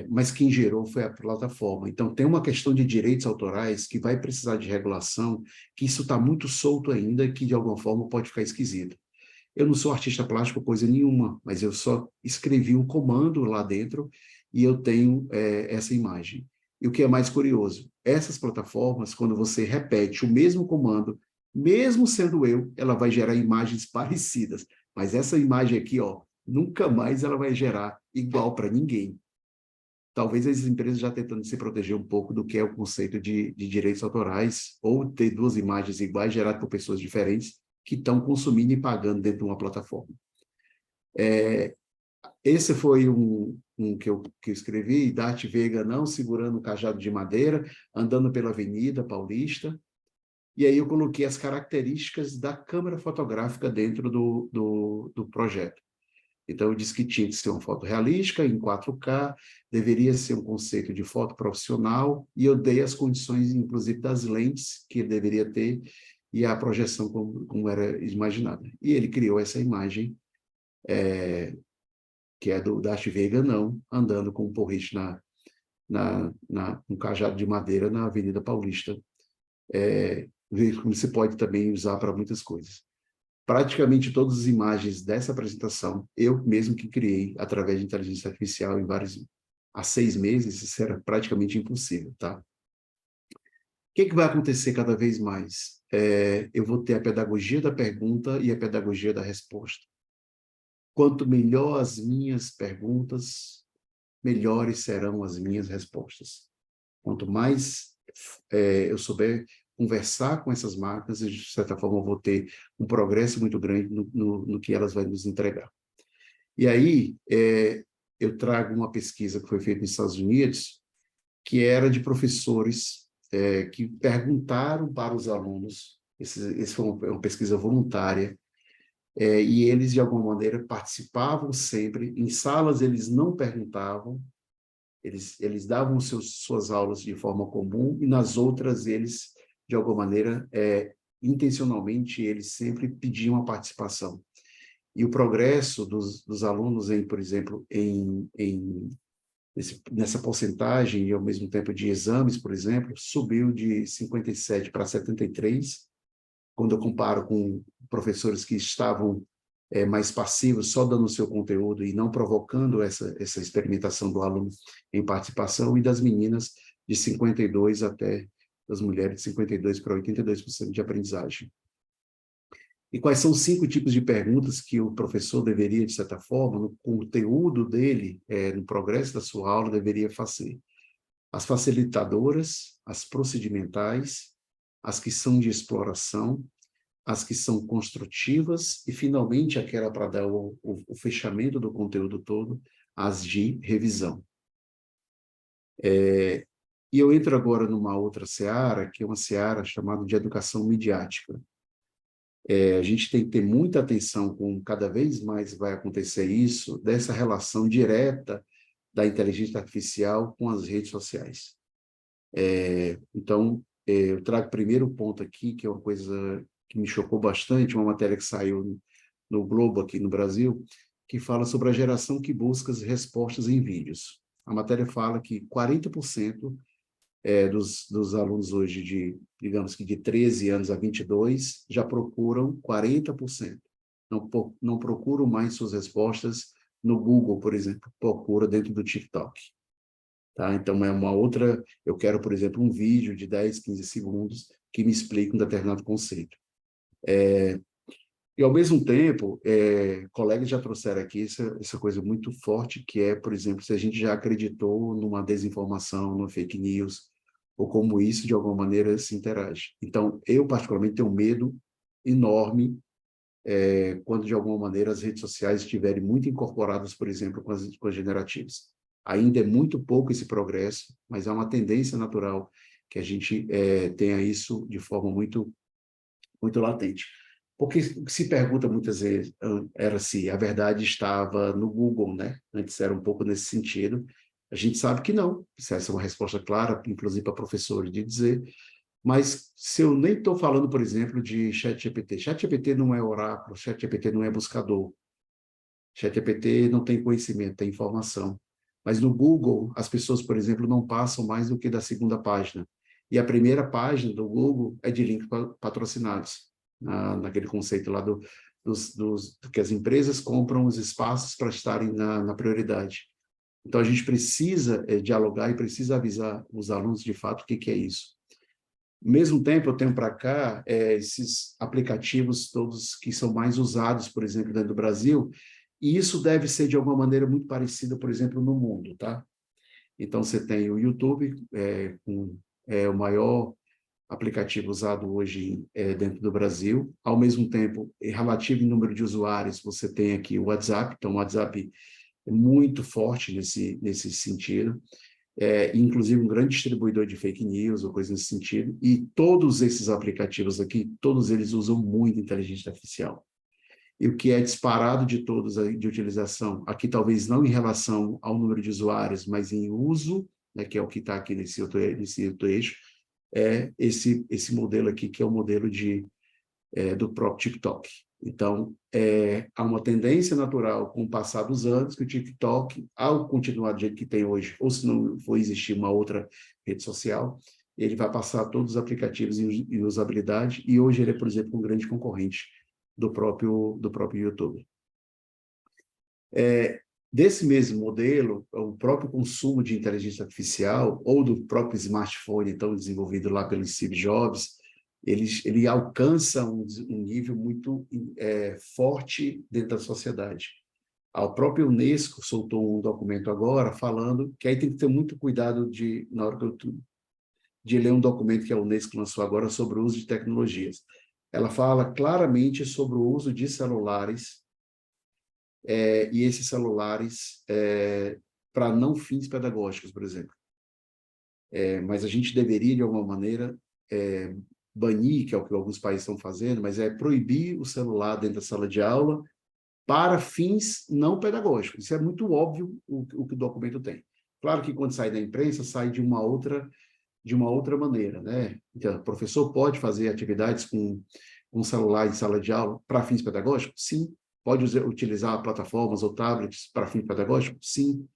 Mas quem gerou foi a plataforma. Então, tem uma questão de direitos autorais que vai precisar de regulação, que isso está muito solto ainda, que, de alguma forma, pode ficar esquisito. Eu não sou artista plástico, coisa nenhuma, mas eu só escrevi um comando lá dentro e eu tenho essa imagem. E o que é mais curioso, essas plataformas, quando você repete o mesmo comando, mesmo sendo eu, ela vai gerar imagens parecidas. Mas essa imagem aqui, ó, nunca mais ela vai gerar igual para ninguém. Talvez as empresas já tentando se proteger um pouco do que é o conceito de direitos autorais, ou ter duas imagens iguais geradas por pessoas diferentes, que estão consumindo e pagando dentro de uma plataforma. Esse foi um que eu escrevi, Darth Vader não segurando um cajado de madeira, andando pela Avenida Paulista, e aí eu coloquei as características da câmera fotográfica dentro do projeto. Então, eu disse que tinha que ser uma foto realística, em 4K, deveria ser um conceito de foto profissional, e eu dei as condições, inclusive, das lentes que ele deveria ter, e a projeção como era imaginada. E ele criou essa imagem, que é do Darth Vader, não, andando com um porrete um cajado de madeira na Avenida Paulista. Você pode também usar para muitas coisas. Praticamente todas as imagens dessa apresentação, eu mesmo que criei, através de inteligência artificial, há 6 meses, isso era praticamente impossível, tá? O que vai acontecer cada vez mais? Eu vou ter a pedagogia da pergunta e a pedagogia da resposta. Quanto melhor as minhas perguntas, melhores serão as minhas respostas. Quanto mais eu souber conversar com essas máquinas, de certa forma eu vou ter um progresso muito grande no que elas vão nos entregar. E aí, eu trago uma pesquisa que foi feita nos Estados Unidos, que era de professores que perguntaram para os alunos, essa foi uma pesquisa voluntária, e eles, de alguma maneira, participavam sempre, em salas eles não perguntavam, eles davam suas aulas de forma comum, e nas outras eles, de alguma maneira, intencionalmente, eles sempre pediam a participação. E o progresso dos alunos, por exemplo, nessa porcentagem, e ao mesmo tempo de exames, por exemplo, subiu de 57 para 73, quando eu comparo com professores que estavam mais passivos, só dando o seu conteúdo e não provocando essa experimentação do aluno em participação, e das meninas de 52 até, das mulheres de 52 para 82% de aprendizagem. E quais são os 5 tipos de perguntas que o professor deveria, de certa forma, no conteúdo dele, no progresso da sua aula, deveria fazer? As facilitadoras, as procedimentais, as que são de exploração, as que são construtivas e, finalmente, aquela para dar o fechamento do conteúdo todo, as de revisão. E eu entro agora numa outra seara, que é uma seara chamada de educação midiática. A gente tem que ter muita atenção com cada vez mais vai acontecer isso, dessa relação direta da inteligência artificial com as redes sociais. Então, eu trago o primeiro ponto aqui, que é uma coisa que me chocou bastante, uma matéria que saiu no Globo aqui no Brasil, que fala sobre a geração que busca as respostas em vídeos. A matéria fala que 40% dos alunos hoje, digamos que de 13 anos a 22, já procuram 40%. Não procuram mais suas respostas no Google, por exemplo, procura dentro do TikTok. Tá? Então, é uma outra... Eu quero, por exemplo, um vídeo de 10, 15 segundos que me explique um determinado conceito. E, ao mesmo tempo, colegas já trouxeram aqui essa coisa muito forte, que é, por exemplo, se a gente já acreditou numa desinformação, numa fake news, ou como isso, de alguma maneira, se interage. Então, eu, particularmente, tenho um medo enorme quando, de alguma maneira, as redes sociais estiverem muito incorporadas, por exemplo, com as generativas. Ainda é muito pouco esse progresso, mas há uma tendência natural que a gente tenha isso de forma muito, muito latente. Porque se pergunta muitas vezes, era se a verdade estava no Google, né? Antes era um pouco nesse sentido. A gente sabe que não. Essa é uma resposta clara, inclusive para professores, de dizer. Mas se eu nem estou falando, por exemplo, de ChatGPT. ChatGPT não é oráculo, ChatGPT não é buscador. ChatGPT não tem conhecimento, tem informação. Mas no Google, as pessoas, por exemplo, não passam mais do que da segunda página. E a primeira página do Google é de links patrocinados. Naquele conceito lá que as empresas compram os espaços para estarem na prioridade. Então, a gente precisa dialogar e precisa avisar os alunos de fato o que é isso. Ao mesmo tempo, eu tenho para cá esses aplicativos todos que são mais usados, por exemplo, dentro do Brasil, e isso deve ser, de alguma maneira, muito parecido, por exemplo, no mundo, tá? Então, você tem o YouTube, o maior aplicativo usado hoje dentro do Brasil. Ao mesmo tempo, relativo em número de usuários, você tem aqui o WhatsApp. Então, o WhatsApp é muito forte nesse sentido. Inclusive um grande distribuidor de fake news ou coisa nesse sentido. E todos esses aplicativos aqui, todos eles usam muito inteligência artificial. E o que é disparado de todos de utilização, aqui talvez não em relação ao número de usuários, mas em uso, né, que é o que está aqui nesse outro eixo, esse modelo aqui, que é o modelo do próprio TikTok. Então, há uma tendência natural, com o passar dos anos, que o TikTok, ao continuar do jeito que tem hoje, ou se não for existir uma outra rede social, ele vai passar todos os aplicativos em usabilidade, e hoje ele é, por exemplo, um grande concorrente do próprio YouTube. Desse mesmo modelo, o próprio consumo de inteligência artificial, ou do próprio smartphone, então desenvolvido lá pelo Steve Jobs, ele alcança um nível muito forte dentro da sociedade. A própria Unesco soltou um documento agora falando que aí tem que ter muito cuidado na hora de ler um documento que a Unesco lançou agora sobre o uso de tecnologias. Ela fala claramente sobre o uso de celulares, e esses celulares para não fins pedagógicos, por exemplo. Mas a gente deveria, de alguma maneira, banir, que é o que alguns países estão fazendo, mas proibir o celular dentro da sala de aula para fins não pedagógicos. Isso é muito óbvio o que o documento tem. Claro que quando sai da imprensa, sai de uma outra maneira, né? Então, o professor pode fazer atividades com celular em sala de aula para fins pedagógicos? Sim. Pode utilizar plataformas ou tablets para fins pedagógicos? Sim.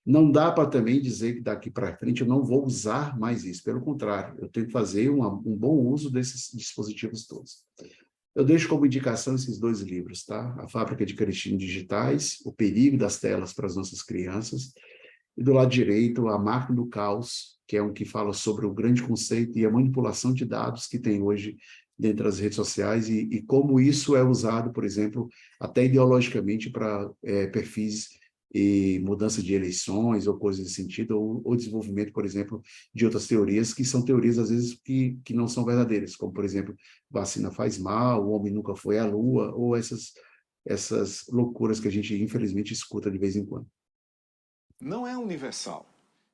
Não dá para também dizer que daqui para frente eu não vou usar mais isso. Pelo contrário, eu tenho que fazer um bom uso desses dispositivos todos. Eu deixo como indicação esses 2 livros, tá? A Fábrica de Cretinos Digitais, O Perigo das Telas para as Nossas Crianças, e do lado direito, A Máquina do Caos, que é um que fala sobre o grande conceito e a manipulação de dados que tem hoje dentro das redes sociais e como isso é usado, por exemplo, até ideologicamente para perfis e mudança de eleições ou coisas desse sentido, ou desenvolvimento, por exemplo, de outras teorias, que são teorias, às vezes, que não são verdadeiras, como, por exemplo, vacina faz mal, o homem nunca foi à Lua, ou essas loucuras que a gente, infelizmente, escuta de vez em quando. Não é universal.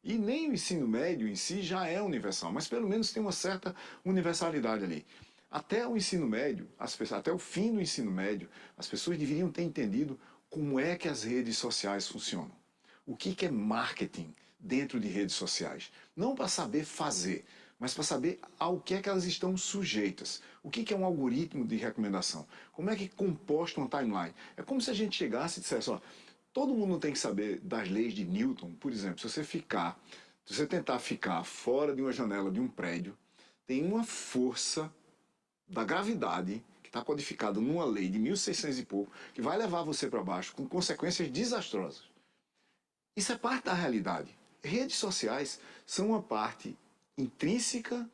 E nem o ensino médio em si já é universal, mas pelo menos tem uma certa universalidade ali. Até o ensino médio, até o fim do ensino médio, as pessoas deveriam ter entendido como é que as redes sociais funcionam. O que é marketing dentro de redes sociais? Não para saber fazer, mas para saber ao que é que elas estão sujeitas. O que é um algoritmo de recomendação? Como é que composta uma timeline? É como se a gente chegasse e dissesse, ó, todo mundo tem que saber das leis de Newton. Por exemplo, se você tentar ficar fora de uma janela de um prédio, tem uma força da gravidade, que está codificada numa lei de 1600 e pouco, que vai levar você para baixo com consequências desastrosas. Isso é parte da realidade. Redes sociais são uma parte intrínseca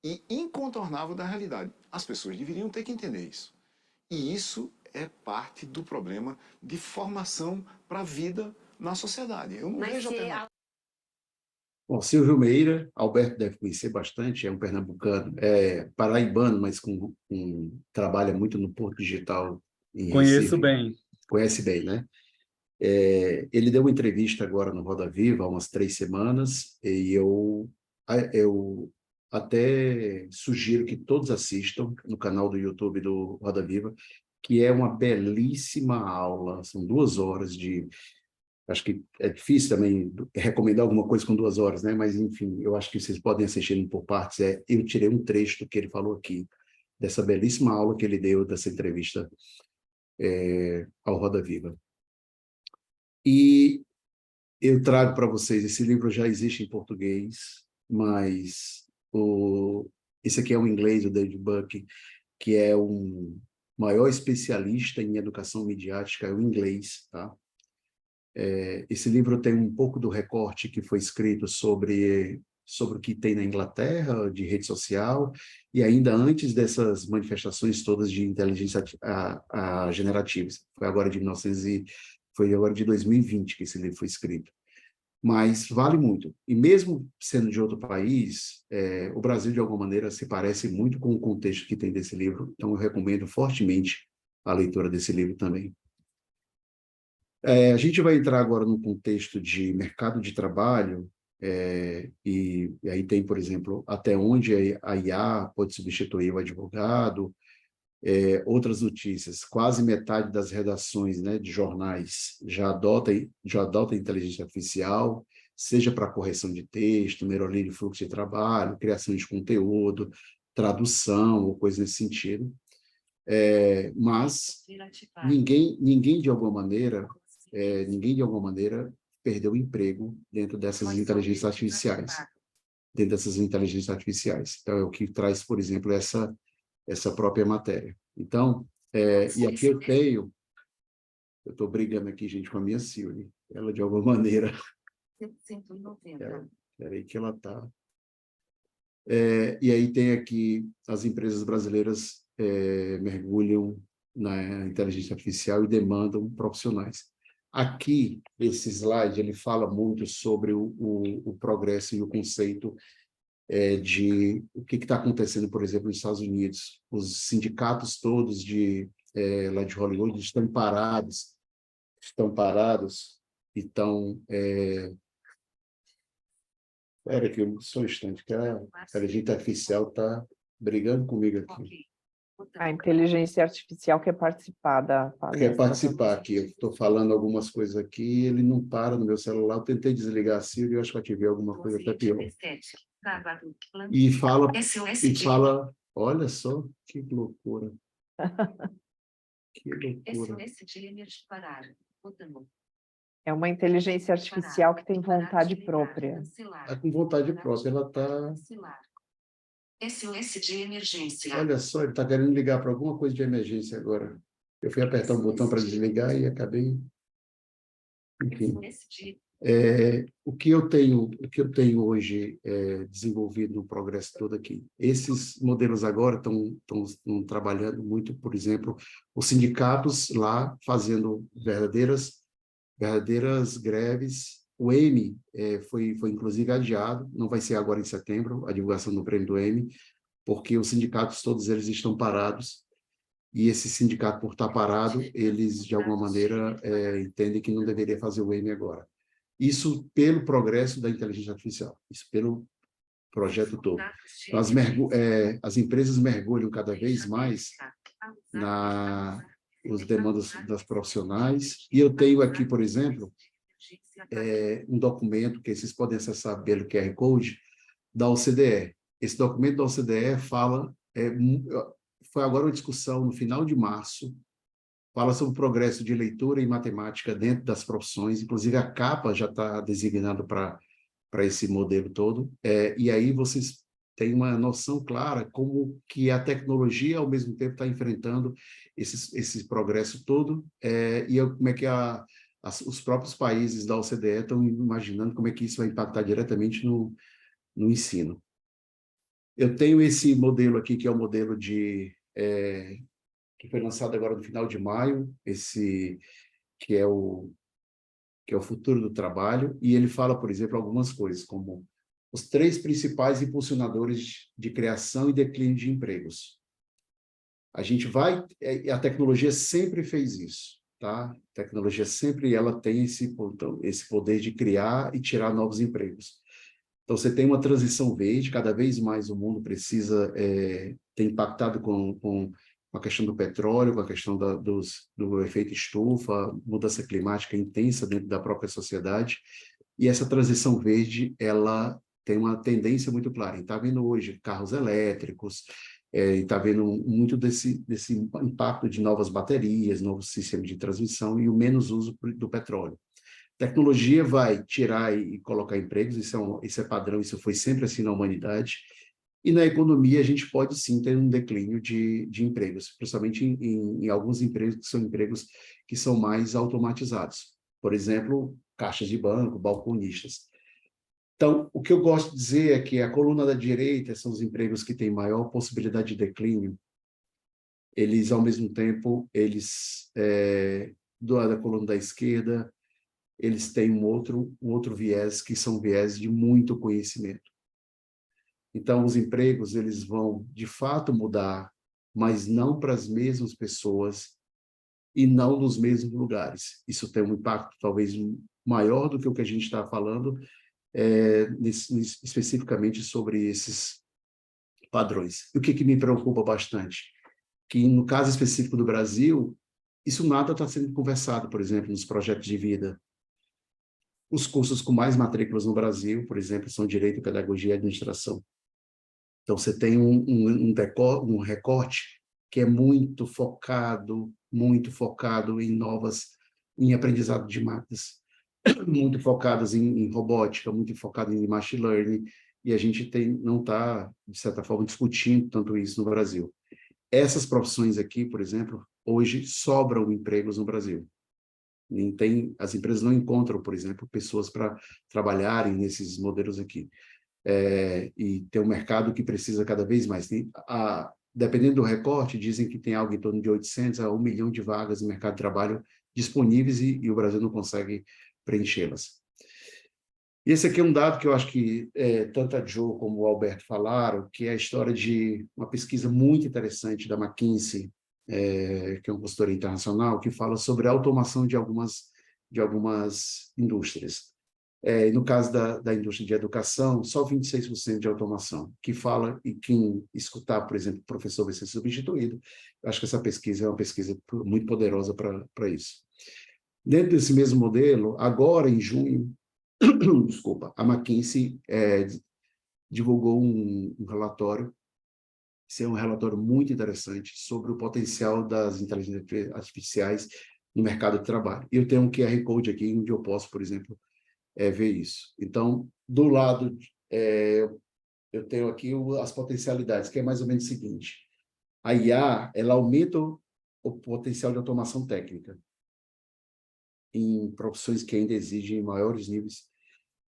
e incontornável da realidade. As pessoas deveriam ter que entender isso. E isso é parte do problema de formação para a vida na sociedade. Eu não vejo alternativa. Bom, Silvio Meira, Alberto deve conhecer bastante, é um pernambucano, é paraibano, mas trabalha muito no Porto Digital em Conheço Recife. bem. Conhece bem, né? Ele deu uma entrevista agora no Roda Viva, há umas 3 semanas, e eu até sugiro que todos assistam no canal do YouTube do Roda Viva, que é uma belíssima aula, são 2 horas de... Acho que é difícil também recomendar alguma coisa com 2 horas, né? Mas, enfim, eu acho que vocês podem assistir por partes. Eu tirei um trecho do que ele falou aqui, dessa belíssima aula que ele deu, dessa entrevista ao Roda Viva. E eu trago para vocês, esse livro já existe em português, mas esse aqui é um inglês, o David Buck, que é um maior especialista em educação midiática, é o inglês, tá? Esse livro tem um pouco do recorte que foi escrito sobre o que tem na Inglaterra, de rede social, e ainda antes dessas manifestações todas de inteligência generativa. Foi agora de 2020 que esse livro foi escrito. Mas vale muito. E mesmo sendo de outro país, o Brasil, de alguma maneira, se parece muito com o contexto que tem desse livro, então eu recomendo fortemente a leitura desse livro também. A gente vai entrar agora no contexto de mercado de trabalho, e aí tem, por exemplo, até onde a IA pode substituir o advogado, outras notícias. Quase metade das redações, né, de jornais já adota inteligência artificial, seja para correção de texto, melhoria de fluxo de trabalho, criação de conteúdo, tradução ou coisa nesse sentido. Mas ninguém de alguma maneira perdeu o emprego dentro dessas inteligências artificiais. Então, é o que traz, por exemplo, essa própria matéria. Então, e aqui eu estou brigando aqui, gente, com a minha Silvia. Ela, de alguma maneira... 190. Peraí que ela está... e aí tem aqui as empresas brasileiras mergulham na inteligência artificial e demandam profissionais. Aqui, esse slide, ele fala muito sobre o progresso e o conceito de o que está acontecendo, por exemplo, nos Estados Unidos. Os sindicatos todos lá de Hollywood estão parados, e estão... Espera aqui, só um instante, que a inteligência artificial está brigando comigo aqui. A inteligência artificial quer participar da palestra. Quer participar aqui. Eu estou falando algumas coisas aqui, ele não para no meu celular. Eu tentei desligar a Silvia e eu acho que ativei alguma coisa até pior. E fala, olha só, que loucura. Que loucura. É uma inteligência artificial que tem vontade própria. Está com vontade própria, ela está... SOS de emergência. Olha só, ele está querendo ligar para alguma coisa de emergência agora. Eu fui apertar um botão para desligar e acabei... Enfim. O que eu tenho hoje desenvolvido no progresso todo aqui. Esses modelos agora estão trabalhando muito, por exemplo, os sindicatos lá fazendo verdadeiras greves. O Emmy foi inclusive adiado, não vai ser agora em setembro, a divulgação do prêmio do Emmy, porque os sindicatos, todos eles estão parados, e esse sindicato, por estar parado, eles, de alguma maneira, entendem que não deveria fazer o Emmy agora. Isso pelo progresso da inteligência artificial, isso pelo projeto todo. Então, as empresas mergulham cada vez mais nas demandas das profissionais, e eu tenho aqui, por exemplo, um documento que vocês podem acessar pelo QR Code da OCDE. Esse documento da OCDE foi agora uma discussão no final de março, fala sobre o progresso de leitura e matemática dentro das profissões, inclusive a capa já está designada para esse modelo todo, e aí vocês têm uma noção clara como que a tecnologia, ao mesmo tempo, está enfrentando esse progresso todo, e como é que os próprios países da OCDE estão imaginando como é que isso vai impactar diretamente no ensino. Eu tenho esse modelo aqui, que é o modelo que que foi lançado agora no final de maio, que é o futuro do trabalho, e ele fala, por exemplo, algumas coisas, como os 3 principais impulsionadores de criação e declínio de empregos. A tecnologia sempre fez isso, tá? A tecnologia sempre ela tem esse poder de criar e tirar novos empregos. Então, você tem uma transição verde, cada vez mais o mundo precisa ter impactado com a questão do petróleo, com a questão do efeito estufa, mudança climática intensa dentro da própria sociedade, e essa transição verde, ela tem uma tendência muito clara. Está vendo hoje carros elétricos, está vendo muito desse impacto de novas baterias, novos sistemas de transmissão e o menos uso do petróleo. Tecnologia vai tirar e colocar empregos, isso é padrão, isso foi sempre assim na humanidade. E na economia a gente pode sim ter um declínio de empregos, principalmente em alguns empregos que são empregos que são mais automatizados. Por exemplo, caixas de banco, balconistas. Então, o que eu gosto de dizer é que a coluna da direita são os empregos que têm maior possibilidade de declínio. Eles, ao mesmo tempo, da coluna da esquerda, eles têm um outro viés, que são viés de muito conhecimento. Então, os empregos, eles vão, de fato, mudar, mas não para as mesmas pessoas e não nos mesmos lugares. Isso tem um impacto, talvez, maior do que o que a gente está falando, especificamente sobre esses padrões. E o que me preocupa bastante? Que, no caso específico do Brasil, isso nada está sendo conversado, por exemplo, nos projetos de vida. Os cursos com mais matrículas no Brasil, por exemplo, são Direito, Pedagogia e Administração. Então, você tem um recorte que é muito focado em aprendizado de máquinas, muito focadas em robótica, muito focado em machine learning, e a gente não está, de certa forma, discutindo tanto isso no Brasil. Essas profissões aqui, por exemplo, hoje sobram empregos no Brasil. As empresas não encontram, por exemplo, pessoas para trabalharem nesses modelos aqui. E tem um mercado que precisa cada vez mais. Dependendo do recorte, dizem que tem algo em torno de 800 a 1 milhão de vagas no mercado de trabalho disponíveis e o Brasil não consegue preenchê-las. Esse aqui é um dado que eu acho que tanto a Jo como o Alberto falaram, que é a história de uma pesquisa muito interessante da McKinsey, que é uma consultoria internacional, que fala sobre a automação de algumas indústrias. No caso da indústria de educação, só 26% de automação, que fala, e quem escutar, por exemplo, o professor vai ser substituído. Eu acho que essa pesquisa é uma pesquisa muito poderosa para isso. Dentro desse mesmo modelo, agora em junho, desculpa, a McKinsey divulgou um relatório. Esse é um relatório muito interessante sobre o potencial das inteligências artificiais no mercado de trabalho. E eu tenho um QR Code aqui, onde eu posso, por exemplo, ver isso. Então, do lado, eu tenho aqui as potencialidades, que é mais ou menos o seguinte. A IA, ela aumenta o potencial de automação técnica em profissões que ainda exigem maiores níveis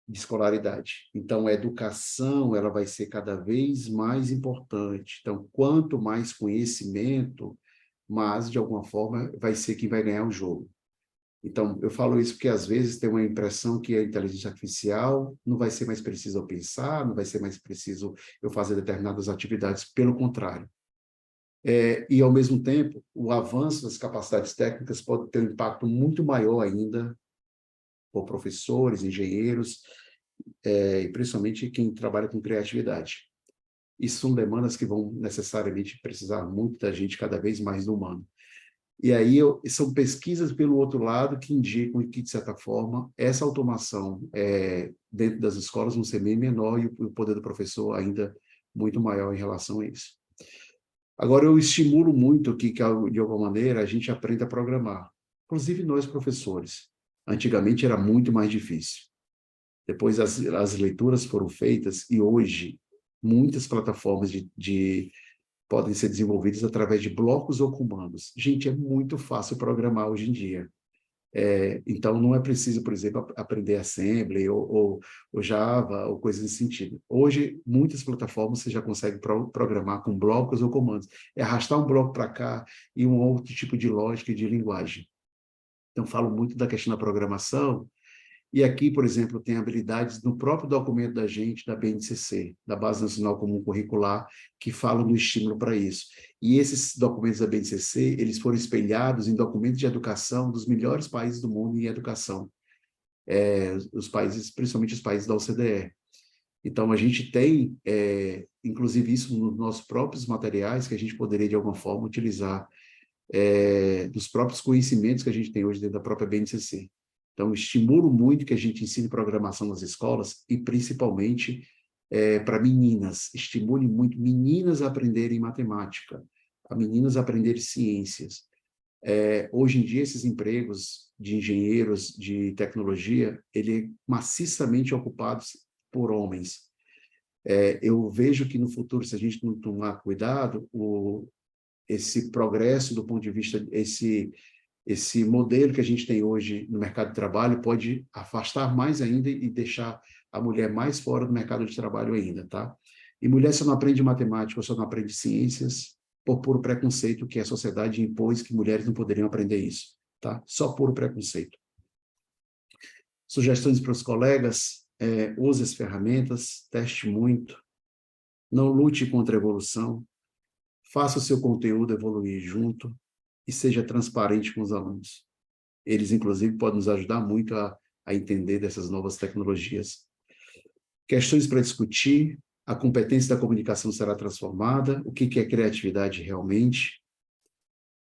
de escolaridade. Então, a educação ela vai ser cada vez mais importante. Então, quanto mais conhecimento, mais, de alguma forma, vai ser quem vai ganhar o jogo. Então, eu falo isso porque, às vezes, tem uma impressão que a inteligência artificial não vai ser mais preciso eu pensar, não vai ser mais preciso eu fazer determinadas atividades, pelo contrário. E, ao mesmo tempo, o avanço das capacidades técnicas pode ter um impacto muito maior ainda por professores, engenheiros, e principalmente quem trabalha com criatividade. Isso são demandas que vão necessariamente precisar muito da gente, cada vez mais do humano. E aí são pesquisas pelo outro lado que indicam que, de certa forma, essa automação dentro das escolas vão ser bem menor e o poder do professor ainda muito maior em relação a isso. Agora, eu estimulo muito que, de alguma maneira, a gente aprenda a programar. Inclusive nós, professores. Antigamente era muito mais difícil. Depois as leituras foram feitas e hoje muitas plataformas podem ser desenvolvidas através de blocos ou comandos. Gente, é muito fácil programar hoje em dia. Então, não é preciso, por exemplo, aprender Assembly ou Java ou coisas nesse sentido. Hoje, muitas plataformas você já consegue programar com blocos ou comandos. É arrastar um bloco para cá e um outro tipo de lógica e de linguagem. Então, falo muito da questão da programação. E aqui, por exemplo, tem habilidades no próprio documento da gente, da BNCC, da Base Nacional Comum Curricular, que falam do estímulo para isso. E esses documentos da BNCC, eles foram espelhados em documentos de educação dos melhores países do mundo em educação. Os países, principalmente os países da OCDE. Então, a gente tem, inclusive, isso nos nossos próprios materiais, que a gente poderia, de alguma forma, utilizar dos próprios conhecimentos que a gente tem hoje dentro da própria BNCC. Então, estimulo muito que a gente ensine programação nas escolas e, principalmente, para meninas. Estimule muito meninas a aprenderem matemática, a meninas a aprenderem ciências. Hoje em dia, esses empregos de engenheiros de tecnologia, ele maciçamente ocupados por homens. Eu vejo que no futuro, se a gente não tomar cuidado, esse progresso do ponto de vista, esse modelo que a gente tem hoje no mercado de trabalho pode afastar mais ainda e deixar a mulher mais fora do mercado de trabalho ainda, tá? E mulher só não aprende matemática, só não aprende ciências por puro preconceito que a sociedade impôs que mulheres não poderiam aprender isso, tá? Só puro preconceito. Sugestões para os colegas, use as ferramentas, teste muito, não lute contra a evolução, faça o seu conteúdo evoluir junto, e seja transparente com os alunos. Eles, inclusive, podem nos ajudar muito a entender dessas novas tecnologias. Questões para discutir, a competência da comunicação será transformada, o que é criatividade realmente,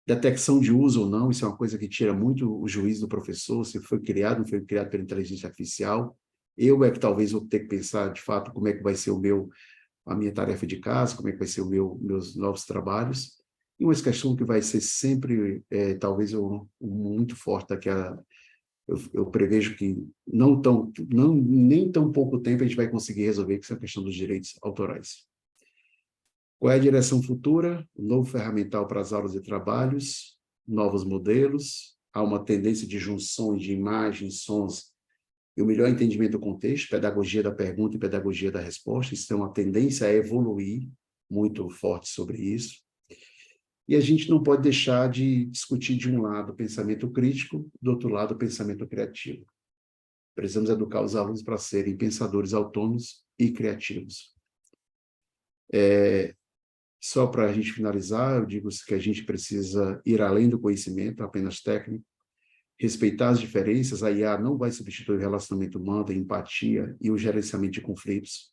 detecção de uso ou não, isso é uma coisa que tira muito o juízo do professor, se foi criado, não foi criado pela inteligência artificial. Eu que talvez vou ter que pensar, de fato, como é que vai ser a minha tarefa de casa, como é que vai ser meus novos trabalhos. E uma questão que vai ser sempre, talvez, muito forte daqui a... Eu prevejo que nem tão pouco tempo a gente vai conseguir resolver, que é a questão dos direitos autorais. Qual é a direção futura? Novo ferramental para as aulas e trabalhos, novos modelos, há uma tendência de junções de imagens, sons, e o melhor entendimento do contexto, pedagogia da pergunta e pedagogia da resposta, isso tem uma tendência a evoluir muito forte sobre isso. E a gente não pode deixar de discutir, de um lado, o pensamento crítico, do outro lado, o pensamento criativo. Precisamos educar os alunos para serem pensadores autônomos e criativos. Só para a gente finalizar, eu digo que a gente precisa ir além do conhecimento, apenas técnico, respeitar as diferenças. A IA não vai substituir o relacionamento humano, a empatia e o gerenciamento de conflitos.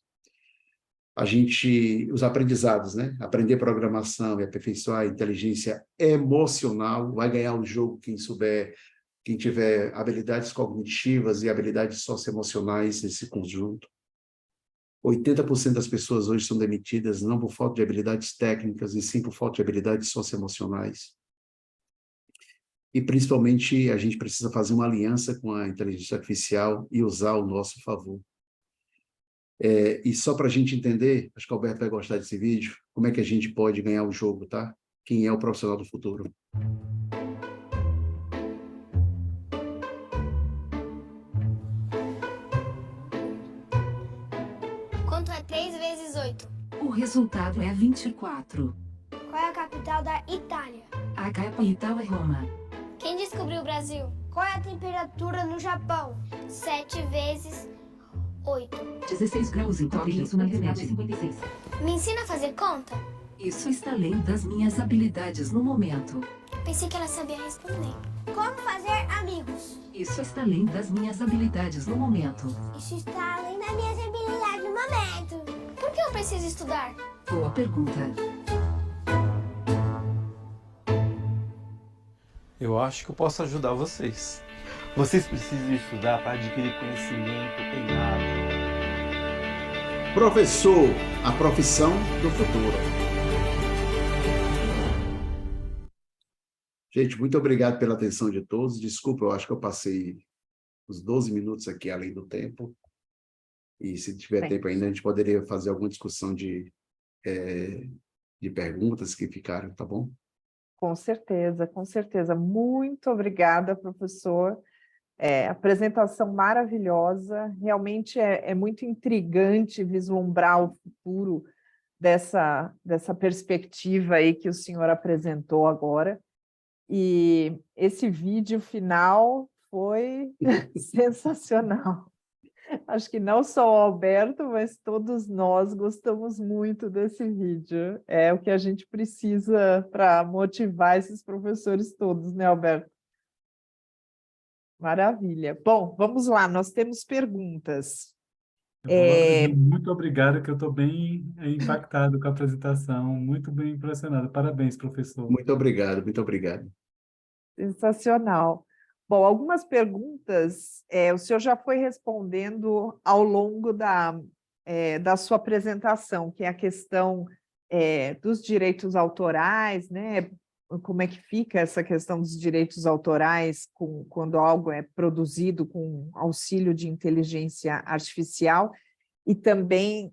Os aprendizados, né? Aprender programação e aperfeiçoar a inteligência emocional, vai ganhar o jogo quem tiver habilidades cognitivas e habilidades socioemocionais nesse conjunto. 80% das pessoas hoje são demitidas não por falta de habilidades técnicas, e sim por falta de habilidades socioemocionais. E, principalmente, a gente precisa fazer uma aliança com a inteligência artificial e usar ao nosso favor. E só para a gente entender, acho que o Alberto vai gostar desse vídeo, como é que a gente pode ganhar o jogo, tá? Quem é o profissional do futuro? Quanto é 3 vezes 8? O resultado é 24. Qual é a capital da Itália? A capital é Roma. Quem descobriu o Brasil? Qual é a temperatura no Japão? 7 vezes 8. 16 graus em Tóquio, isso na internet. 56. Me ensina a fazer conta? Isso está além das minhas habilidades no momento. Pensei que ela sabia responder. Como fazer amigos? Isso está além das minhas habilidades no momento. Isso está além das minhas habilidades no momento. Por que eu preciso estudar? Boa pergunta. Eu acho que eu posso ajudar vocês. Vocês precisam estudar para adquirir conhecimento em nada. Professor, a profissão do futuro. Gente, muito obrigado pela atenção de todos. Desculpa, eu acho que eu passei uns 12 minutos aqui além do tempo. E se tiver tempo ainda, a gente poderia fazer alguma discussão de perguntas que ficaram, tá bom? Com certeza, com certeza. Muito obrigada, professor. Apresentação maravilhosa. Realmente é muito intrigante vislumbrar o futuro dessa perspectiva aí que o senhor apresentou agora. E esse vídeo final foi sensacional. Acho que não só o Alberto, mas todos nós gostamos muito desse vídeo. É o que a gente precisa para motivar esses professores todos, né, Alberto? Maravilha. Bom, vamos lá, nós temos perguntas. Muito obrigado, que eu estou bem impactado com a apresentação, muito bem impressionado. Parabéns, professor. Muito obrigado, muito obrigado. Sensacional. Bom, algumas perguntas o senhor já foi respondendo ao longo da sua apresentação, que é a questão dos direitos autorais, né? Como é que fica essa questão dos direitos autorais quando algo é produzido com auxílio de inteligência artificial, e também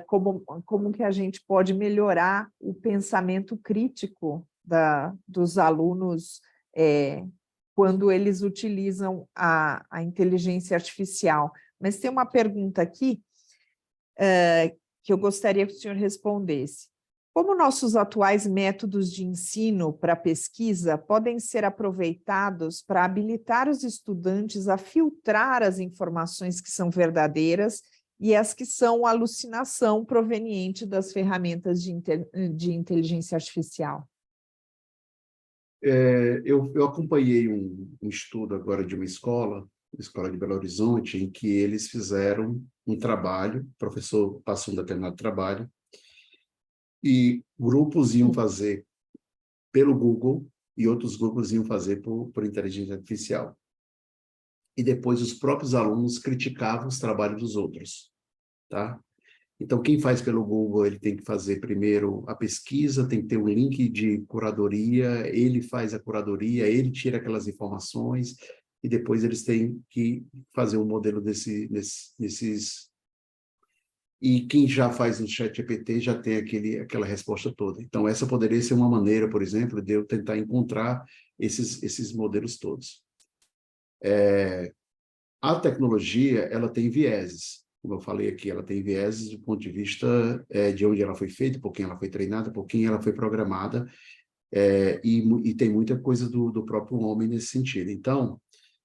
como que a gente pode melhorar o pensamento crítico dos alunos quando eles utilizam a inteligência artificial. Mas tem uma pergunta aqui que eu gostaria que o senhor respondesse. Como nossos atuais métodos de ensino para pesquisa podem ser aproveitados para habilitar os estudantes a filtrar as informações que são verdadeiras e as que são alucinação proveniente das ferramentas de inteligência artificial? Eu acompanhei um estudo agora de uma escola de Belo Horizonte, em que eles fizeram um trabalho, o professor passou um determinado trabalho, e grupos iam fazer pelo Google e outros grupos iam fazer por inteligência artificial. E depois os próprios alunos criticavam os trabalhos dos outros, tá? Então, quem faz pelo Google, ele tem que fazer primeiro a pesquisa, tem que ter um link de curadoria, ele faz a curadoria, ele tira aquelas informações, e depois eles têm que fazer um modelo desses... E quem já faz no ChatGPT já tem aquela resposta toda. Então, essa poderia ser uma maneira, por exemplo, de eu tentar encontrar esses modelos todos. A tecnologia, ela tem vieses. Como eu falei aqui, ela tem vieses do ponto de vista de onde ela foi feita, por quem ela foi treinada, por quem ela foi programada, e tem muita coisa do próprio homem nesse sentido. Então,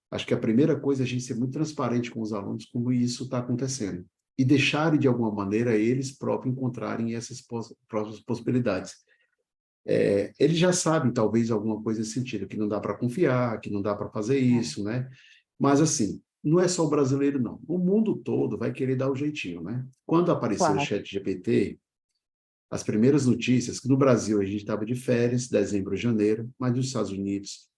acho que a primeira coisa é a gente ser muito transparente com os alunos como isso está acontecendo. E deixarem, de alguma maneira, eles próprios encontrarem essas próprias possibilidades. Eles já sabem, talvez, alguma coisa nesse sentido, que não dá para confiar, que não dá para fazer isso, né? Mas, assim, não é só o brasileiro, não. O mundo todo vai querer dar o jeitinho, né? Quando apareceu o ChatGPT, as primeiras notícias, que no Brasil a gente estava de férias, dezembro, janeiro, mas nos Estados Unidos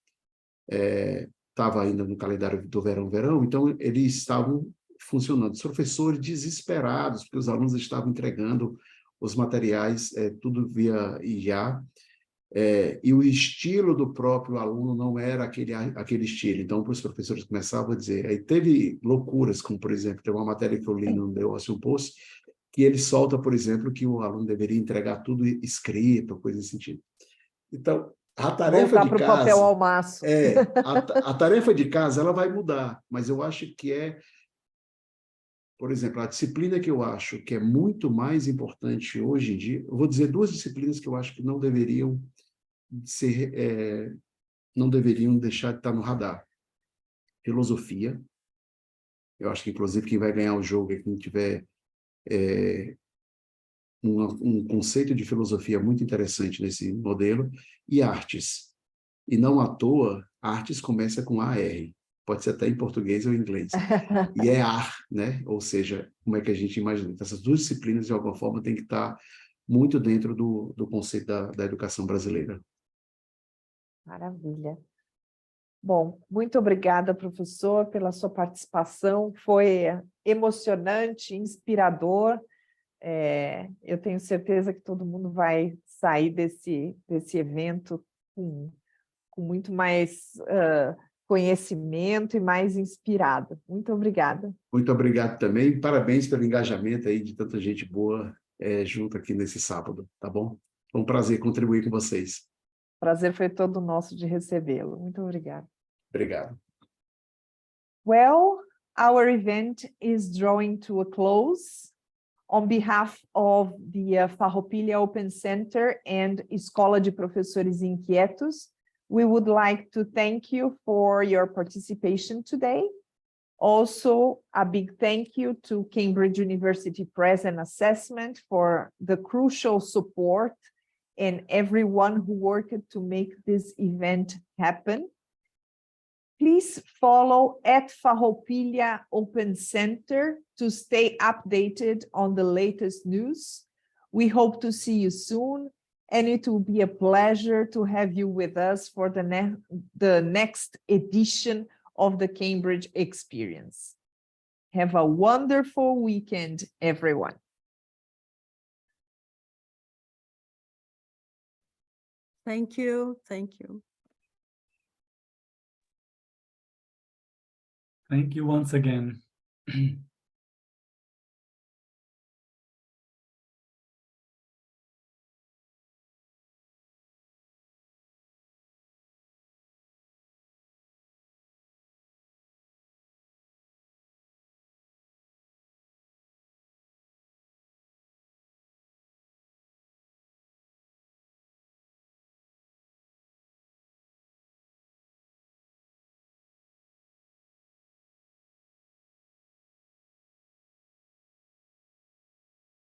estava ainda no calendário do verão, então eles estavam funcionando. Os professores desesperados, porque os alunos estavam entregando os materiais, tudo via IA, e o estilo do próprio aluno não era aquele estilo. Então, os professores começavam a dizer... Aí teve loucuras, como, por exemplo, tem uma matéria que eu li no The Washington Post, que ele solta, por exemplo, que o aluno deveria entregar tudo escrito, coisa nesse sentido. Então, a tarefa de casa... papel ao maço. A tarefa de casa, ela vai mudar, mas eu acho que por exemplo, a disciplina que eu acho que é muito mais importante hoje em dia, eu vou dizer duas disciplinas que eu acho que não deveriam deixar de estar no radar. Filosofia. Eu acho que, inclusive, quem vai ganhar o jogo é quem tiver um conceito de filosofia muito interessante nesse modelo, e artes. E não à toa, artes começa com AR. Pode ser até em português ou em inglês. E é ar, né? Ou seja, como é que a gente imagina? Então, essas duas disciplinas, de alguma forma, têm que estar muito dentro do conceito da educação brasileira. Maravilha. Bom, muito obrigada, professor, pela sua participação. Foi emocionante, inspirador. Eu tenho certeza que todo mundo vai sair desse evento com muito mais... conhecimento e mais inspirado. Muito obrigada. Muito obrigado também. Parabéns pelo engajamento aí de tanta gente boa junto aqui nesse sábado, tá bom? Foi um prazer contribuir com vocês. Prazer foi todo nosso de recebê-lo. Muito obrigada. Obrigado. Well, our event is drawing to a close. On behalf of the Farroupilha Open Center and Escola de Professores Inquietos, we would like to thank you for your participation today. Also, a big thank you to Cambridge University Press and Assessment for the crucial support and everyone who worked to make this event happen. Please follow @Farroupilha Open Center to stay updated on the latest news. We hope to see you soon, and it will be a pleasure to have you with us for the next edition of the Cambridge Experience. Have a wonderful weekend, everyone. Thank you. Thank you. Thank you once again.